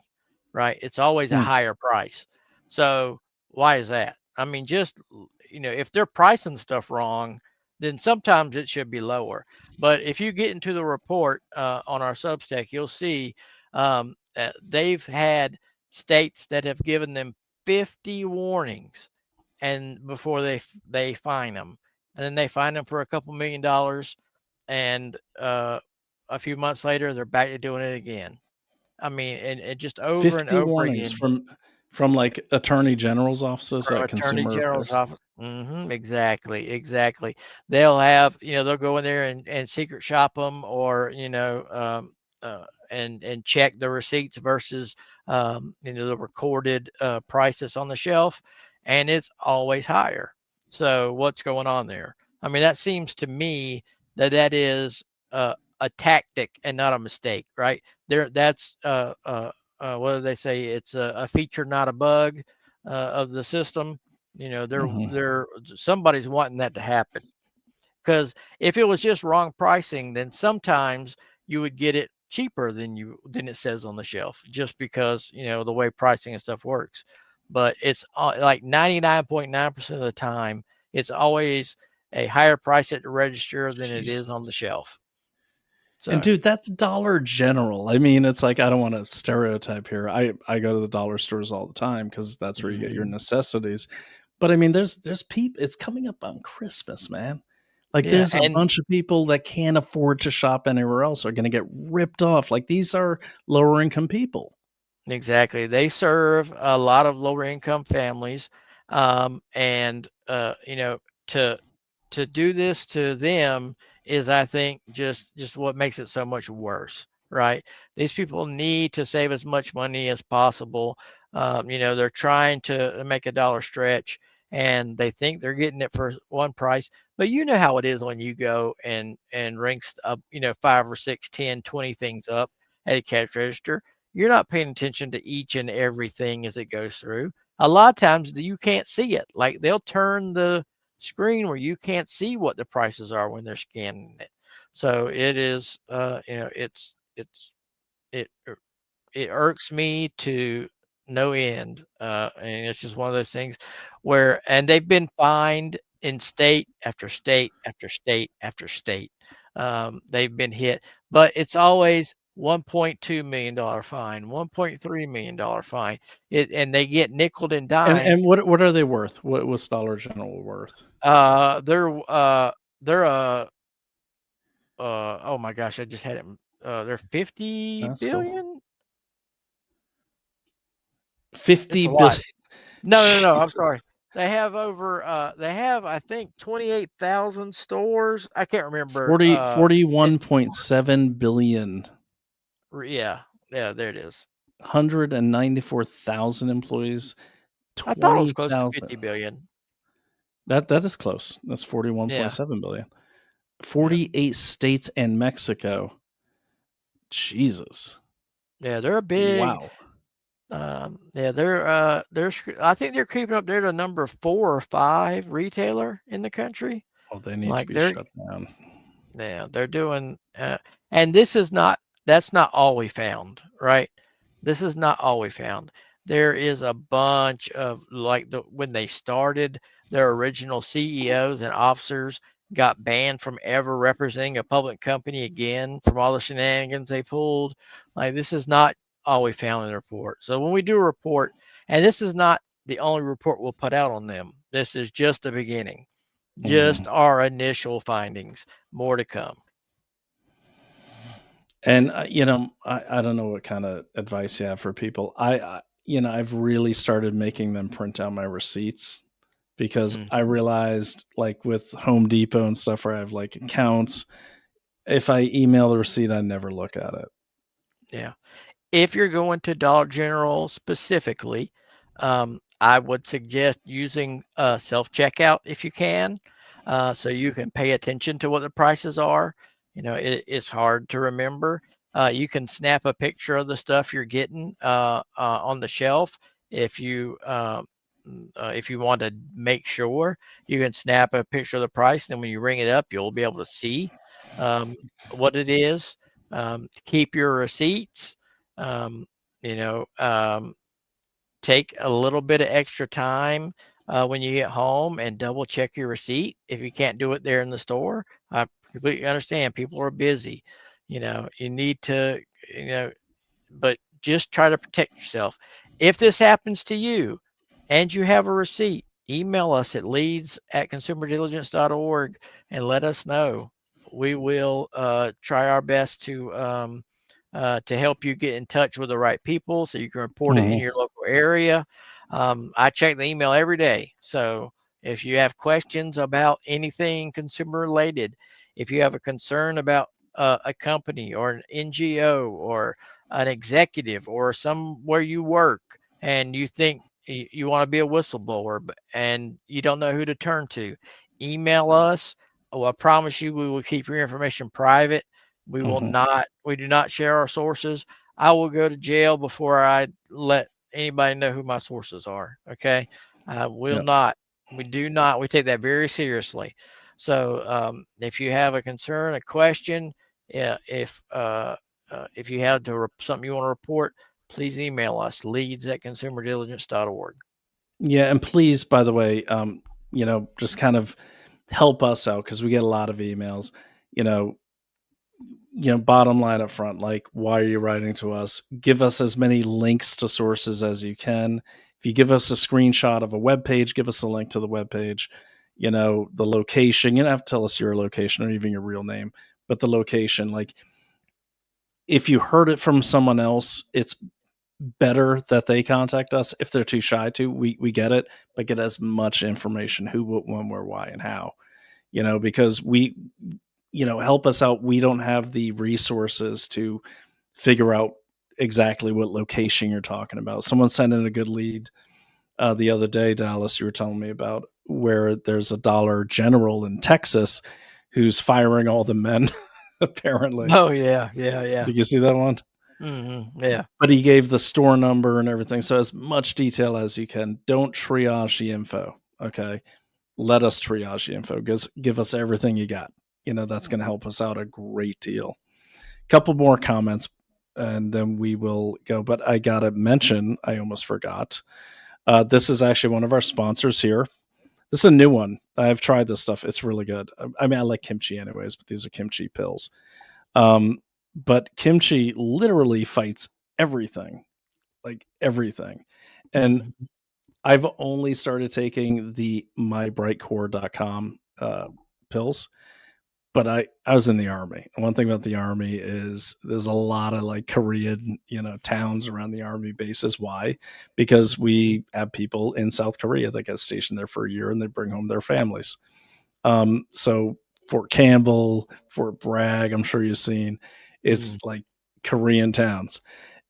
right? It's always a higher price. So why is that? I mean, just, if they're pricing stuff wrong, then sometimes it should be lower. But if you get into the report on our Substack, you'll see they've had states that have given them 50 warnings and before they fine them, and then they fine them for a couple $1 million. And a few months later, they're back to doing it again. I mean, and just over and 50 over warnings again. from like attorney general's offices From at Attorney Consumer General's Affairs. office. Exactly, exactly. They'll have, they'll go in there and secret shop them, or, and check the receipts versus, the recorded price that's on the shelf, and it's always higher. So what's going on there? I mean, that seems to me that is a tactic and not a mistake, right? That's what do they say? It's a feature, not a bug of the system. They're somebody's wanting that to happen, because if it was just wrong pricing, then sometimes you would get it cheaper than it says on the shelf, just because the way pricing and stuff works. But it's like 99.9% of the time, it's always a higher price at the register than it is on the shelf. So, And dude, that's Dollar General. I mean, it's like, I don't want to stereotype here. I go to the dollar stores all the time because that's where you get your necessities. But I mean, there's people. It's coming up on Christmas, man. Like, yeah, there's a and bunch of people that can't afford to shop anywhere else are going to get ripped off. Like, these are lower income people. exactly. They serve a lot of lower income families. And to do this to them is, I think, just what makes it so much worse, right? These people need to save as much money as possible. They're trying to make a dollar stretch, and they think they're getting it for one price. But you know how it is when you go and ranks up, 5 or 6, 10, 20 things up at a cash register. You're not paying attention to each and everything as it goes through. A lot of times you can't see it. Like, they'll turn the screen where you can't see what the prices are when they're scanning it. So it is, it irks me to no end. And it's just one of those things and they've been fined in state after state after state after state. They've been hit, but it's always $1.2 million fine, $1.3 million fine. And they get nickeled and dimed. And what are they worth? What was Dollar General worth? They're oh my gosh, I just had it. They're 50 That's billion. Cool. 50 billion. No. I'm sorry. They have over. They have, I think, 28,000 stores. I can't remember. 41.7 billion. Yeah. There it is. 194,000 employees. I thought it was close to 50 billion. That is close. That's 41.7 billion. 48 states and Mexico. Jesus. Yeah, they're a big. Wow. They're I think they're creeping up there to number 4 or 5 retailer in the country. Oh, they need to be shut down. Yeah, they're doing, and that's not all we found, right? This is not all we found. There is a bunch of, like, when they started, their original CEOs and officers got banned from ever representing a public company again from all the shenanigans they pulled. Like, this is not all we found in the report. So when we do a report, and this is not the only report we'll put out on them, this is just the beginning, just our initial findings, more to come. And I don't know what kind of advice you have for people. I've really started making them print out my receipts, because I realized, like, with Home Depot and stuff where I have like accounts, if I email the receipt, I never look at it. Yeah. If you're going to Dollar General specifically, I would suggest using self-checkout if you can, so you can pay attention to what the prices are. It's hard to remember. You can snap a picture of the stuff you're getting on the shelf. If you want to make sure, you can snap a picture of the price, and when you ring it up, you'll be able to see what it is. Keep your receipts. Take a little bit of extra time when you get home and double check your receipt. If you can't do it there in the store, I completely understand. People are busy. You need to, but just try to protect yourself. If this happens to you and you have a receipt, email us at leads@consumerdiligence.org and let us know we will try our best to help you get in touch with the right people so you can report it in your local area. I check the email every day. So if you have questions about anything consumer related, if you have a concern about a company or an NGO or an executive or somewhere you work and you think you want to be a whistleblower and you don't know who to turn to, email us. Oh, I promise you we will keep your information private. We will not, we do not share our sources. I will go to jail before I let anybody know who my sources are. Okay. Will not, we do not, we take that very seriously. So if you have a concern, a question, if you have something you want to report, please email us, leads@consumerdiligence.org. Yeah, and please, by the way, just kind of help us out because we get a lot of emails. Bottom line up front, like, why are you writing to us? Give us as many links to sources as you can. If you give us a screenshot of a web page, give us a link to the web page. The location. You don't have to tell us your location or even your real name, but the location. Like, if you heard it from someone else, it's better that they contact us. If they're too shy to, we get it, but get as much information: who, what, when, where, why, and how. Because help us out. We don't have the resources to figure out exactly what location you're talking about. Someone sent in a good lead the other day, Dallas, you were telling me about, where there's a Dollar General in Texas who's firing all the men, apparently. Oh, yeah. Did you see that one? Yeah. But he gave the store number and everything. So as much detail as you can. Don't triage the info. Okay. Let us triage the info. Give us everything you got. That's going to help us out a great deal. Couple more comments and then we will go. But I got to mention, I almost forgot. This is actually one of our sponsors here. This is a new one. I've tried this stuff. It's really good. I mean, I like kimchi anyways, but these are kimchi pills. But kimchi literally fights everything, like everything. And I've only started taking the mybrightcore.com pills, but I was in the Army. And one thing about the Army is there's a lot of like Korean, towns around the Army bases. Why? Because we have people in South Korea that get stationed there for a year and they bring home their families. So Fort Campbell, Fort Bragg, I'm sure you've seen, it's like Korean towns.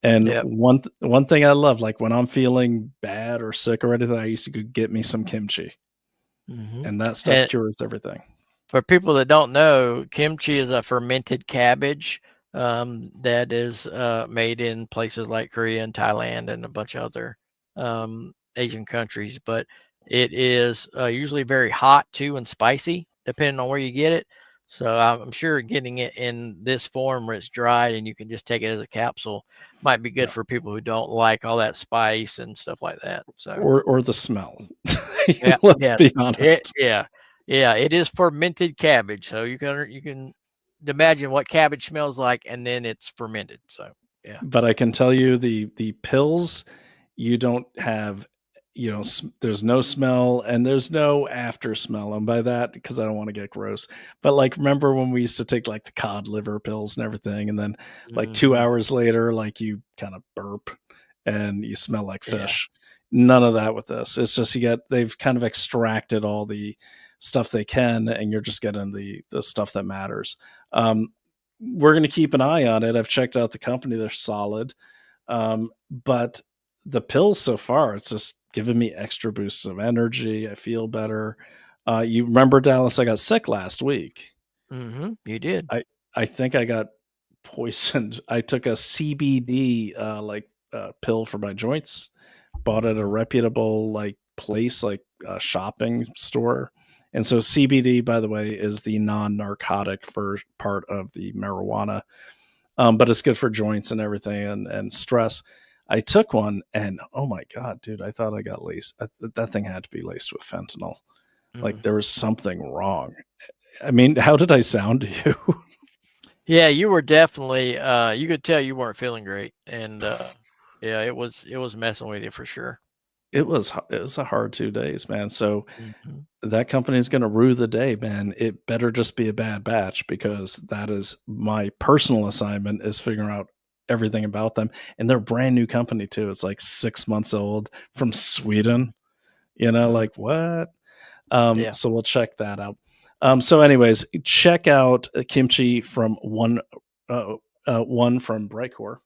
And one thing I love, like when I'm feeling bad or sick or anything, I used to go get me some kimchi. And that stuff cures everything. For people that don't know, kimchi is a fermented cabbage that is made in places like Korea and Thailand and a bunch of other Asian countries. But it is usually very hot too and spicy, depending on where you get it. So I'm sure getting it in this form where it's dried and you can just take it as a capsule might be good for people who don't like all that spice and stuff like that. So or the smell. Let's be honest. It is fermented cabbage. So you can imagine what cabbage smells like, and then it's fermented. So yeah. But I can tell you the pills, you don't have, there's no smell and there's no after smell. And by that, because I don't want to get gross, but like, remember when we used to take like the cod liver pills and everything, and then like 2 hours later, like you kind of burp and you smell like fish. None of that with this. It's just they've kind of extracted all the stuff they can, and you're just getting the stuff that matters. We're going to keep an eye on it. I've checked out the company. They're solid. But the pills so far, it's just giving me extra boosts of energy. I feel better. You remember, Dallas, I got sick last week. You did. I think I got poisoned. I took a CBD pill for my joints, bought at a reputable place, shopping store. And so CBD, by the way, is the non-narcotic part of the marijuana, but it's good for joints and everything and stress. I took one and oh my God, dude, I thought I got laced. That thing had to be laced with fentanyl. Like there was something wrong. I mean, how did I sound to you? Yeah, you were definitely, you could tell you weren't feeling great. And it was messing with you for sure. It was a hard 2 days, man. So Mhm. that company is going to rue the day, man. It better just be a bad batch because that is my personal assignment is figuring out everything about them. And they're a brand new company too. It's like 6 months old from Sweden. Mhm. Like what? Yeah. So we'll check that out. So anyways, check out kimchi from one from Brightcore.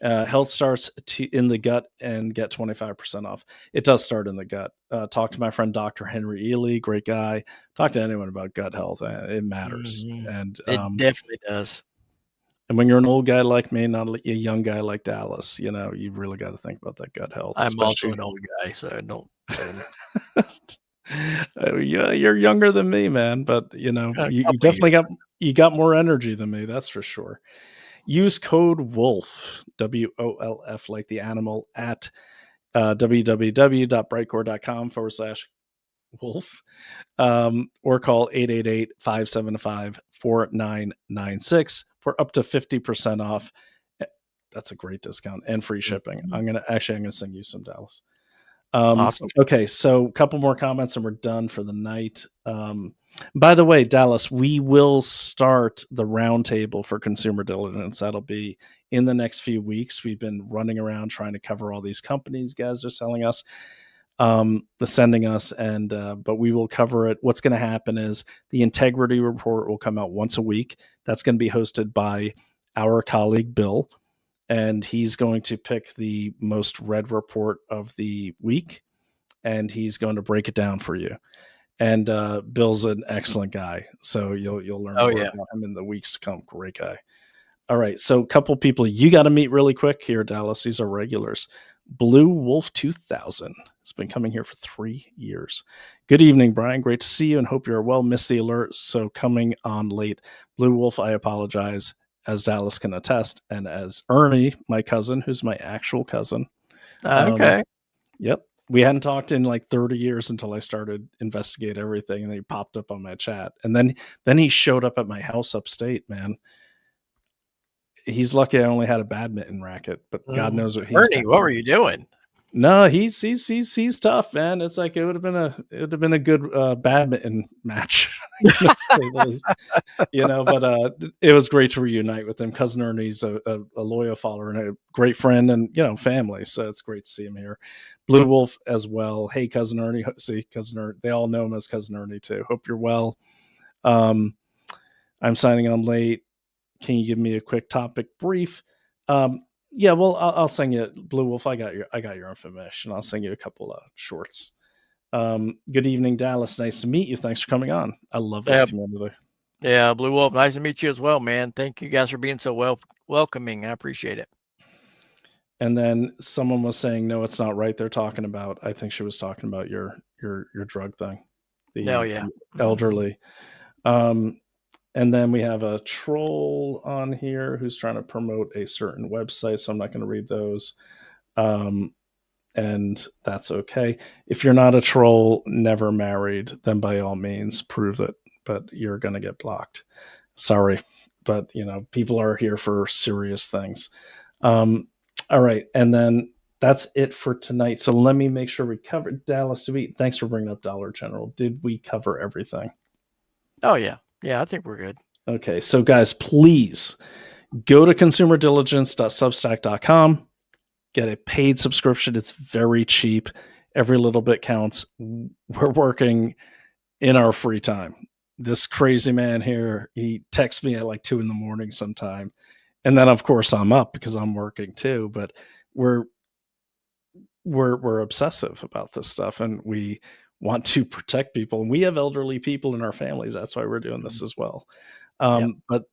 Health starts in the gut and get 25% off. It does start in the gut. Talk to my friend Dr. Henry Ely, great guy. Talk to anyone about gut health. It matters. Mhm. And It definitely does. and when you're an old guy like me, not a young guy like Dallas, you really got to think about that gut health, I'm also especially. an old guy, so don't. Yeah, you're younger than me, man. But A you couple definitely years. got more energy than me. That's for sure. Use code WOLF, WOLF, like the animal, at www.brightcore.com/wolf, or call 888-575-4996 for up to 50% off. That's a great discount and free shipping. Mhm. I'm gonna send you some, Dallas. Awesome. Okay, so a couple more comments and we're done for the night. By the way, Dallas, we will start the roundtable for consumer diligence. That'll be in the next few weeks. We've been running around trying to cover all these companies guys are selling us, sending us, and but we will cover it. What's going to happen is the integrity report will come out once a week. That's going to be hosted by our colleague Bill, and he's going to pick the most read report of the week, and he's going to break it down for you. And Bill's an excellent guy, so you'll learn Oh, more yeah. about him in the weeks to come. Great guy. All right, so a couple people you got to meet really quick here, Dallas. These are regulars. Blue Wolf 2000 has been coming here for 3 years. Good evening, Brian. Great to see you and hope you're well. Missed the alert, so coming on late. Blue Wolf, I apologize, as Dallas can attest, and as Ernie, my cousin, who's my actual cousin. Okay. Yep. We hadn't talked in like 30 years until I started investigate everything, and he popped up on my chat. And then he showed up at my house upstate, man. He's lucky I only had a badminton racket, but God knows what he's Ernie, been what through. were you doing? No, he's tough, man. It's like it would have been a good badminton match, to say the least. But it was great to reunite with him. Cousin Ernie's a loyal follower and a great friend and family, so it's great to see him here. Blue Wolf as well. Hey, Cousin Ernie. See, Cousin Ernie. They all know him as Cousin Ernie too. Hope you're well. I'm signing on late. Can you give me a quick topic brief? Yeah, well, I'll send you, Blue Wolf. I got your information. I'll send you a couple of shorts. Good evening, Dallas. Nice to meet you. Thanks for coming on. I love this Yeah. community. Yeah, Blue Wolf, nice to meet you as well, man. Thank you guys for being so welcoming. I appreciate it. And then someone was saying, no, it's not right. They're talking about, I think she was talking about your drug thing, Oh, yeah. the elderly. And then we have a troll on here who's trying to promote a certain website, so I'm not going to read those. And that's okay. If you're not a troll, never married, then by all means prove it, but you're going to get blocked. Sorry, but people are here for serious things. All right, and then that's it for tonight. So let me make sure we covered Dallas. Thanks for bringing up Dollar General. Did we cover everything? Oh, yeah. Yeah, I think we're good. Okay, so guys, please go to consumerdiligence.substack.com. Get a paid subscription. It's very cheap. Every little bit counts. We're working in our free time. This crazy man here, he texts me at like 2 a.m. sometime. And then of course I'm up because I'm working too, but we're obsessive about this stuff and we want to protect people. And we have elderly people in our families. That's why we're doing this as well. But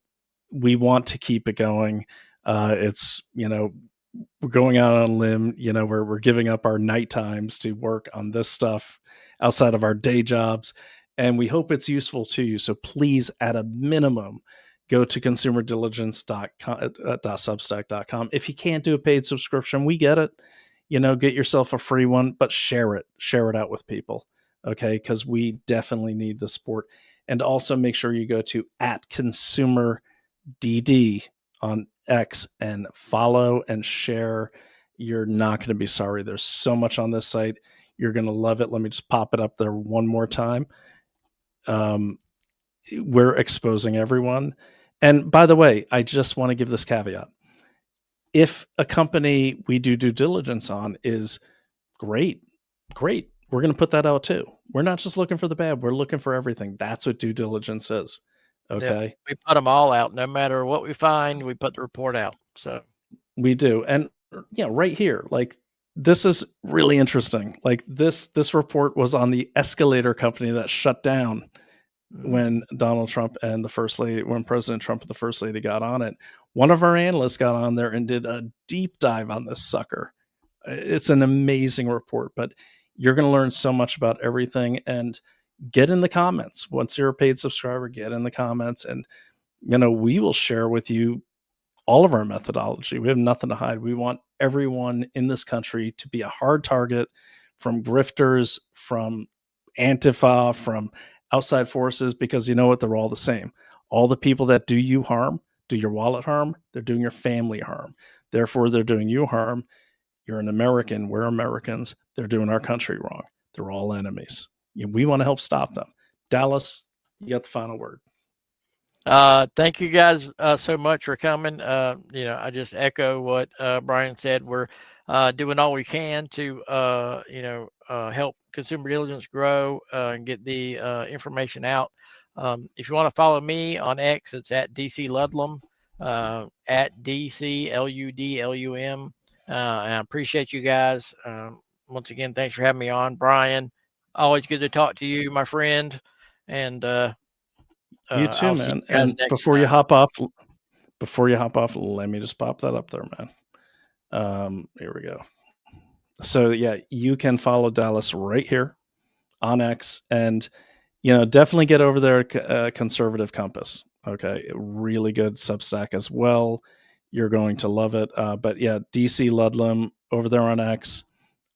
we want to keep it going. It's, we're going out on a limb, we're giving up our night times to work on this stuff outside of our day jobs. And we hope it's useful to you. So please, at a minimum, go to consumerdiligence.substack.com. If you can't do a paid subscription, we get it. Get yourself a free one, but share it out with people. Okay. Because we definitely need the support. And also make sure you go to @ConsumerDD on X and follow and share. You're not going to be sorry. There's so much on this site. You're going to love it. Let me just pop it up there one more time. We're exposing everyone. And by the way, I just want to give this caveat. If a company we do due diligence on is great, we're going to put that out too. We're not just looking for the bad. We're looking for everything. That's what due diligence is. Okay. Yeah, we put them all out. No matter what we find, we put the report out. So we do. And right here, like, this is really interesting. Like this report was on the escalator company that shut down when Donald Trump and the First Lady, when President Trump and the First Lady got on it. One of our analysts got on there and did a deep dive on this sucker. It's an amazing report, but you're going to learn so much about everything. And get in the comments. Once you're a paid subscriber, get in the comments, and we will share with you all of our methodology. We have nothing to hide. We want everyone in this country to be a hard target from grifters, from Antifa, from outside forces, because you know what? They're all the same. All the people that do you harm, do your wallet harm, they're doing your family harm. Therefore, they're doing you harm. You're an American. We're Americans. They're doing our country wrong. They're all enemies. We want to help stop them. Dallas, you got the final word. Thank you guys so much for coming. I just echo what Brian said. We're doing all we can to help Consumer Diligence grow and get the information out. If you want to follow me on X, it's at DC Ludlum, at DC LUDLUM. And I appreciate you guys. Once again, thanks for having me on, Brian. Always good to talk to you, my friend. And you too, man. And before you hop off, let me just pop that up there, man. Here we go. So yeah, you can follow Dallas right here on X, and definitely get over there. Conservative Compass. Okay, really good Substack as well. You're going to love it. But yeah, DC Ludlum over there on X.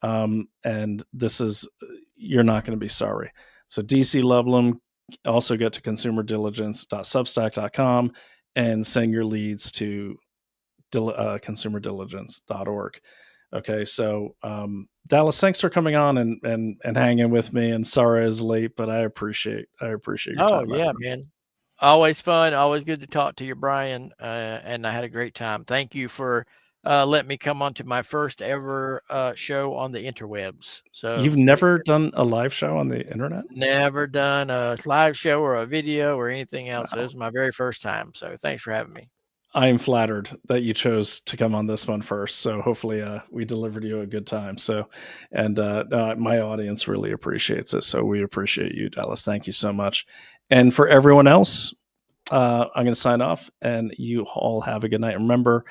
And this is, you're not going to be sorry. So DC Ludlum, also get to consumerdiligence.substack.com and send your leads to consumerdiligence.org. Okay. So, Dallas, thanks for coming on and hanging with me, and sorry I was late, but I appreciate your time. Oh yeah, man. Always fun. Always good to talk to you, Brian. And I had a great time. Thank you for letting me come on to my first ever show on the interwebs. So you've never done a live show on the internet? Never done a live show or a video or anything else. Wow. This is my very first time. So thanks for having me. I am flattered that you chose to come on this one first. So hopefully we delivered you a good time. So, and my audience really appreciates it. So we appreciate you, Dallas. Thank you so much. And for everyone else, I'm going to sign off, and you all have a good night. Remember,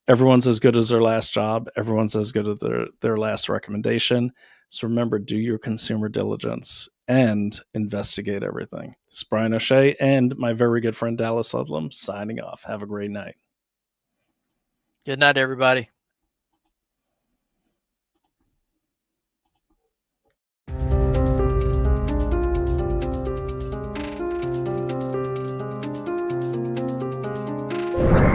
everyone's as good as their last job. Everyone's as good as their last recommendation. So remember, do your consumer diligence and investigate everything. This is Brian O'Shea and my very good friend Dallas Ludlum signing off. Have a great night. Good night, everybody. You